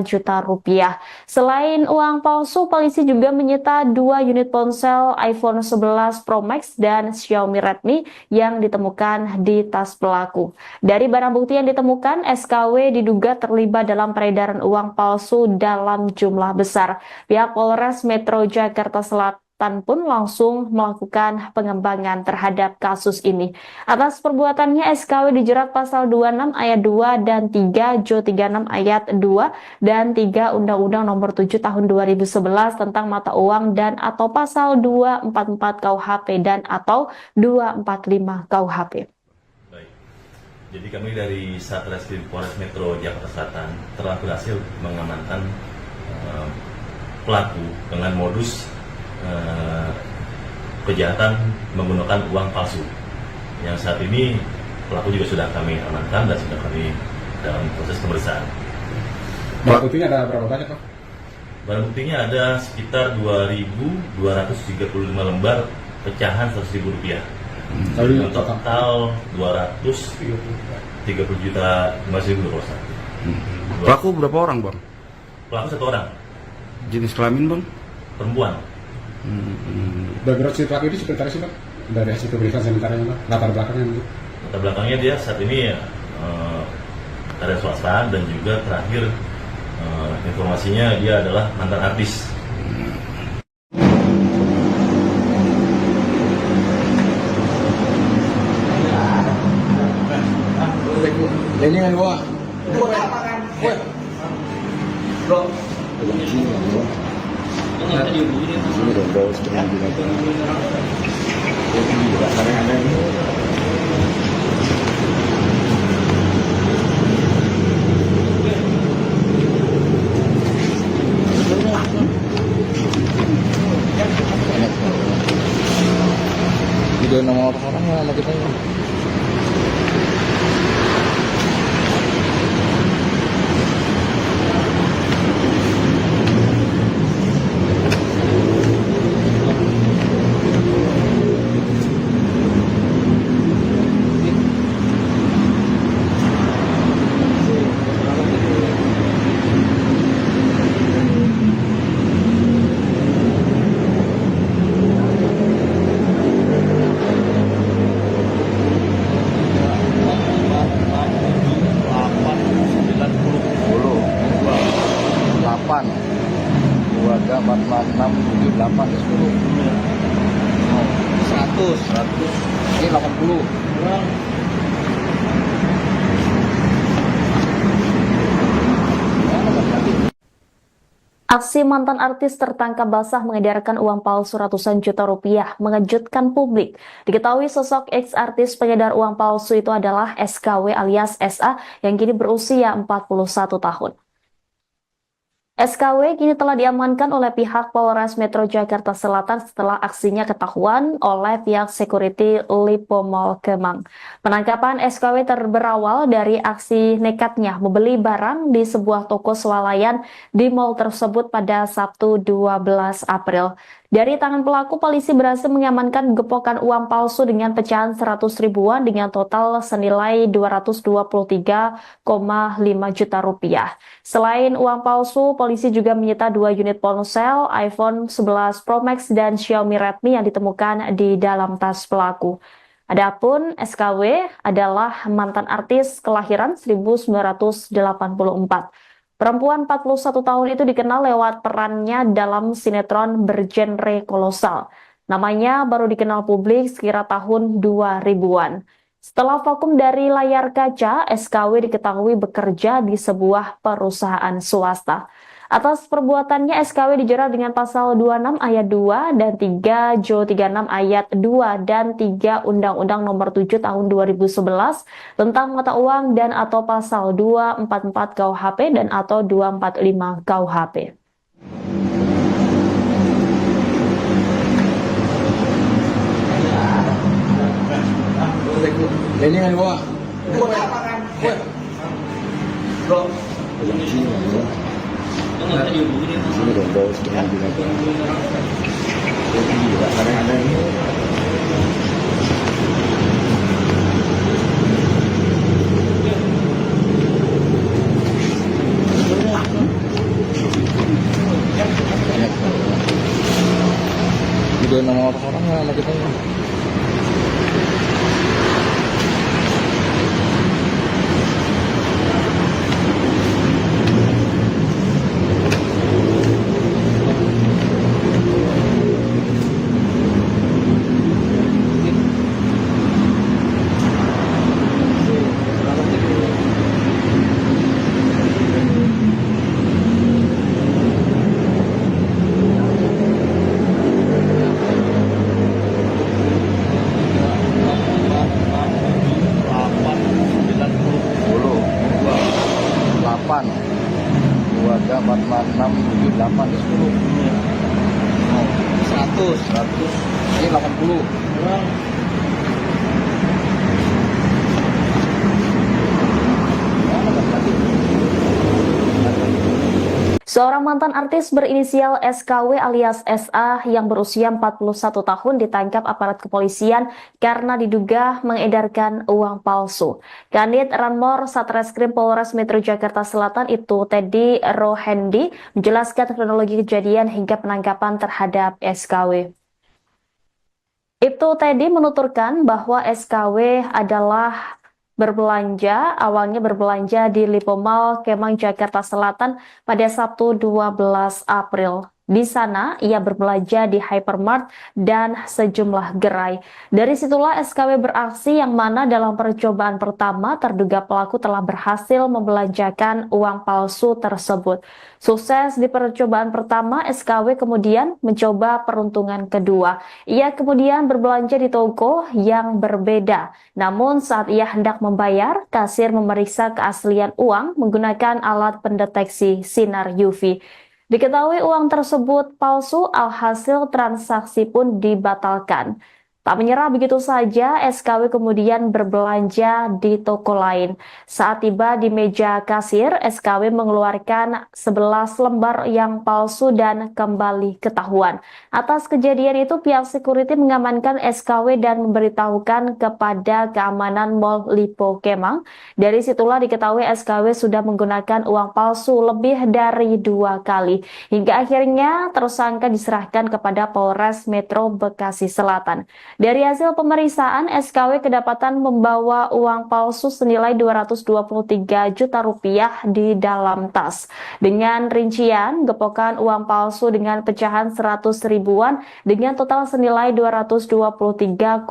juta rupiah. Selain uang palsu, polisi juga menyita 2 unit ponsel iPhone 11 Pro Max dan Xiaomi Redmi yang ditemukan di tas pelaku. Dari barang bukti yang ditemukan, SKW diduga terlibat dalam peredaran uang palsu dalam jumlah besar. Pihak Polres Metro Jakarta Selatan pun langsung melakukan pengembangan terhadap kasus ini. Atas perbuatannya, SKW dijerat pasal 26 ayat 2 dan 3 Jo 36 ayat 2 dan 3 Undang-Undang Nomor 7 Tahun 2011 tentang mata uang dan atau pasal 244 KUHP dan atau 245 KUHP. Jadi kami dari Satreskrim Polres Metro Jakarta Selatan telah berhasil mengamankan pelaku dengan modus kejahatan menggunakan uang palsu. Yang saat ini pelaku juga sudah kami amankan dan sudah kami dalam proses pemeriksaan. Barang buktinya ada berapa banyak, Pak? Barang buktinya ada sekitar 2.235 lembar pecahan 100.000 rupiah. Kali Total 230 juta 5.000 rupiah. Pelaku berapa orang, Bang? Pelaku 1 orang, Jenis kelamin, Bang? perempuan. background si pelaku ini seperti apa sih, Pak? Dari hasil pemeriksaan sementaranya, Pak? Latar belakangnya. Latar belakangnya dia saat ini karya swasta dan juga terakhir informasinya dia adalah mantan artis. Ini kan gua. Bro. Pegang sini ya. Ini dong, bau setengah binatang. Ini juga kadang-kadang ini. Video nama orang sama kita ya. Dua tiga empat lima enam tujuh delapan 10 100 ini 80 Aksi mantan artis tertangkap basah mengedarkan uang palsu ratusan juta rupiah mengejutkan publik. Diketahui sosok ex-artis pengedar uang palsu itu adalah SKW alias SA yang kini berusia 41 tahun. SKW kini telah diamankan oleh pihak Polres Metro Jakarta Selatan setelah aksinya ketahuan oleh pihak security Lipo Mall Kemang. Penangkapan SKW berawal dari aksi nekatnya membeli barang di sebuah toko swalayan di mall tersebut pada Sabtu 12 April. Dari tangan pelaku, polisi berhasil mengamankan gepokan uang palsu dengan pecahan 100 ribuan dengan total senilai 223,5 juta rupiah. Selain uang palsu, polisi juga menyita 2 unit ponsel, iPhone 11 Pro Max dan Xiaomi Redmi yang ditemukan di dalam tas pelaku. Adapun SKW adalah mantan artis kelahiran 1984. Perempuan 41 tahun itu dikenal lewat perannya dalam sinetron bergenre kolosal. Namanya baru dikenal publik sekira tahun 2000-an. Setelah vakum dari layar kaca, SKW diketahui bekerja di sebuah perusahaan swasta. Atas perbuatannya, SKW dijerat dengan pasal 26 ayat 2 dan 3 Jo 36 ayat 2 dan 3 Undang-Undang Nomor 7 Tahun 2011 tentang mata uang dan atau pasal 244 KUHP dan atau 245 KUHP. Ini kan gua. Bro. Ini dong, bau setengah binatang. Ini juga kadang-kadang ini. Video nama orang sama kita ya. Dua tiga empat lima enam tujuh delapan 10 100 ini 80 Seorang mantan artis berinisial SKW alias SA yang berusia 41 tahun ditangkap aparat kepolisian karena diduga mengedarkan uang palsu. Kanit Ranmor Satreskrim Polres Metro Jakarta Selatan itu Teddy Rohendi menjelaskan kronologi kejadian hingga penangkapan terhadap SKW. Ibtu Teddy menuturkan bahwa SKW adalah awalnya berbelanja di Lipo Mall Kemang Jakarta Selatan pada Sabtu 12 April. Di sana, ia berbelanja di hypermart dan sejumlah gerai. Dari situlah SKW beraksi yang mana dalam percobaan pertama terduga pelaku telah berhasil membelanjakan uang palsu tersebut. Sukses di percobaan pertama, SKW kemudian mencoba peruntungan kedua. Ia kemudian berbelanja di toko yang berbeda. Namun saat ia hendak membayar, kasir memeriksa keaslian uang menggunakan alat pendeteksi sinar UV. Diketahui uang tersebut palsu, alhasil transaksi pun dibatalkan. Tak menyerah begitu saja, SKW kemudian berbelanja di toko lain. Saat tiba di meja kasir, SKW mengeluarkan 11 lembar yang palsu dan kembali ketahuan. Atas kejadian itu, pihak security mengamankan SKW dan memberitahukan kepada keamanan Mall Lipo Kemang. Dari situlah diketahui SKW sudah menggunakan uang palsu lebih dari 2 kali. Hingga akhirnya tersangka diserahkan kepada Polres Metro Bekasi Selatan. Dari hasil pemeriksaan, SKW kedapatan membawa uang palsu senilai 223 juta rupiah di dalam tas. Dengan rincian, gepokan uang palsu dengan pecahan 100 ribuan dengan total senilai 223,5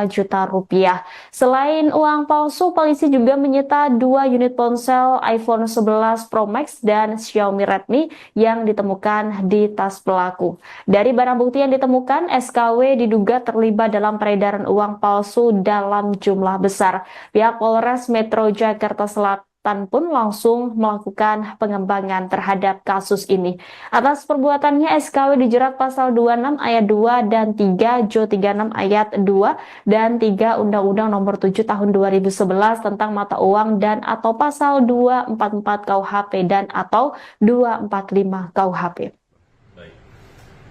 juta rupiah. Selain uang palsu, polisi juga menyita 2 unit ponsel iPhone 11 Pro Max dan Xiaomi Redmi yang ditemukan di tas pelaku. Dari barang bukti yang ditemukan, SKW diduga terlibat dalam peredaran uang palsu dalam jumlah besar. Pihak Polres Metro Jakarta Selatan pun langsung melakukan pengembangan terhadap kasus ini. Atas perbuatannya, SKW dijerat pasal 26 ayat 2 dan 3 Jo 36 ayat 2 dan 3 Undang-Undang Nomor 7 Tahun 2011 tentang mata uang dan atau pasal 244 KUHP dan atau 245 KUHP.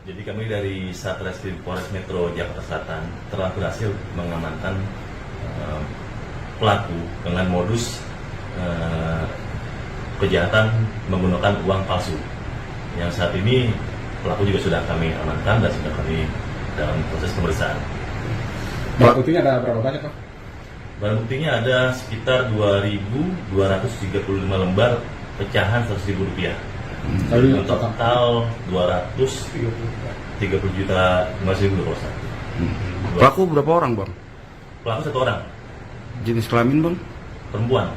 Jadi kami dari Satreskrim Polres Metro Jakarta Selatan telah berhasil mengamankan pelaku dengan modus kejahatan menggunakan uang palsu. Yang saat ini pelaku juga sudah kami amankan dan sudah kami dalam proses pemeriksaan. Barang buktinya ada berapa banyak, Pak? Barang buktinya ada sekitar 2.235 lembar pecahan Rp100.000. Kali Total 230 juta 5.000 rupiah. Pelaku berapa orang, Bang? Pelaku 1 orang, Jenis kelamin, Bang? perempuan.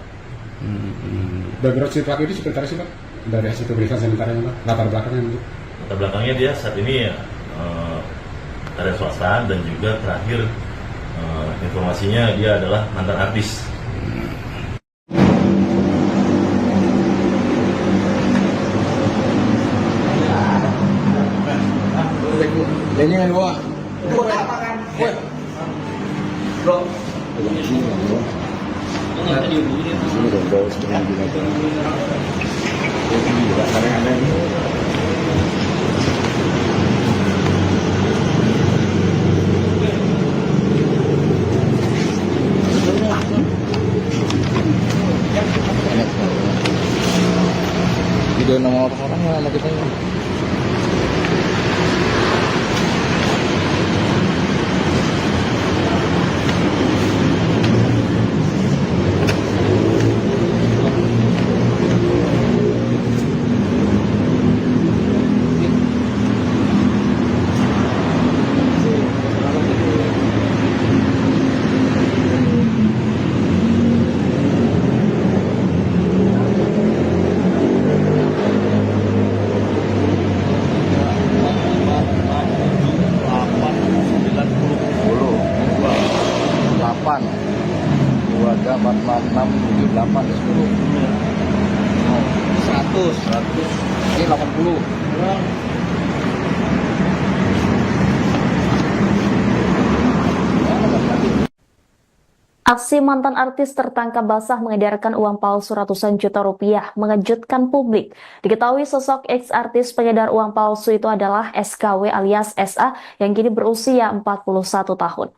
Background si pelaku ini seperti apa sih, Pak? Dari hasil pemeriksaan sementaranya, Pak? Latar belakangnya itu. Latar belakangnya dia saat ini karya swasta dan juga terakhir informasinya dia adalah mantan artis. Ini yang gua. Bro. Ini udah bawa setengah binatang. Ini juga kadang ada ini. Video nama orang sama kita. Dua ada 466 78 10 100 ini 80. Aksi mantan artis tertangkap basah mengedarkan uang palsu ratusan juta rupiah mengejutkan publik. Diketahui sosok ex-artis pengedar uang palsu itu adalah SKW alias SA yang kini berusia 41 tahun.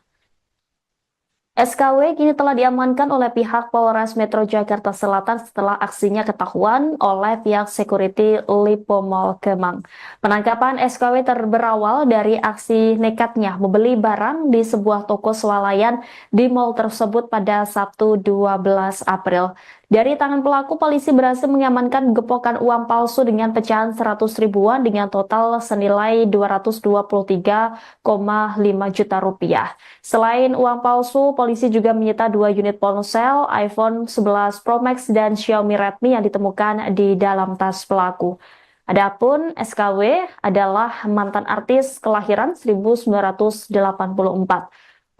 SKW kini telah diamankan oleh pihak Polres Metro Jakarta Selatan setelah aksinya ketahuan oleh pihak security Lipo Mall Kemang. Penangkapan SKW berawal dari aksi nekatnya membeli barang di sebuah toko swalayan di mall tersebut pada Sabtu 12 April. Dari tangan pelaku, polisi berhasil mengamankan gepokan uang palsu dengan pecahan 100 ribuan dengan total senilai 223,5 juta rupiah. Selain uang palsu, polisi juga menyita 2 unit ponsel, iPhone 11 Pro Max dan Xiaomi Redmi yang ditemukan di dalam tas pelaku. Adapun SKW adalah mantan artis kelahiran 1984.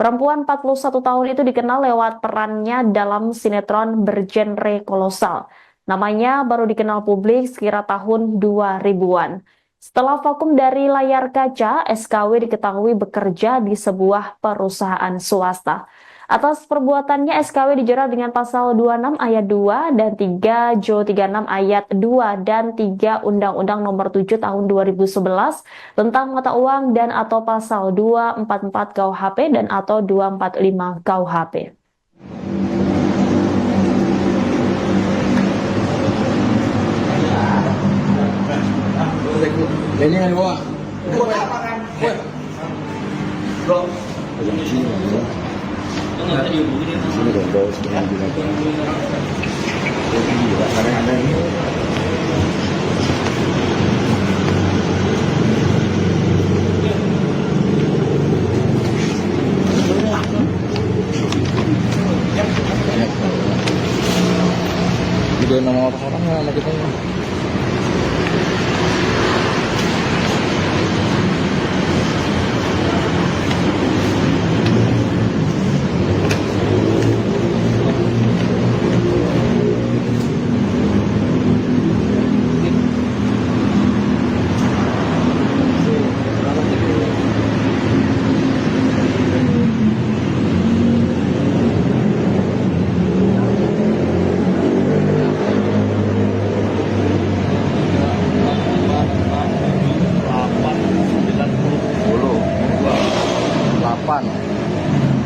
Perempuan 41 tahun itu dikenal lewat perannya dalam sinetron bergenre kolosal. Namanya baru dikenal publik sekira tahun 2000-an. Setelah vakum dari layar kaca, SKW diketahui bekerja di sebuah perusahaan swasta. Atas perbuatannya, SKW dijerat dengan pasal 26 ayat 2 dan 3 Jo 36 ayat 2 dan 3 Undang-Undang Nomor 7 Tahun 2011 tentang mata uang dan atau pasal 244 KUHP dan atau 245 KUHP. Ini kan gua. Bro. Yang sini. Sini dong, bawa setengah binatang. Gila, kadang ada ini. Video nama orang-orang sama kita.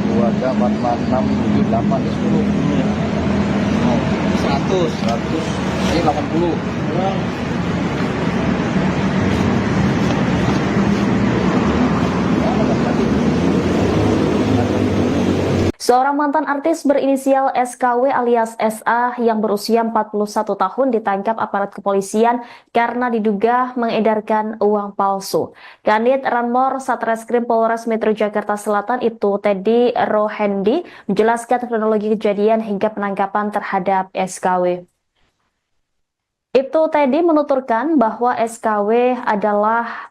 Dua ada 46 78 10 100 ini 80. Seorang mantan artis berinisial SKW alias SA yang berusia 41 tahun ditangkap aparat kepolisian karena diduga mengedarkan uang palsu. Kanit Ranmor Satreskrim Polres Metro Jakarta Selatan itu Teddy Rohendi menjelaskan kronologi kejadian hingga penangkapan terhadap SKW. Ibtu Teddy menuturkan bahwa SKW adalah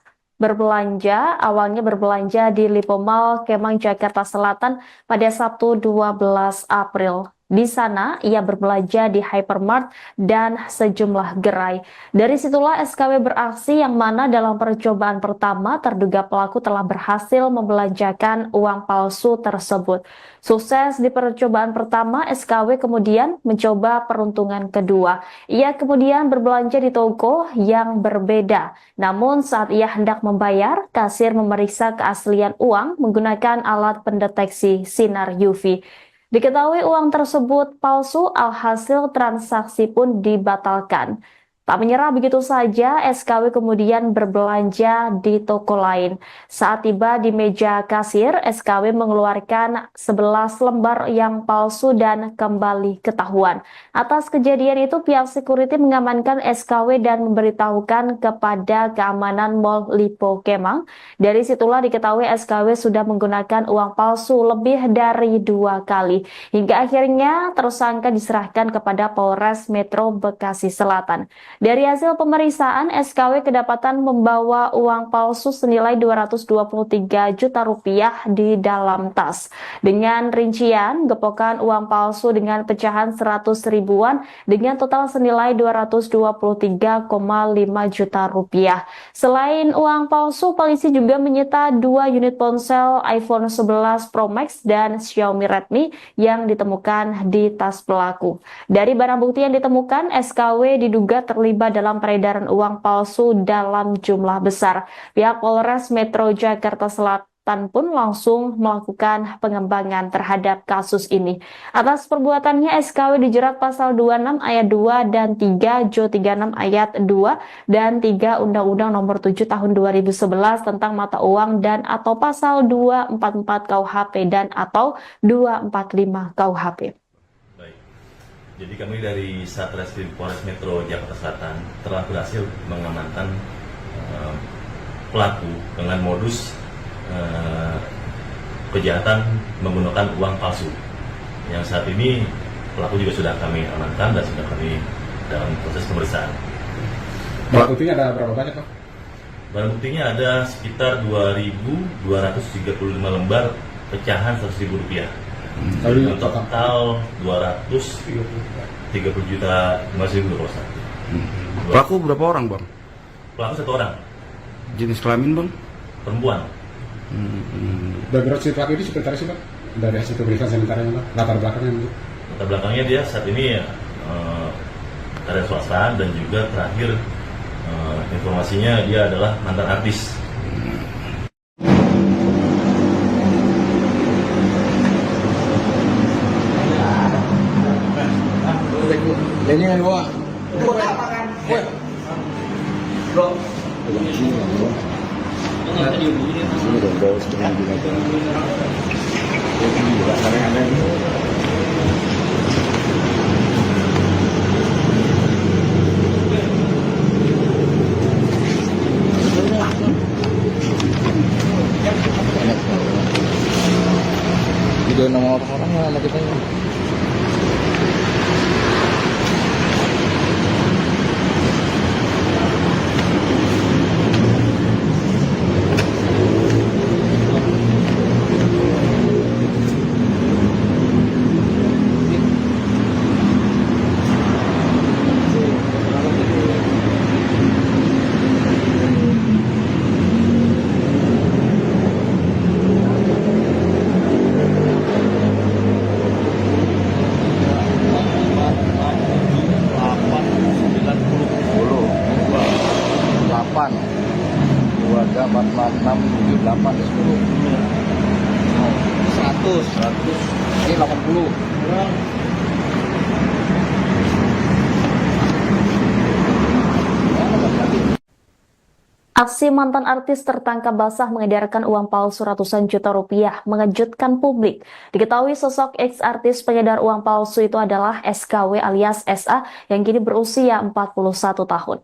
awalnya berbelanja di Lipo Mall Kemang Jakarta Selatan pada Sabtu 12 April. Di sana, ia berbelanja di hypermart dan sejumlah gerai. Dari situlah SKW beraksi yang mana dalam percobaan pertama terduga pelaku telah berhasil membelanjakan uang palsu tersebut. Sukses di percobaan pertama, SKW kemudian mencoba peruntungan kedua. Ia kemudian berbelanja di toko yang berbeda. Namun saat ia hendak membayar, kasir memeriksa keaslian uang menggunakan alat pendeteksi sinar UV. Diketahui uang tersebut palsu, alhasil transaksi pun dibatalkan. Tak menyerah begitu saja, SKW kemudian berbelanja di toko lain. Saat tiba di meja kasir, SKW mengeluarkan 11 lembar yang palsu dan kembali ketahuan. Atas kejadian itu, pihak security mengamankan SKW dan memberitahukan kepada keamanan Mall Lipo Kemang. Dari situlah diketahui SKW sudah menggunakan uang palsu lebih dari 2 kali. Hingga akhirnya tersangka diserahkan kepada Polres Metro Bekasi Selatan. Dari hasil pemeriksaan, SKW kedapatan membawa uang palsu senilai 223 juta rupiah di dalam tas. Dengan rincian, gepokan uang palsu dengan pecahan 100 ribuan dengan total senilai 223,5 juta rupiah. Selain uang palsu, polisi juga menyita 2 unit ponsel iPhone 11 Pro Max dan Xiaomi Redmi yang ditemukan di tas pelaku. Dari barang bukti yang ditemukan, SKW diduga terlibat dalam peredaran uang palsu dalam jumlah besar. Pihak Polres Metro Jakarta Selatan Selatan pun langsung melakukan pengembangan terhadap kasus ini. Atas perbuatannya, SKW dijerat pasal 26 ayat 2 dan 3 Jo 36 ayat 2 dan 3 Undang-Undang Nomor 7 Tahun 2011 tentang mata uang dan atau pasal 244 KUHP dan atau 245 KUHP. Baik. Jadi kami dari Satreskrim Polres Metro Jakarta Selatan telah berhasil mengamankan pelaku dengan modus kejahatan menggunakan uang palsu. Yang saat ini pelaku juga sudah kami amankan dan sudah kami dalam proses pemeriksaan. Barang buktinya ada berapa banyak, Pak? Barang buktinya ada sekitar 2.235 lembar pecahan Rp100.000. Total 230 juta 50.000 kalau salah. Pelaku berapa orang bang? Pelaku 1 orang, Jenis kelamin bang? perempuan. Background si pelaku ini seperti sih, Pak? Dari hasil pemeriksaan sementaranya, Pak? Latar belakangnya, Pak? Latar belakangnya dia saat ini karya swasta dan juga terakhir informasinya dia adalah mantan artis. Ini kan gua. Buat apa kan? Bro. Sini dong, bawa setengah binatang. Ini juga sekarang ada ini. Video nama orang-orang sama kita ini. Dua tiga empat enam tujuh delapan 10 100 ini 80. Aksi mantan artis tertangkap basah mengedarkan uang palsu ratusan juta rupiah mengejutkan publik. Diketahui sosok ex-artis pengedar uang palsu itu adalah SKW alias SA yang kini berusia 41 tahun.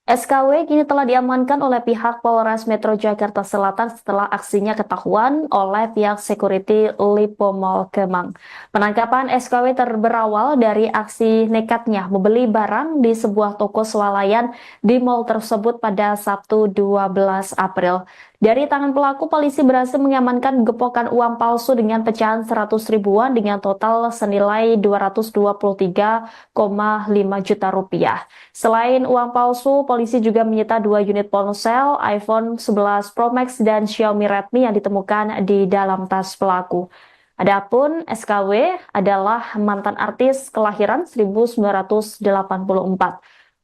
SKW kini telah diamankan oleh pihak Polres Metro Jakarta Selatan setelah aksinya ketahuan oleh pihak security Lipo Mall Kemang. Penangkapan SKW berawal dari aksi nekatnya membeli barang di sebuah toko swalayan di mall tersebut pada Sabtu 12 April. Dari tangan pelaku, polisi berhasil mengamankan gepokan uang palsu dengan pecahan 100 ribuan dengan total senilai 223,5 juta rupiah. Selain uang palsu, polisi juga menyita 2 unit ponsel, iPhone 11 Pro Max dan Xiaomi Redmi yang ditemukan di dalam tas pelaku. Adapun SKW adalah mantan artis kelahiran 1984.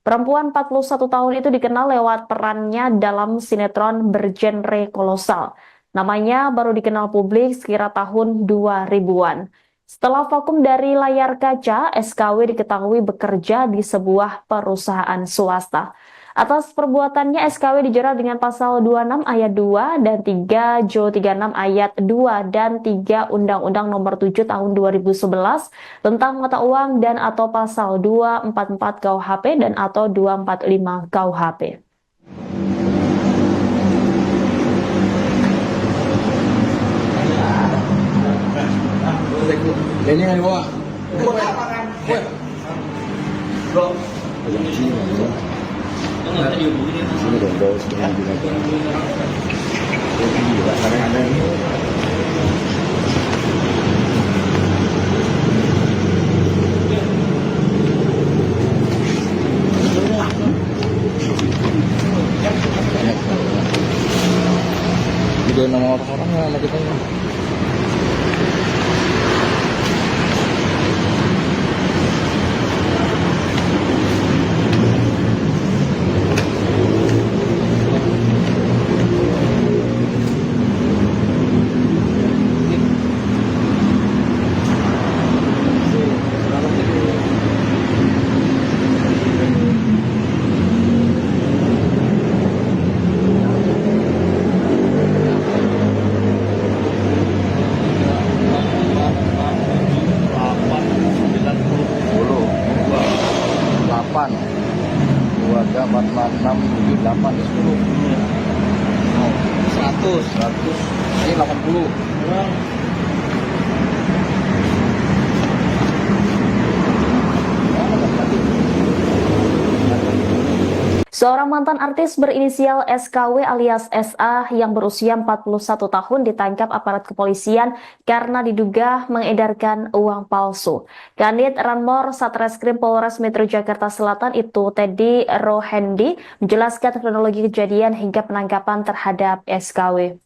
Perempuan 41 tahun itu dikenal lewat perannya dalam sinetron bergenre kolosal. Namanya baru dikenal publik sekira tahun 2000-an. Setelah vakum dari layar kaca, SKW diketahui bekerja di sebuah perusahaan swasta. Atas perbuatannya, SKW dijerat dengan pasal 26 ayat 2 dan 3 Jo 36 ayat 2 dan 3 Undang-Undang Nomor 7 Tahun 2011 tentang mata uang dan atau pasal 244 KUHP dan atau 245 KUHP. Ini kan gua. Buat apa kan? Bro. Sini dong, bawa setengah binatang. Ini juga sekarang ada ini. Video nama orang-orang sama kita ini. Ini 80. Seorang mantan artis berinisial SKW alias SA yang berusia 41 tahun ditangkap aparat kepolisian karena diduga mengedarkan uang palsu. Kanit Ranmor Satreskrim Polres Metro Jakarta Selatan itu Teddy Rohendi menjelaskan kronologi kejadian hingga penangkapan terhadap SKW.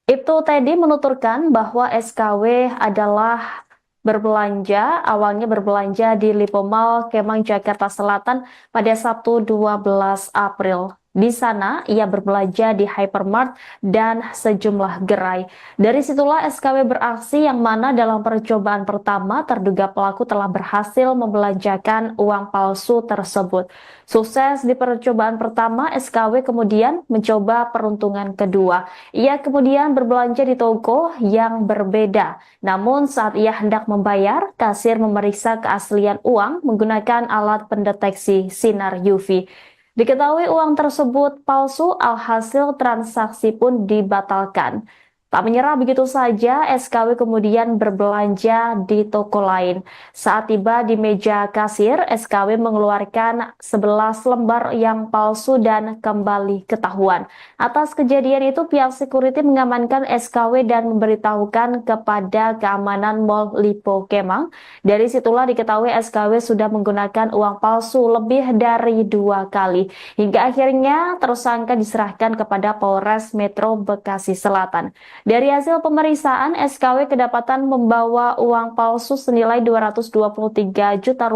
Ibtu Teddy menuturkan bahwa SKW adalah awalnya berbelanja di Lipo Mall Kemang Jakarta Selatan pada Sabtu 12 April. Di sana, ia berbelanja di hypermart dan sejumlah gerai. Dari situlah SKW beraksi yang mana dalam percobaan pertama terduga pelaku telah berhasil membelanjakan uang palsu tersebut. Sukses di percobaan pertama, SKW kemudian mencoba peruntungan kedua. Ia kemudian berbelanja di toko yang berbeda. Namun saat ia hendak membayar, kasir memeriksa keaslian uang menggunakan alat pendeteksi sinar UV. Diketahui uang tersebut palsu, alhasil transaksi pun dibatalkan. Tak menyerah begitu saja, SKW kemudian berbelanja di toko lain. Saat tiba di meja kasir, SKW mengeluarkan 11 lembar yang palsu dan kembali ketahuan. Atas kejadian itu, pihak security mengamankan SKW dan memberitahukan kepada keamanan Mall Lipo Kemang. Dari situlah diketahui SKW sudah menggunakan uang palsu lebih dari 2 kali. Hingga akhirnya tersangka diserahkan kepada Polres Metro Bekasi Selatan. Dari hasil pemeriksaan, SKW kedapatan membawa uang palsu senilai Rp223 juta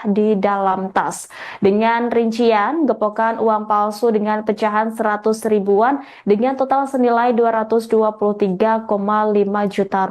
di dalam tas. Dengan rincian, gepokan uang palsu dengan pecahan 100 ribuan dengan total senilai Rp223,5 juta.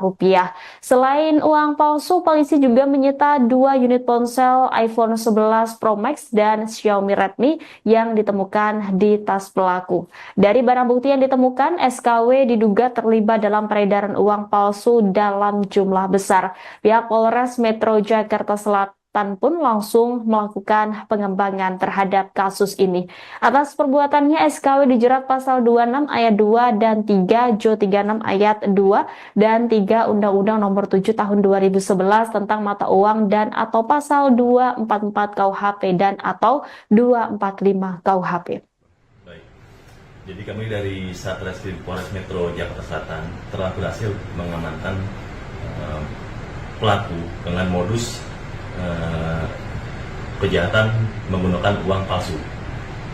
Selain uang palsu, polisi juga menyita 2 unit ponsel iPhone 11 Pro Max dan Xiaomi Redmi yang ditemukan di tas pelaku. Dari barang bukti yang ditemukan, SKW diduga terlibat dalam peredaran uang palsu dalam jumlah besar. Pihak Polres Metro Jakarta Selatan pun langsung melakukan pengembangan terhadap kasus ini. Atas perbuatannya, SKW dijerat pasal 26 ayat 2 dan 3 Jo 36 ayat 2 dan 3 Undang-Undang Nomor 7 Tahun 2011 tentang mata uang dan atau pasal 244 KUHP dan atau 245 KUHP. Jadi kami dari Satreskrim Polres Metro Jakarta Selatan telah berhasil mengamankan pelaku dengan modus kejahatan menggunakan uang palsu.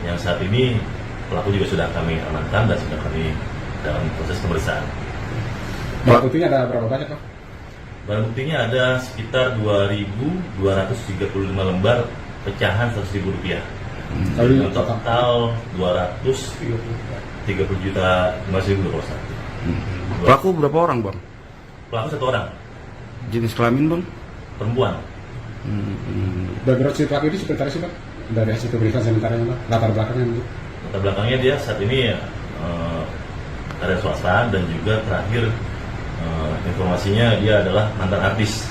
Yang saat ini pelaku juga sudah kami amankan dan sudah kami dalam proses pemeriksaan. Barang buktinya ada berapa banyak, Pak? Barang buktinya ada sekitar 2.235 lembar pecahan Rp100.000. Total 230 juta 5.000 rupiah. Pelaku berapa orang, Bang? Pelaku 1 orang, Jenis kelamin, Bang? perempuan. Background si pelaku ini seperti apa sih, Pak? Dari hasil pemeriksaan sementaranya, Pak? Latar belakangnya, Pak? Latar belakangnya dia saat ini karya swasta dan juga terakhir informasinya dia adalah mantan artis.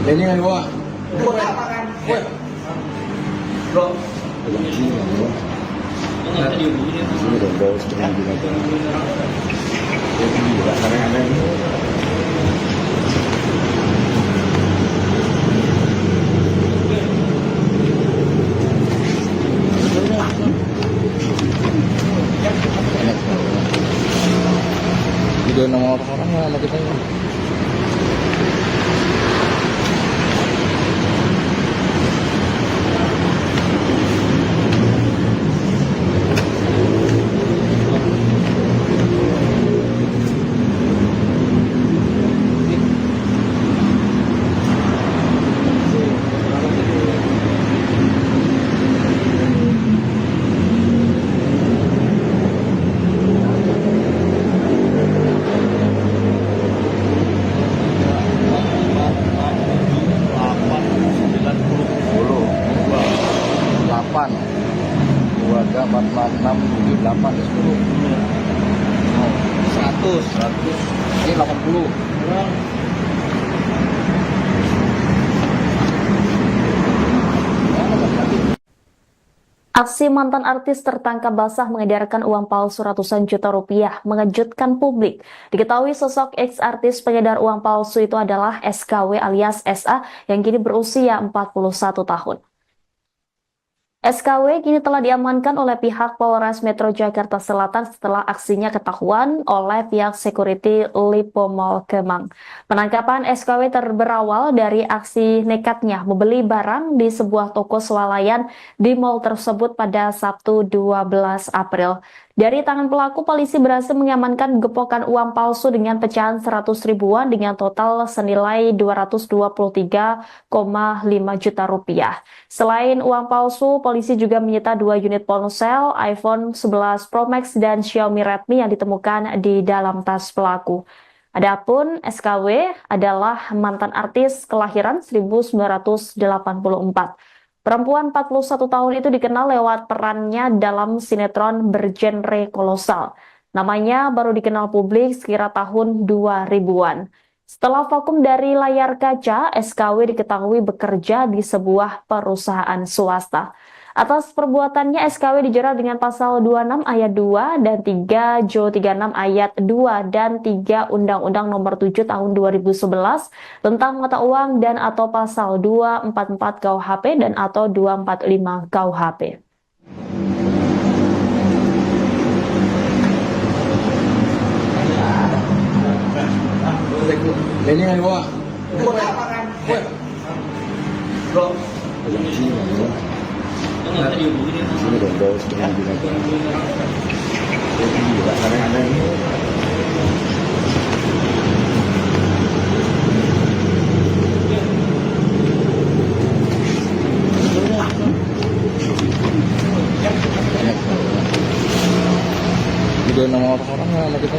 Ini kan gua. Bro. Ini udah bawa setengah binatang. Ini juga sekarang ada ini. Video nomor orang sama kita. Ini 80. Aksi mantan artis tertangkap basah mengedarkan uang palsu ratusan juta rupiah mengejutkan publik. Diketahui sosok ex-artis pengedar uang palsu itu adalah SKW alias SA yang kini berusia 41 tahun. SKW kini telah diamankan oleh pihak Polres Metro Jakarta Selatan setelah aksinya ketahuan oleh pihak security Lipo Mall Kemang. Penangkapan SKW berawal dari aksi nekatnya membeli barang di sebuah toko swalayan di mall tersebut pada Sabtu 12 April. Dari tangan pelaku, polisi berhasil mengamankan gepokan uang palsu dengan pecahan 100 ribuan dengan total senilai 223,5 juta rupiah. Selain uang palsu, polisi juga menyita 2 unit ponsel, iPhone 11 Pro Max dan Xiaomi Redmi yang ditemukan di dalam tas pelaku. Adapun SKW adalah mantan artis kelahiran 1984. Perempuan 41 tahun itu dikenal lewat perannya dalam sinetron bergenre kolosal. Namanya baru dikenal publik sekira tahun 2000-an. Setelah vakum dari layar kaca, SKW diketahui bekerja di sebuah perusahaan swasta. Atas perbuatannya, SKW dijerat dengan pasal 26 ayat 2 dan 3 Jo 36 ayat 2 dan 3 Undang-Undang Nomor 7 Tahun 2011 tentang mata uang dan atau pasal 244 KUHP dan atau 245 KUHP. Ini kan gua. Bro. Ini dong, bawa setengah binatang. Gila, kadang-kadang ini. Video nama orang-orang sama kita.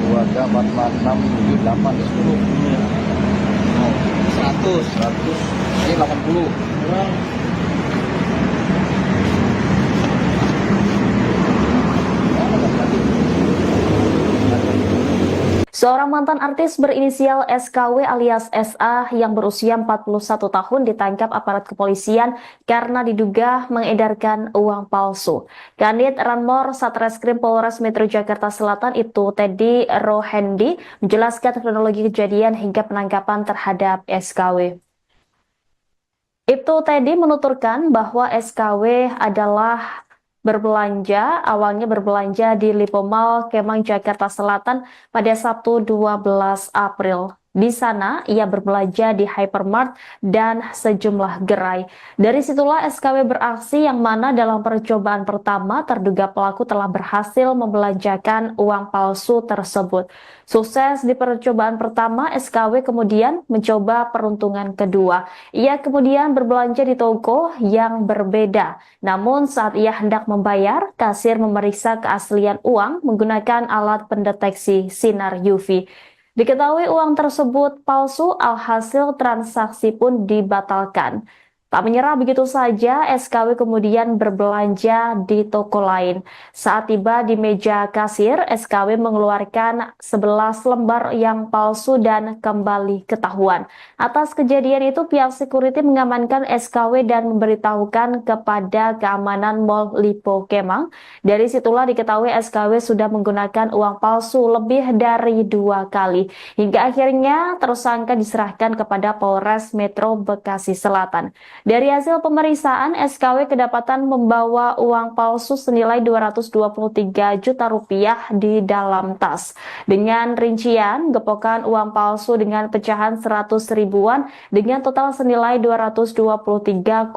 Keluarga 44678 10. 100 ini 80. Seorang mantan artis berinisial SKW alias SA yang berusia 41 tahun ditangkap aparat kepolisian karena diduga mengedarkan uang palsu. Kanit Ranmor Satreskrim Polres Metro Jakarta Selatan itu Teddy Rohendi menjelaskan kronologi kejadian hingga penangkapan terhadap SKW. Ibtu Teddy menuturkan bahwa SKW adalah awalnya berbelanja di Lipo Mall Kemang Jakarta Selatan pada Sabtu 12 April. Di sana, ia berbelanja di hypermart dan sejumlah gerai. Dari situlah SKW beraksi yang mana dalam percobaan pertama terduga pelaku telah berhasil membelanjakan uang palsu tersebut. Sukses di percobaan pertama, SKW kemudian mencoba peruntungan kedua. Ia kemudian berbelanja di toko yang berbeda. Namun saat ia hendak membayar, kasir memeriksa keaslian uang menggunakan alat pendeteksi sinar UV. Diketahui uang tersebut palsu, alhasil transaksi pun dibatalkan. Tak menyerah begitu saja, SKW kemudian berbelanja di toko lain. Saat tiba di meja kasir, SKW mengeluarkan 11 lembar yang palsu dan kembali ketahuan. Atas kejadian itu, pihak security mengamankan SKW dan memberitahukan kepada keamanan Mall Lipo Kemang. Dari situlah diketahui SKW sudah menggunakan uang palsu lebih dari 2 kali. Hingga akhirnya tersangka diserahkan kepada Polres Metro Bekasi Selatan. Dari hasil pemeriksaan, SKW kedapatan membawa uang palsu senilai 223 juta rupiah di dalam tas. Dengan rincian, gepokan uang palsu dengan pecahan 100 ribuan dengan total senilai 223,5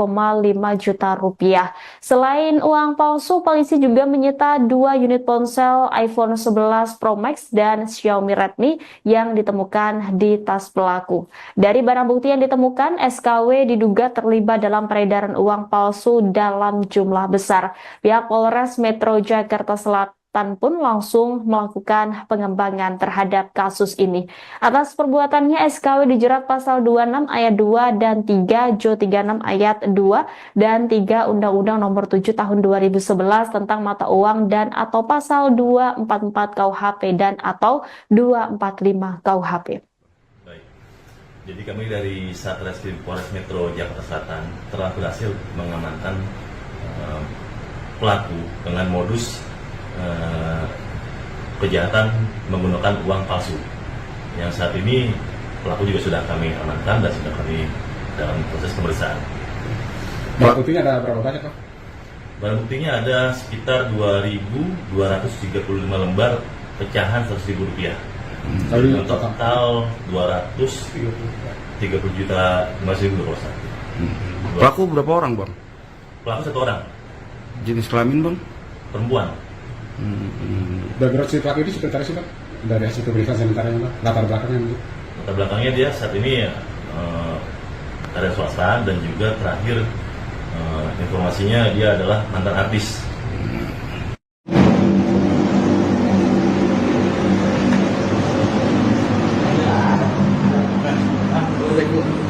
juta rupiah. Selain uang palsu, polisi juga menyita 2 unit ponsel iPhone 11 Pro Max dan Xiaomi Redmi yang ditemukan di tas pelaku. Dari barang bukti yang ditemukan, SKW diduga terlibat dalam peredaran uang palsu dalam jumlah besar. Pihak Polres Metro Jakarta Selatan pun langsung melakukan pengembangan terhadap kasus ini. Atas perbuatannya, SKW dijerat pasal 26 ayat 2 dan 3, Jo 36 ayat 2 dan 3 Undang-Undang Nomor 7 Tahun 2011 tentang mata uang dan atau pasal 244 KUHP dan atau 245 KUHP. Baik. Jadi kami dari Satreskrim Polres Metro Jakarta Selatan telah berhasil mengamankan pelaku dengan modus kejahatan menggunakan uang palsu. Yang saat ini pelaku juga sudah kami amankan dan sudah kami dalam proses pemeriksaan. Barang buktinya ada berapa banyak, Pak? Barang buktinya ada sekitar 2.235 lembar pecahan 100.000 rupiah. Dengan total 230 juta 5.000 kalau salah. Pelaku berapa orang bang? Pelaku 1 orang, Jenis kelamin bang? perempuan. Background si pelaku ini seperti sih, Pak? Dari hasil pemeriksaan sementaranya, Pak? Latar belakangnya. Latar belakangnya dia saat ini karya swasta dan juga terakhir informasinya dia adalah mantan artis.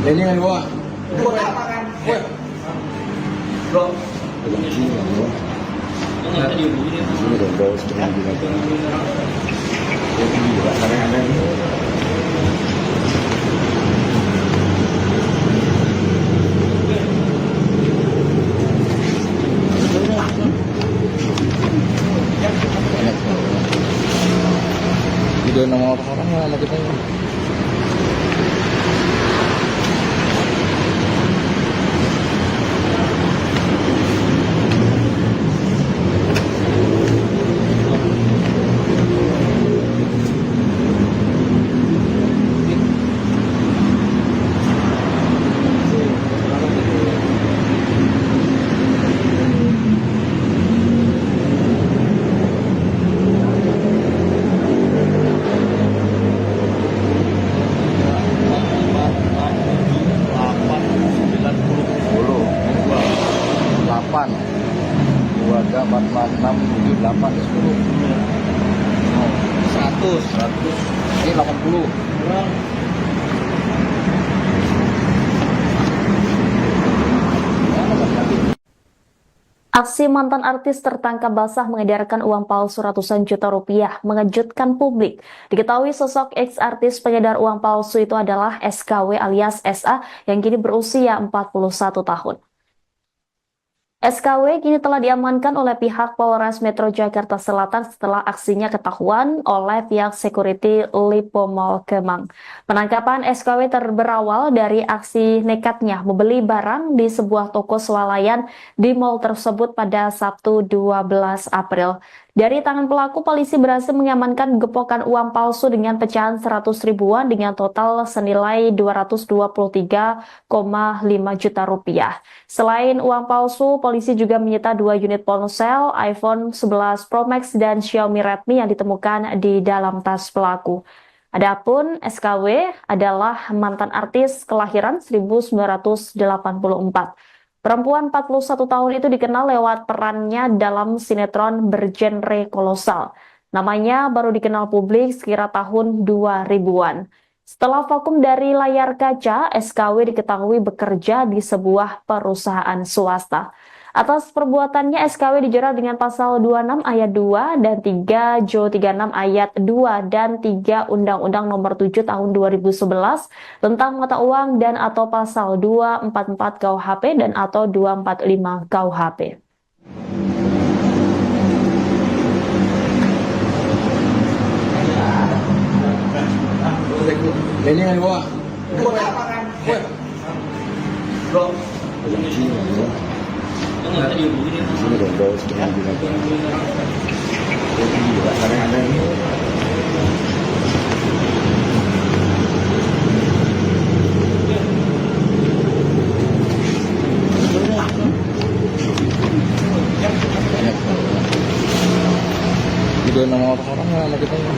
Ini kan gua. Bro. Ini udah bawa setengah binatang. Ini juga kadang-kadang video nama orang sama kita. Dua ada 4, 6, 7, 8, 10 100 ini 80 Aksi mantan artis tertangkap basah mengedarkan uang palsu ratusan juta rupiah mengejutkan publik. Diketahui sosok ex-artis pengedar uang palsu itu adalah SKW alias SA yang kini berusia 41 tahun. SKW kini telah diamankan oleh pihak Polres Metro Jakarta Selatan setelah aksinya ketahuan oleh pihak security Lipo Mall Kemang. Penangkapan SKW berawal dari aksi nekatnya membeli barang di sebuah toko swalayan di mall tersebut pada Sabtu 12 April. Dari tangan pelaku, polisi berhasil mengamankan gepokan uang palsu dengan pecahan 100 ribuan dengan total senilai 223,5 juta rupiah. Selain uang palsu, polisi juga menyita 2 unit ponsel iPhone 11 Pro Max dan Xiaomi Redmi yang ditemukan di dalam tas pelaku. Adapun SKW adalah mantan artis kelahiran 1984. Perempuan 41 tahun itu dikenal lewat perannya dalam sinetron bergenre kolosal. Namanya baru dikenal publik sekira tahun 2000-an. Setelah vakum dari layar kaca, SKW diketahui bekerja di sebuah perusahaan swasta. Atas perbuatannya, SKW dijerat dengan pasal 26 ayat 2 dan 3 Jo 36 ayat 2 dan 3 Undang-Undang Nomor 7 Tahun 2011 tentang mata uang dan atau pasal 244 KUHP dan atau 245 KUHP. ini kan gua. Bro. Pegang sini ya. Sini dong, bawa setengah binatang. Juga kadang ada ini. Banyak. Video nama orang-orang sama kita ya.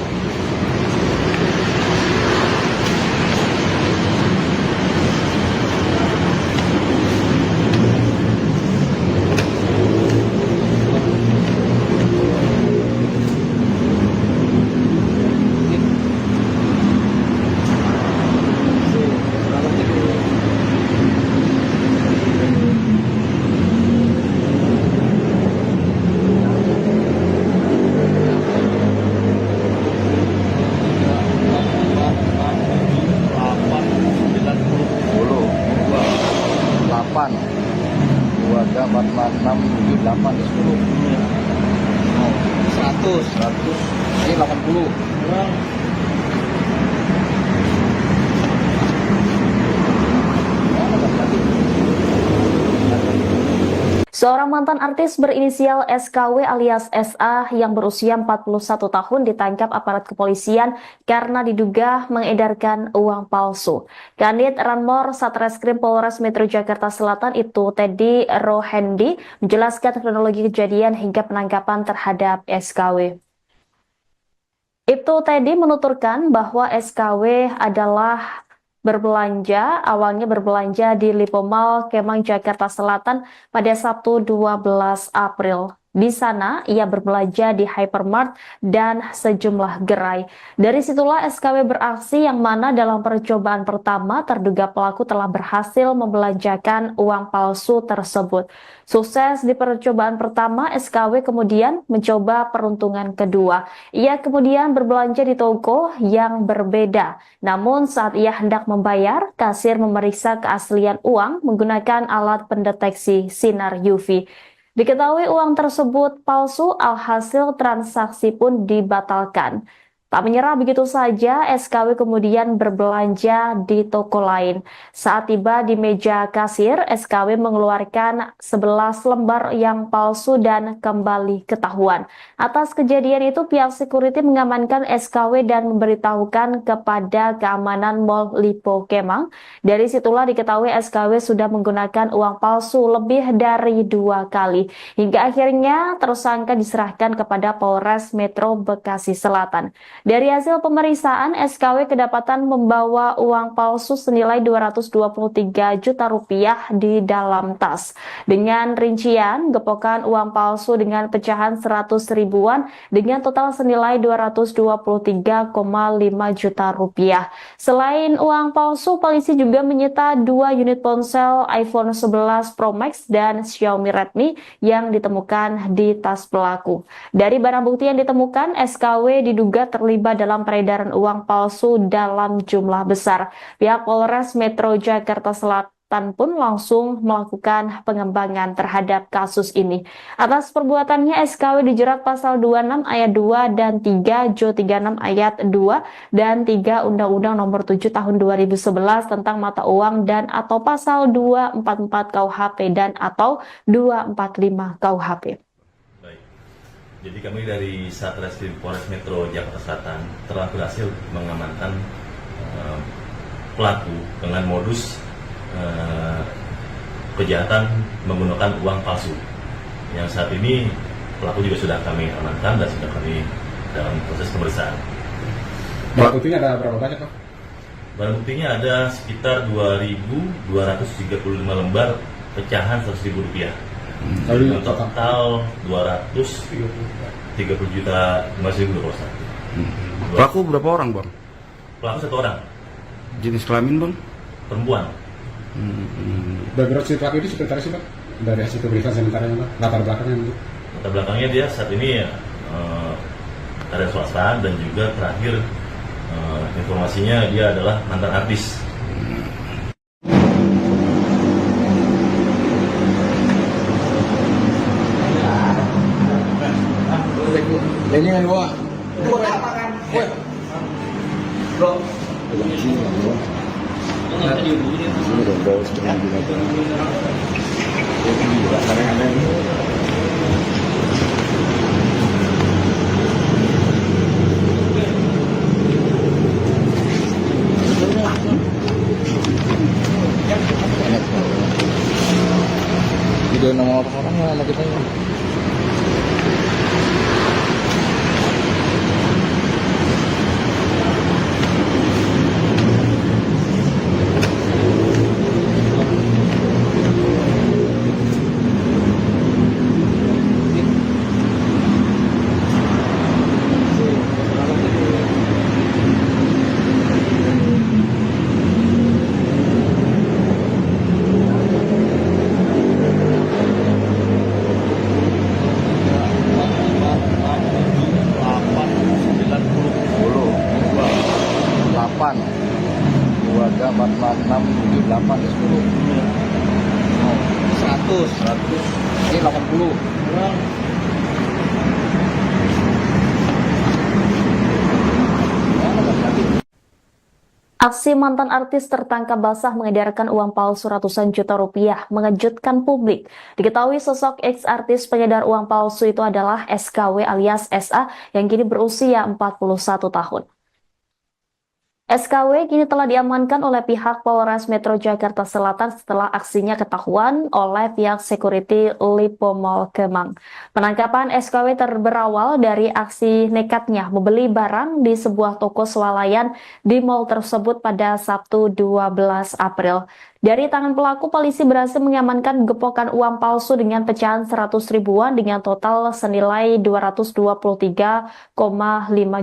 Dua ada 4, 6, 7, 8, 10. 100. Ini 80. Seorang mantan artis berinisial SKW alias SA yang berusia 41 tahun ditangkap aparat kepolisian karena diduga mengedarkan uang palsu. Kanit Ranmor Satreskrim Polres Metro Jakarta Selatan itu Teddy Rohendi menjelaskan kronologi kejadian hingga penangkapan terhadap SKW. Ibtu Teddy menuturkan bahwa SKW adalah awalnya berbelanja di Lipo Mall Kemang Jakarta Selatan pada Sabtu 12 April. Di sana, ia berbelanja di hypermart dan sejumlah gerai. Dari situlah SKW beraksi yang mana dalam percobaan pertama terduga pelaku telah berhasil membelanjakan uang palsu tersebut. Sukses di percobaan pertama, SKW kemudian mencoba peruntungan kedua. Ia kemudian berbelanja di toko yang berbeda. Namun saat ia hendak membayar, kasir memeriksa keaslian uang menggunakan alat pendeteksi sinar UV. Diketahui uang tersebut palsu, alhasil transaksi pun dibatalkan. Tak menyerah begitu saja, SKW kemudian berbelanja di toko lain. Saat tiba di meja kasir, SKW mengeluarkan 11 lembar yang palsu dan kembali ketahuan. Atas kejadian itu, pihak security mengamankan SKW dan memberitahukan kepada keamanan Mall Lipo Kemang. Dari situlah diketahui SKW sudah menggunakan uang palsu lebih dari 2 kali. Hingga akhirnya tersangka diserahkan kepada Polres Metro Bekasi Selatan. Dari hasil pemeriksaan, SKW kedapatan membawa uang palsu senilai Rp223 juta di dalam tas. Dengan rincian, gepokan uang palsu dengan pecahan 100 ribuan dengan total senilai Rp223,5 juta. Selain uang palsu, polisi juga menyita 2 unit ponsel iPhone 11 Pro Max dan Xiaomi Redmi yang ditemukan di tas pelaku. Dari barang bukti yang ditemukan, SKW diduga terlibat dalam peredaran uang palsu dalam jumlah besar. Pihak Polres Metro Jakarta Selatan pun langsung melakukan pengembangan terhadap kasus ini. Atas perbuatannya, SKW dijerat pasal 26 ayat 2 dan 3 Jo 36 ayat 2 dan 3 Undang-Undang Nomor 7 Tahun 2011 tentang mata uang dan atau pasal 244 KUHP dan atau 245 KUHP. Jadi kami dari Satreskrim Polres Metro Jakarta Selatan telah berhasil mengamankan pelaku dengan modus kejahatan menggunakan uang palsu. Yang saat ini pelaku juga sudah kami amankan dan sudah kami dalam proses pemeriksaan. Barang buktinya ada berapa banyak, Pak? Barang buktinya ada sekitar 2.235 lembar pecahan Rp100.000. Total 230 juta 5.000 rupiah. Pelaku berapa orang, Bang? Pelaku 1 orang, Jenis kelamin, Bang? perempuan. Background si pelaku ini seperti apa sih, Pak? Dari hasil pemeriksaan sementara, Pak? Latar belakangnya itu? Latar belakangnya dia saat ini karya swasta dan juga terakhir informasinya dia adalah mantan artis. Ini kan gua. Bro. Pegang sini ya. Ini udah bawa setengah binatang. Ini juga kadang-kadang ini. Video nama orang sama kita ya. Delapan, 2, 3, 4, 5, 6, 7, 8, 10. 100, ini 80. Aksi mantan artis tertangkap basah mengedarkan uang palsu ratusan juta rupiah mengejutkan publik. Diketahui sosok ex-artis pengedar uang palsu itu adalah SKW alias SA yang kini berusia 41 tahun. SKW kini telah diamankan oleh pihak Polres Metro Jakarta Selatan setelah aksinya ketahuan oleh pihak security Lipo Mall Kemang. Penangkapan SKW berawal dari aksi nekatnya membeli barang di sebuah toko swalayan di mall tersebut pada Sabtu 12 April. Dari tangan pelaku, polisi berhasil mengamankan gepokan uang palsu dengan pecahan 100 ribuan dengan total senilai 223,5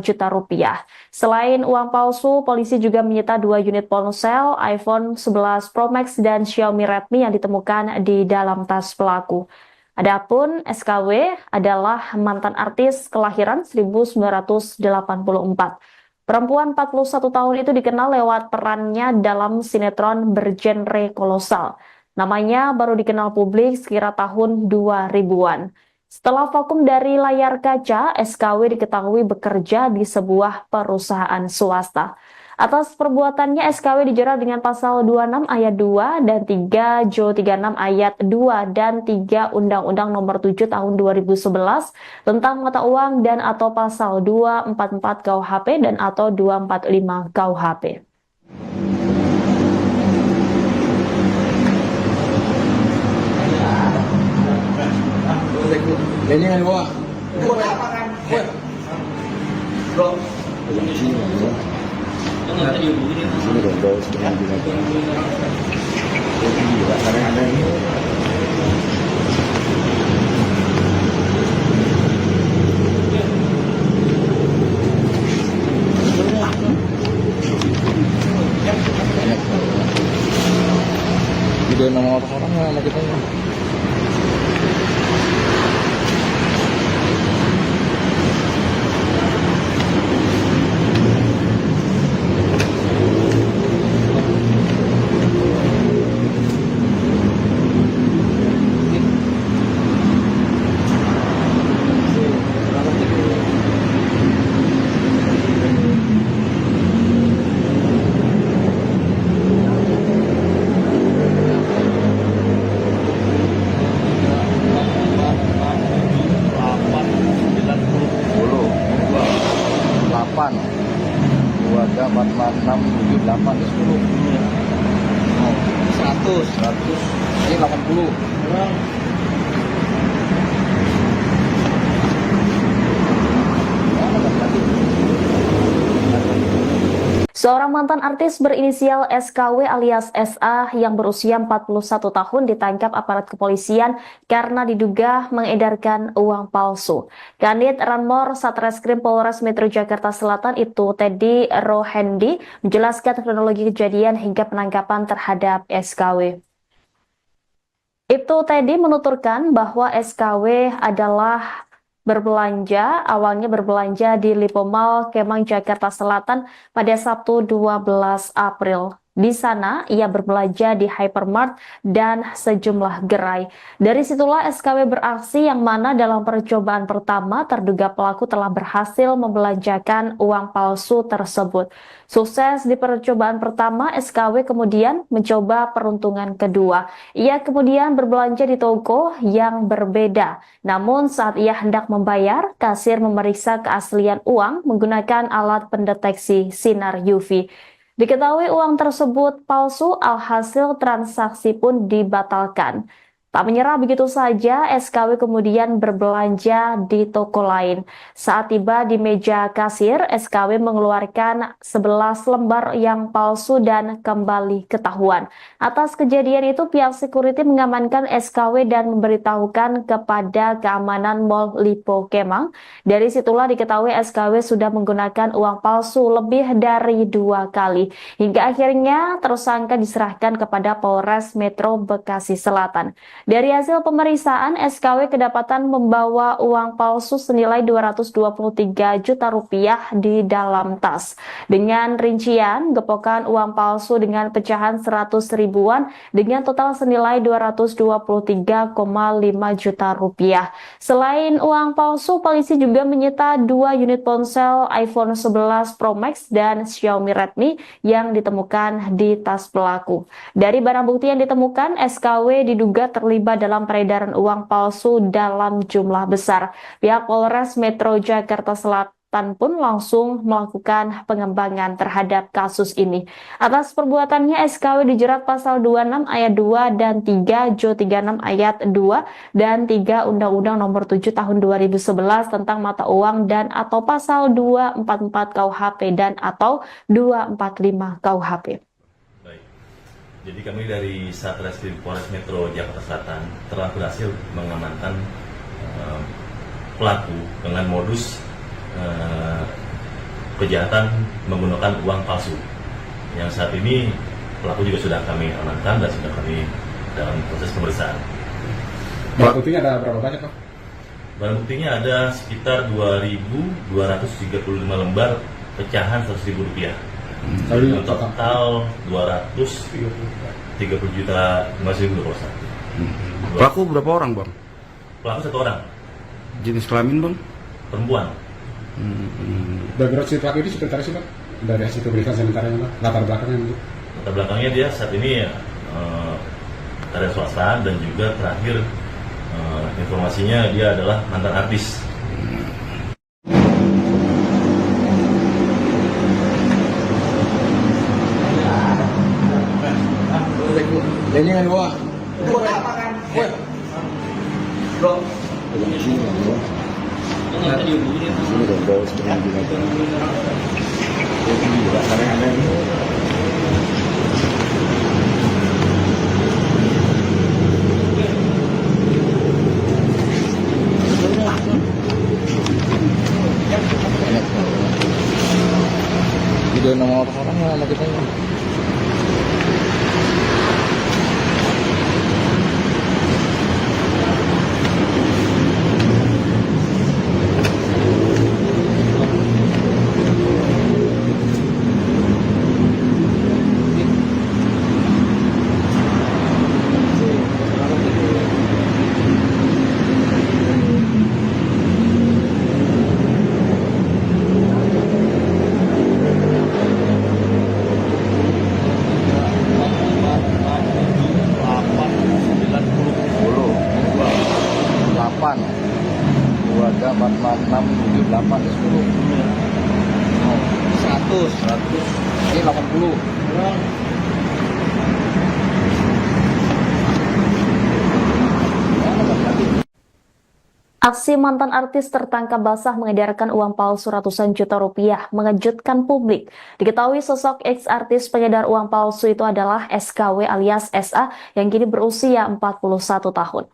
juta rupiah. Selain uang palsu, polisi juga menyita 2 unit ponsel, iPhone 11 Pro Max dan Xiaomi Redmi yang ditemukan di dalam tas pelaku. Adapun SKW adalah mantan artis kelahiran 1984. Perempuan 41 tahun itu dikenal lewat perannya dalam sinetron bergenre kolosal. Namanya baru dikenal publik sekira tahun 2000-an. Setelah vakum dari layar kaca, SKW diketahui bekerja di sebuah perusahaan swasta. Atas perbuatannya, SKW dijerat dengan pasal 26 ayat 2 dan 3 Jo 36 ayat 2 dan 3 Undang-Undang Nomor 7 Tahun 2011 tentang mata uang dan atau pasal 244 KUHP dan atau 245 KUHP. Ini kan gua. Bro. Ini udah bawa setengah binatang. Ini juga kadang-kadang ini. Video nama orang sama kita ya. Delapan, 2, 3, 4, 5, 6, 7, 8, 10. 100, ini 80. Seorang mantan artis berinisial SKW alias SA yang berusia 41 tahun ditangkap aparat kepolisian karena diduga mengedarkan uang palsu. Kanit Ranmor Satreskrim Polres Metro Jakarta Selatan itu Teddy Rohendi menjelaskan kronologi kejadian hingga penangkapan terhadap SKW. Ibtu Teddy menuturkan bahwa SKW awalnya berbelanja di Lipo Mall Kemang Jakarta Selatan pada Sabtu 12 April. Di sana, ia berbelanja di hypermart dan sejumlah gerai. Dari situlah SKW beraksi yang mana dalam percobaan pertama terduga pelaku telah berhasil membelanjakan uang palsu tersebut. Sukses di percobaan pertama, SKW kemudian mencoba peruntungan kedua. Ia kemudian berbelanja di toko yang berbeda. Namun saat ia hendak membayar, kasir memeriksa keaslian uang menggunakan alat pendeteksi sinar UV. Diketahui uang tersebut palsu, alhasil transaksi pun dibatalkan. Tak menyerah begitu saja, SKW kemudian berbelanja di toko lain. Saat tiba di meja kasir, SKW mengeluarkan 11 lembar yang palsu dan kembali ketahuan. Atas kejadian itu, pihak security mengamankan SKW dan memberitahukan kepada keamanan Mall Lipo Kemang. Dari situlah diketahui SKW sudah menggunakan uang palsu lebih dari 2 kali. Hingga akhirnya tersangka diserahkan kepada Polres Metro Bekasi Selatan. Dari hasil pemeriksaan, SKW kedapatan membawa uang palsu senilai 223 juta rupiah di dalam tas. Dengan rincian, gepokan uang palsu dengan pecahan 100 ribuan dengan total senilai 223,5 juta rupiah. Selain uang palsu, polisi juga menyita 2 unit ponsel iPhone 11 Pro Max dan Xiaomi Redmi yang ditemukan di tas pelaku. Dari barang bukti yang ditemukan, SKW diduga terlibat dalam peredaran uang palsu dalam jumlah besar. Pihak Polres Metro Jakarta Selatan pun langsung melakukan pengembangan terhadap kasus ini. Atas perbuatannya, SKW dijerat pasal 26 ayat 2 dan 3, Jo 36 ayat 2 dan 3 Undang-Undang Nomor 7 Tahun 2011 tentang mata uang dan atau pasal 244 KUHP dan atau 245 KUHP. Baik. Jadi kami dari Satreskrim Polres Metro Jakarta Selatan telah berhasil mengamankan pelaku dengan modus kejahatan menggunakan uang palsu. Yang saat ini pelaku juga sudah kami amankan dan sudah kami dalam proses pemeriksaan. Barang buktinya ada berapa banyak, Pak? Barang buktinya ada sekitar 2.235 lembar pecahan 100.000 rupiah. Kali Total 230 juta 5.000 rupiah. Pelaku berapa orang, Bang? Pelaku 1 orang, Jenis kelamin, Bang? perempuan. background si pelaku ini seperti apa sih, Pak? Dari hasil pemeriksaan sementaranya, Pak, latar belakangnya gitu. Latar belakangnya dia saat ini karya swasta dan juga terakhir informasinya dia adalah mantan artis. Ini kan gua. Buat apa kan? Bro. Sini dong, bawa setengah binatang. Ini juga kadang-kadang ini. Video nama orang sama kita ini. Dua ada 46 78 10 100 ini 80. Aksi mantan artis tertangkap basah mengedarkan uang palsu ratusan juta rupiah mengejutkan publik. Diketahui sosok ex-artis pengedar uang palsu itu adalah SKW alias SA yang kini berusia 41 tahun.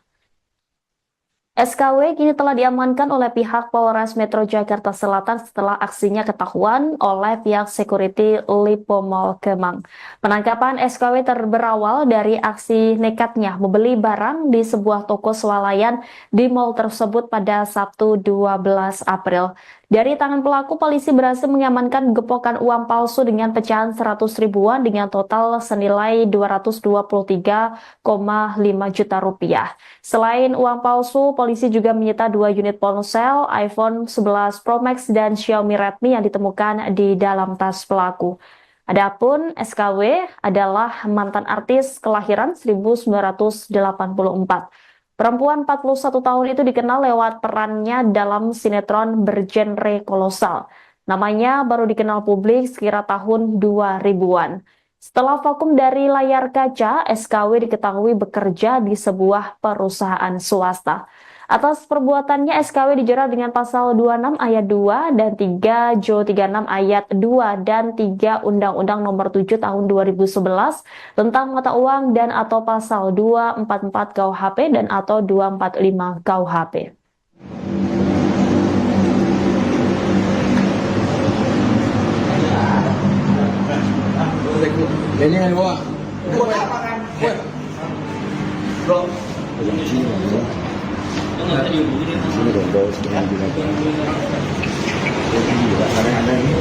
SKW kini telah diamankan oleh pihak Polres Metro Jakarta Selatan setelah aksinya ketahuan oleh pihak security Lipo Mall Kemang. Penangkapan SKW berawal dari aksi nekatnya membeli barang di sebuah toko swalayan di mall tersebut pada Sabtu 12 April. Dari tangan pelaku, polisi berhasil mengamankan gepokan uang palsu dengan pecahan 100 ribuan dengan total senilai 223,5 juta rupiah. Selain uang palsu, polisi juga menyita 2 unit ponsel, iPhone 11 Pro Max dan Xiaomi Redmi yang ditemukan di dalam tas pelaku. Adapun SKW adalah mantan artis kelahiran 1984. Perempuan 41 tahun itu dikenal lewat perannya dalam sinetron bergenre kolosal. Namanya baru dikenal publik sekira tahun 2000-an. Setelah vakum dari layar kaca, SKW diketahui bekerja di sebuah perusahaan swasta. Atas perbuatannya, SKW dijerat dengan pasal 26 ayat 2 dan 3 Jo 36 ayat 2 dan 3 Undang-Undang Nomor 7 Tahun 2011 tentang mata uang dan atau pasal 244 KUHP dan atau 245 KUHP. Ini yang bawa. Bro. Sini dong, bawa setengah binatang. Ini juga kadang-kadang ini.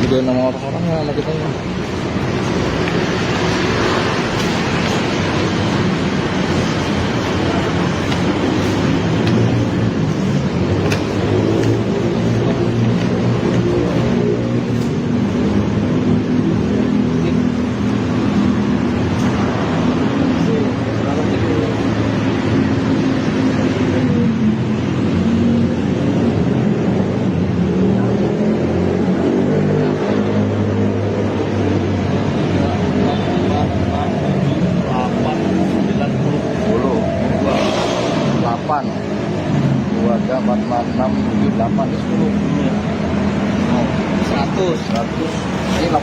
Video nama orang-orang sama kita ya. Dua ada 46 78 10 100 ini 80.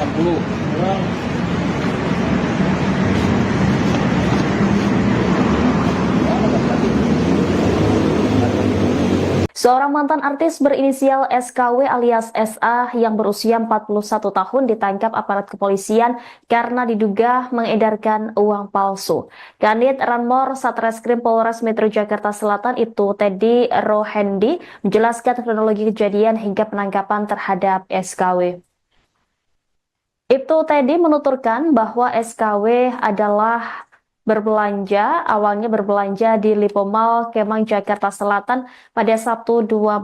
Seorang mantan artis berinisial SKW alias SA yang berusia 41 tahun ditangkap aparat kepolisian karena diduga mengedarkan uang palsu. Kanit Ranmor Satreskrim Polres Metro Jakarta Selatan itu Teddy Rohendi menjelaskan kronologi kejadian hingga penangkapan terhadap SKW. Ibtu Teddy menuturkan bahwa SKW adalah awalnya berbelanja di Lipo Mall Kemang Jakarta Selatan pada Sabtu 12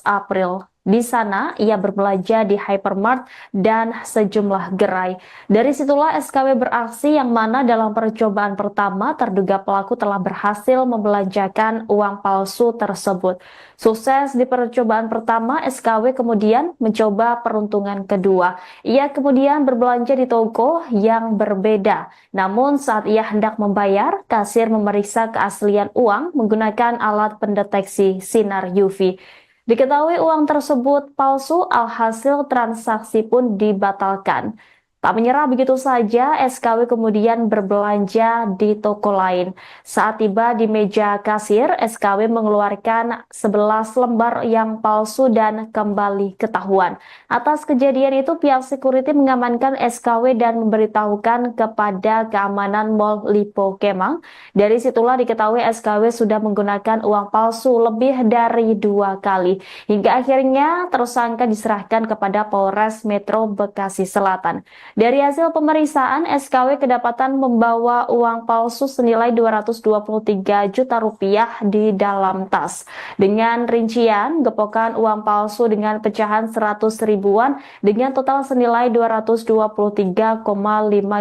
April. Di sana, ia berbelanja di hypermart dan sejumlah gerai. Dari situlah SKW beraksi yang mana dalam percobaan pertama terduga pelaku telah berhasil membelanjakan uang palsu tersebut. Sukses di percobaan pertama, SKW kemudian mencoba peruntungan kedua. Ia kemudian berbelanja di toko yang berbeda. Namun saat ia hendak membayar, kasir memeriksa keaslian uang menggunakan alat pendeteksi sinar UV. Diketahui uang tersebut palsu, alhasil transaksi pun dibatalkan. Tak menyerah begitu saja, SKW kemudian berbelanja di toko lain. Saat tiba di meja kasir, SKW mengeluarkan 11 lembar yang palsu dan kembali ketahuan. Atas kejadian itu, pihak security mengamankan SKW dan memberitahukan kepada keamanan Mall Lipo Kemang. Dari situlah diketahui SKW sudah menggunakan uang palsu lebih dari 2 kali. Hingga akhirnya tersangka diserahkan kepada Polres Metro Bekasi Selatan. Dari hasil pemeriksaan, SKW kedapatan membawa uang palsu senilai 223 juta rupiah di dalam tas. Dengan rincian, gepokan uang palsu dengan pecahan 100 ribuan dengan total senilai 223,5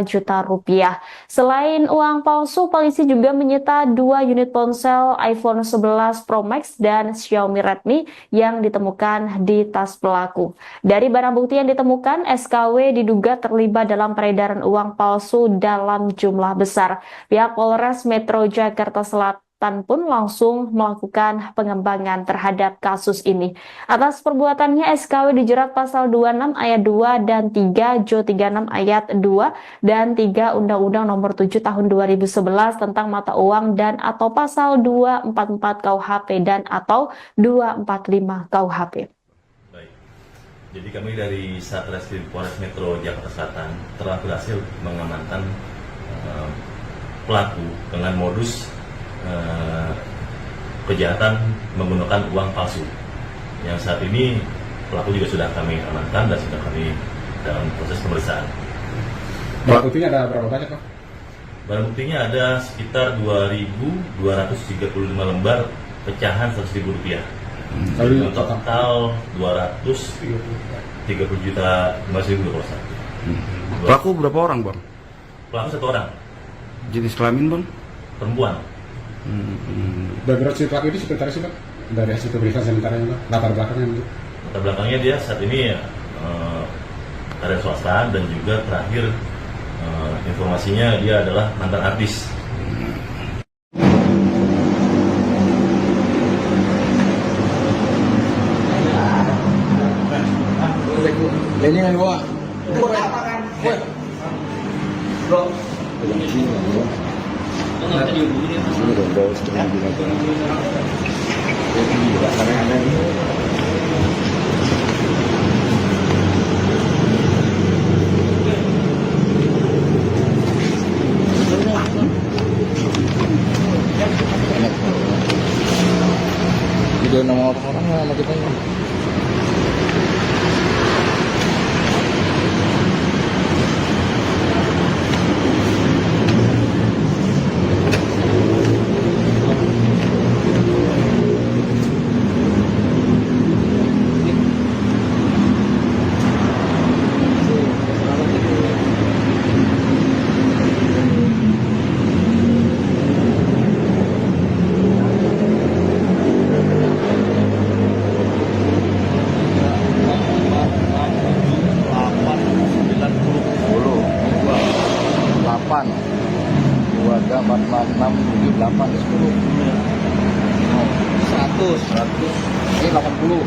juta rupiah. Selain uang palsu, polisi juga menyita 2 unit ponsel iPhone 11 Pro Max dan Xiaomi Redmi yang ditemukan di tas pelaku. Dari barang bukti yang ditemukan, SKW diduga terlibat dalam peredaran uang palsu dalam jumlah besar. Pihak Polres Metro Jakarta Selatan Selatan pun langsung melakukan pengembangan terhadap kasus ini. Atas perbuatannya SKW dijerat pasal 26 ayat 2 dan 3 Jo 36 ayat 2 dan 3 Undang-Undang Nomor 7 Tahun 2011 tentang mata uang dan atau pasal 244 KUHP dan atau 245 KUHP. Baik. Jadi kami dari Satreskrim Polres Metro Jakarta Selatan telah berhasil mengamankan pelaku dengan modus kejahatan menggunakan uang palsu. Yang saat ini pelaku juga sudah kami amankan dan sudah kami dalam proses pemeriksaan. Barang buktinya ada berapa banyak, Pak? Barang buktinya ada sekitar 2.235 lembar pecahan Rp100.000. Kali Total 230 juta 5.000 kalau salah. Pelaku berapa orang bang? Pelaku 1 orang, Jenis kelamin bang? perempuan. Background si pelaku ini seperti sih, Pak? Dari hasil pemeriksaan sementaranya, Pak? Latar belakangnya itu. Latar belakangnya dia saat ini karya swasta dan juga terakhir informasinya dia adalah mantan artis. Ini yang gua. Bro. Ini dong, bawa setengah binatang. Ini juga karena ada ini. Video nama orang-orang sama kita ini. Dua ada 4, 6, 7, 8, 10 100 ini 80.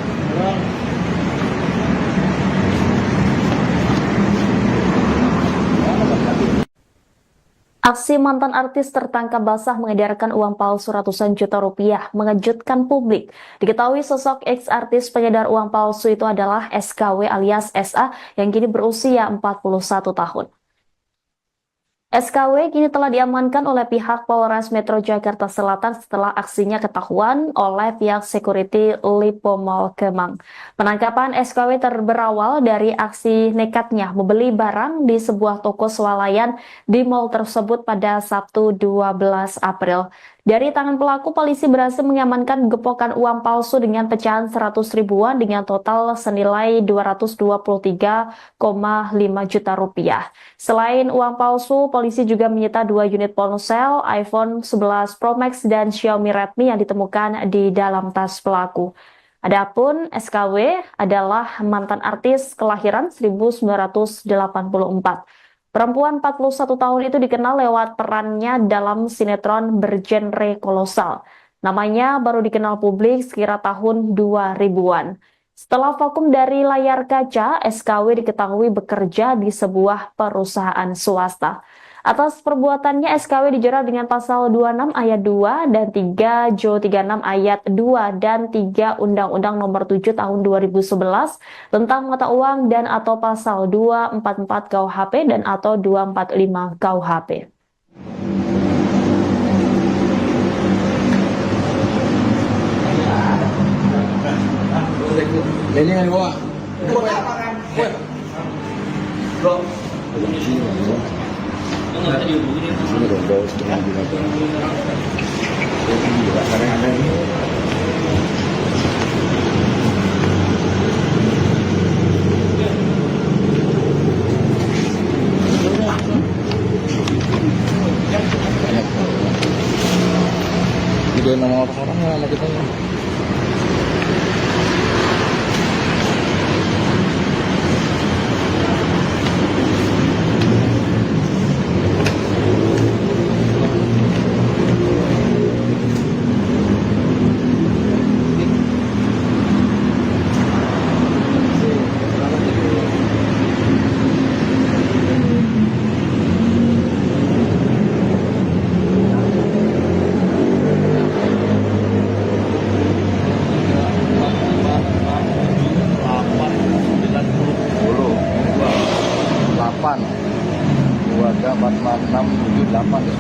Aksi mantan artis tertangkap basah mengedarkan uang palsu ratusan juta rupiah mengejutkan publik. Diketahui sosok ex-artis pengedar uang palsu itu adalah SKW alias SA yang kini berusia 41 tahun. SKW kini telah diamankan oleh pihak Polres Metro Jakarta Selatan setelah aksinya ketahuan oleh pihak security Lipo Mall Kemang. Penangkapan SKW berawal dari aksi nekatnya membeli barang di sebuah toko swalayan di mall tersebut pada Sabtu 12 April. Dari tangan pelaku, polisi berhasil mengamankan gepokan uang palsu dengan pecahan 100 ribuan dengan total senilai 223,5 juta rupiah. Selain uang palsu, polisi juga menyita 2 unit ponsel, iPhone 11 Pro Max dan Xiaomi Redmi yang ditemukan di dalam tas pelaku. Adapun SKW adalah mantan artis kelahiran 1984. Perempuan 41 tahun itu dikenal lewat perannya dalam sinetron bergenre kolosal. Namanya baru dikenal publik sekira tahun 2000-an. Setelah vakum dari layar kaca, SKW diketahui bekerja di sebuah perusahaan swasta. Atas perbuatannya, SKW dijerat dengan pasal 26 ayat 2 dan 3 Jo 36 ayat 2 dan 3 Undang-Undang Nomor 7 Tahun 2011 tentang mata uang dan atau pasal 244 KUHP dan atau 245 KUHP. Ini yang gua. Bro. Ini dong, bawa setengah binatang. Ini juga karena ada ini. Video nama orang-orang sama kita ini.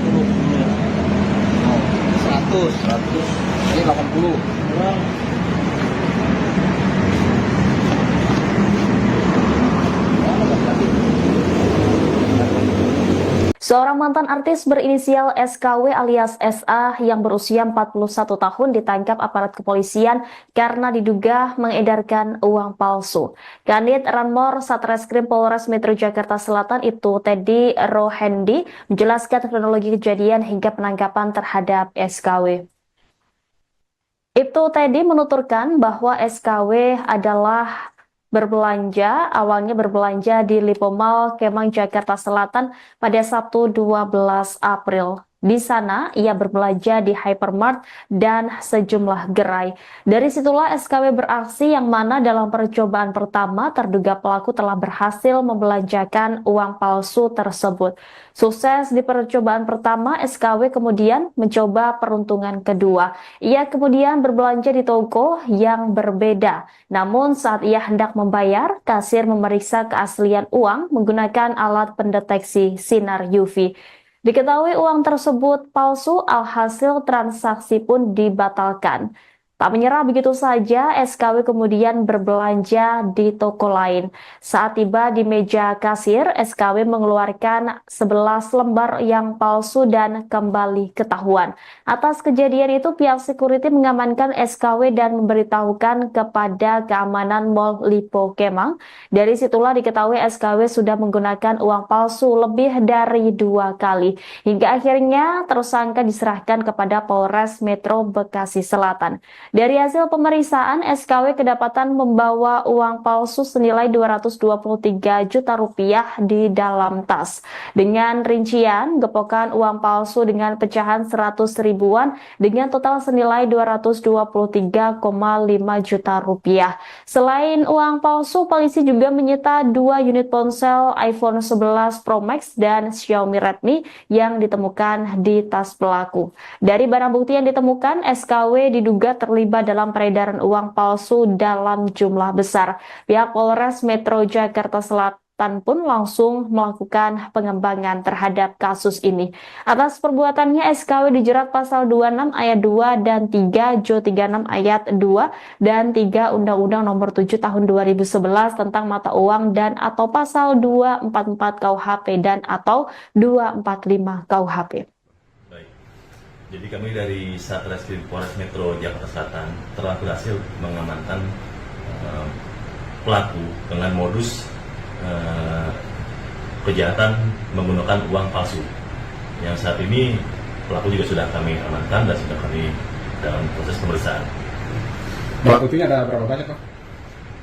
100. Ini 80. Seorang mantan artis berinisial SKW alias SA yang berusia 41 tahun ditangkap aparat kepolisian karena diduga mengedarkan uang palsu. Kanit Ranmor Satreskrim Polres Metro Jakarta Selatan itu Teddy Rohendi menjelaskan kronologi kejadian hingga penangkapan terhadap SKW. Ibtu Teddy menuturkan bahwa SKW adalah awalnya berbelanja di Lipo Mall Kemang Jakarta Selatan pada Sabtu 12 April. Di sana, ia berbelanja di hypermart dan sejumlah gerai. Dari situlah SKW beraksi yang mana dalam percobaan pertama terduga pelaku telah berhasil membelanjakan uang palsu tersebut. Sukses di percobaan pertama, SKW kemudian mencoba peruntungan kedua. Ia kemudian berbelanja di toko yang berbeda. Namun saat ia hendak membayar, kasir memeriksa keaslian uang menggunakan alat pendeteksi sinar UV. Diketahui uang tersebut palsu, alhasil transaksi pun dibatalkan. Tak menyerah begitu saja, SKW kemudian berbelanja di toko lain. Saat tiba di meja kasir, SKW mengeluarkan 11 lembar yang palsu dan kembali ketahuan. Atas kejadian itu, pihak security mengamankan SKW dan memberitahukan kepada keamanan Mall Lipo Kemang. Dari situlah diketahui SKW sudah menggunakan uang palsu lebih dari 2 kali. Hingga akhirnya tersangka diserahkan kepada Polres Metro Bekasi Selatan. Dari hasil pemeriksaan, SKW kedapatan membawa uang palsu senilai 223 juta rupiah di dalam tas. Dengan rincian, gepokan uang palsu dengan pecahan 100 ribuan dengan total senilai 223,5 juta rupiah. Selain uang palsu, polisi juga menyita 2 unit ponsel iPhone 11 Pro Max dan Xiaomi Redmi yang ditemukan di tas pelaku. Dari barang bukti yang ditemukan, SKW diduga terlibat dalam peredaran uang palsu dalam jumlah besar. Pihak Polres Metro Jakarta Selatan pun langsung melakukan pengembangan terhadap kasus ini. Atas perbuatannya, SKW dijerat pasal 26 ayat 2 dan 3, Jo 36 ayat 2 dan 3 Undang-Undang Nomor 7 Tahun 2011 tentang mata uang dan atau pasal 244 KUHP dan atau 245 KUHP. Jadi kami dari Satreskrim Polres Metro Jakarta Selatan telah berhasil mengamankan pelaku dengan modus kejahatan menggunakan uang palsu. Yang saat ini pelaku juga sudah kami amankan dan sudah kami dalam proses pemeriksaan. Barang buktinya ada berapa banyak, Pak?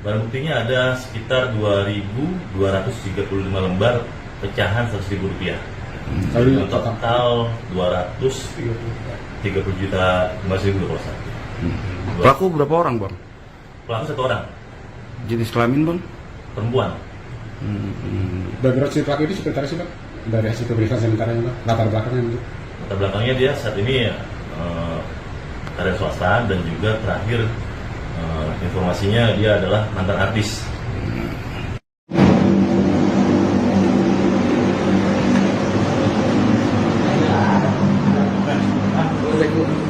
Barang buktinya ada sekitar 2.235 lembar pecahan 100.000 rupiah. Total 230 juta 5.000 rupiah. Pelaku berapa orang, Bang? Pelaku 1 orang, Jenis kelamin, Bang? perempuan. Background si pelaku ini seperti apa sih, Pak? Dari hasil pemeriksaan sementara ini, Pak? Latar belakangnya itu? Latar belakangnya dia saat ini karya swasta dan juga terakhir informasinya dia adalah mantan artis.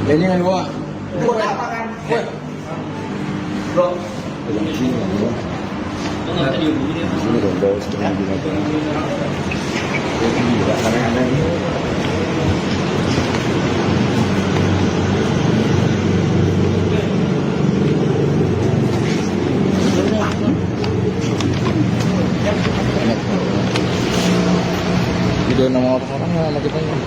Ini kan gua. Buat apa kan? Bro. Ini dong, bawa setengah binatang. Ini juga kadang-kadang ini. Video nama orang sama kita ini.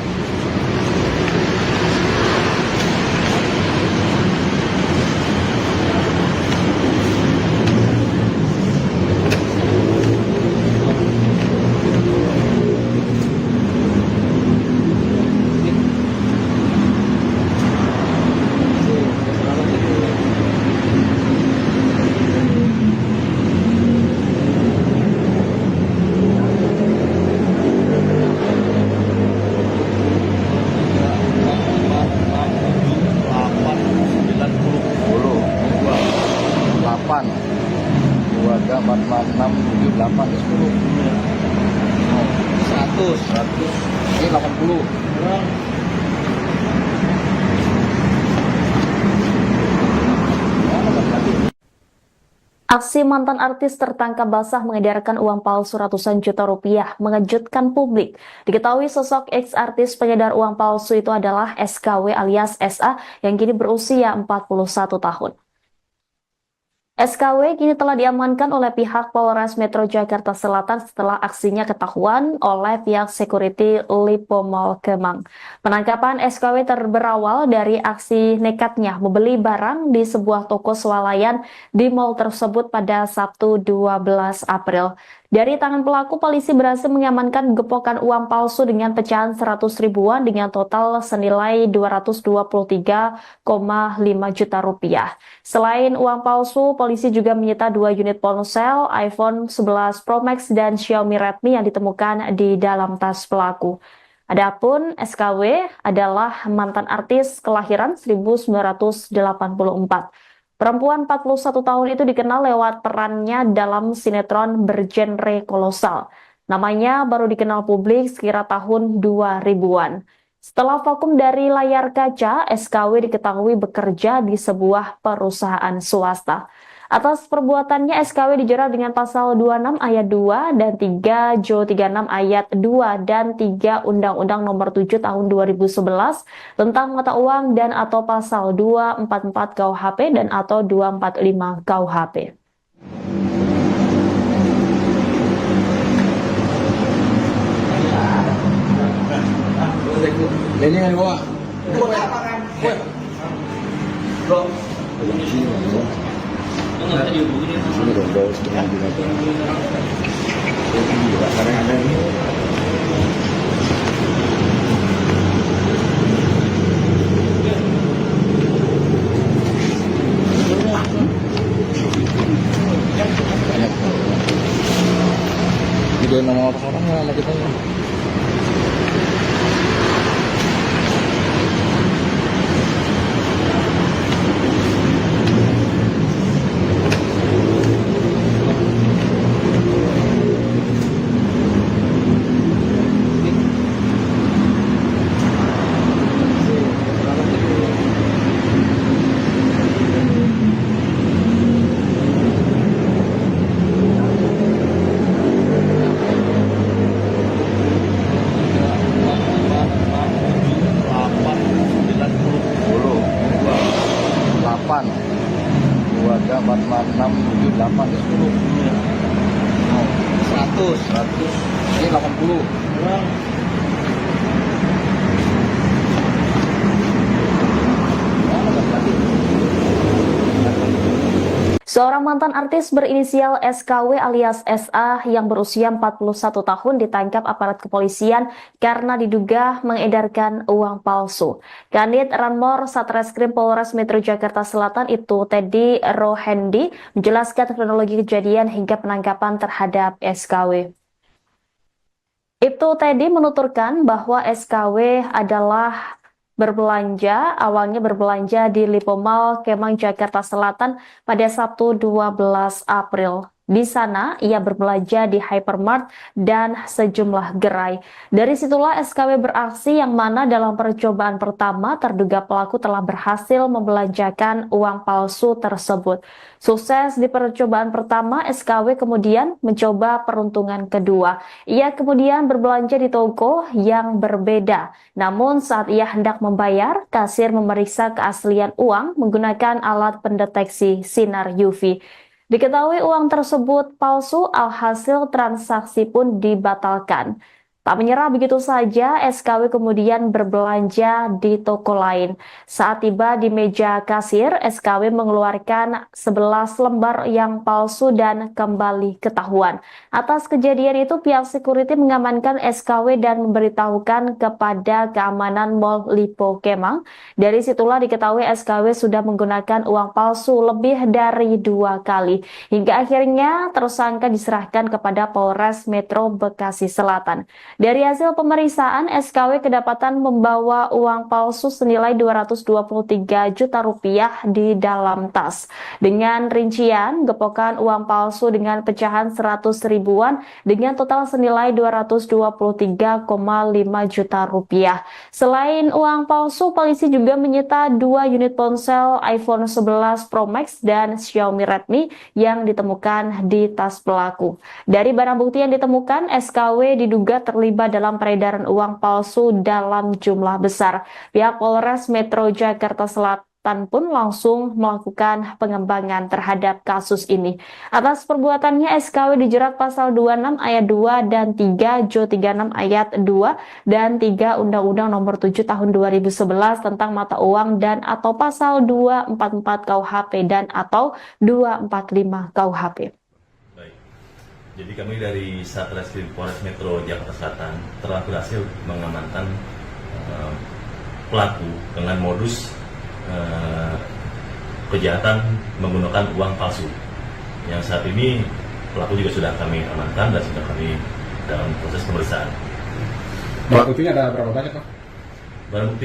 Aksi mantan artis tertangkap basah mengedarkan uang palsu ratusan juta rupiah mengejutkan publik. Diketahui sosok ex-artis pengedar uang palsu itu adalah SKW alias SA yang kini berusia 41 tahun. SKW kini telah diamankan oleh pihak Polres Metro Jakarta Selatan setelah aksinya ketahuan oleh pihak security Lipo Mall Kemang. Penangkapan SKW berawal dari aksi nekatnya membeli barang di sebuah toko swalayan di mall tersebut pada Sabtu 12 April. Dari tangan pelaku, polisi berhasil mengamankan gepokan uang palsu dengan pecahan 100 ribuan dengan total senilai 223,5 juta rupiah. Selain uang palsu, polisi juga menyita 2 unit ponsel, iPhone 11 Pro Max dan Xiaomi Redmi yang ditemukan di dalam tas pelaku. Adapun SKW adalah mantan artis kelahiran 1984. Perempuan 41 tahun itu dikenal lewat perannya dalam sinetron bergenre kolosal. Namanya baru dikenal publik sekira tahun 2000-an. Setelah vakum dari layar kaca, SKW diketahui bekerja di sebuah perusahaan swasta. Atas perbuatannya, SKW dijerat dengan pasal 26 ayat 2 dan 3 Jo 36 ayat 2 dan 3 Undang-Undang Nomor 7 Tahun 2011 tentang mata uang dan atau pasal 244 KUHP dan atau 245 KUHP. Ini kan gua. Bro. Ini dong, bawa setengah binatang. Ini juga kadang ada ini. Banyak. Video nama orang sama kita. Dua jam 46 78 10 100 ini 80. Seorang mantan artis berinisial SKW alias SA yang berusia 41 tahun ditangkap aparat kepolisian karena diduga mengedarkan uang palsu. Kanit Ranmor Satreskrim Polres Metro Jakarta Selatan itu Teddy Rohendi menjelaskan kronologi kejadian hingga penangkapan terhadap SKW. Ibtu Teddy menuturkan bahwa SKW adalah awalnya berbelanja di Lipo Mall Kemang Jakarta Selatan pada Sabtu 12 April. Di sana, ia berbelanja di hypermart dan sejumlah gerai. Dari situlah SKW beraksi yang mana dalam percobaan pertama terduga pelaku telah berhasil membelanjakan uang palsu tersebut. Sukses di percobaan pertama, SKW kemudian mencoba peruntungan kedua. Ia kemudian berbelanja di toko yang berbeda. Namun saat ia hendak membayar, kasir memeriksa keaslian uang menggunakan alat pendeteksi sinar UV. Diketahui uang tersebut palsu, alhasil transaksi pun dibatalkan. Tak menyerah begitu saja, SKW kemudian berbelanja di toko lain. Saat tiba di meja kasir, SKW mengeluarkan 11 lembar yang palsu dan kembali ketahuan. Atas kejadian itu, pihak security mengamankan SKW dan memberitahukan kepada keamanan Mall Lipo Kemang. Dari situlah diketahui SKW sudah menggunakan uang palsu lebih dari 2 kali. Hingga akhirnya tersangka diserahkan kepada Polres Metro Bekasi Selatan. Dari hasil pemeriksaan, SKW kedapatan membawa uang palsu senilai 223 juta rupiah di dalam tas. Dengan rincian, gepokan uang palsu dengan pecahan 100 ribuan dengan total senilai 223,5 juta rupiah. Selain uang palsu, polisi juga menyita 2 unit ponsel iPhone 11 Pro Max dan Xiaomi Redmi yang ditemukan di tas pelaku. Dari barang bukti yang ditemukan, SKW diduga terlibat dalam peredaran uang palsu dalam jumlah besar. Pihak Polres Metro Jakarta Selatan pun langsung melakukan pengembangan terhadap kasus ini. Atas perbuatannya, SKW dijerat pasal 26 ayat 2 dan 3 Jo 36 ayat 2 dan 3 Undang-Undang Nomor 7 Tahun 2011 tentang mata uang dan atau pasal 244 KUHP dan atau 245 KUHP. Baik. Jadi kami dari Satreskrim Polres Metro Jakarta Selatan telah berhasil mengamankan pelaku dengan modus kejahatan menggunakan uang palsu. Yang saat ini pelaku juga sudah kami amankan dan sudah kami dalam proses pemeriksaan. Barang buktinya ada berapa banyak, Pak? Barang bukti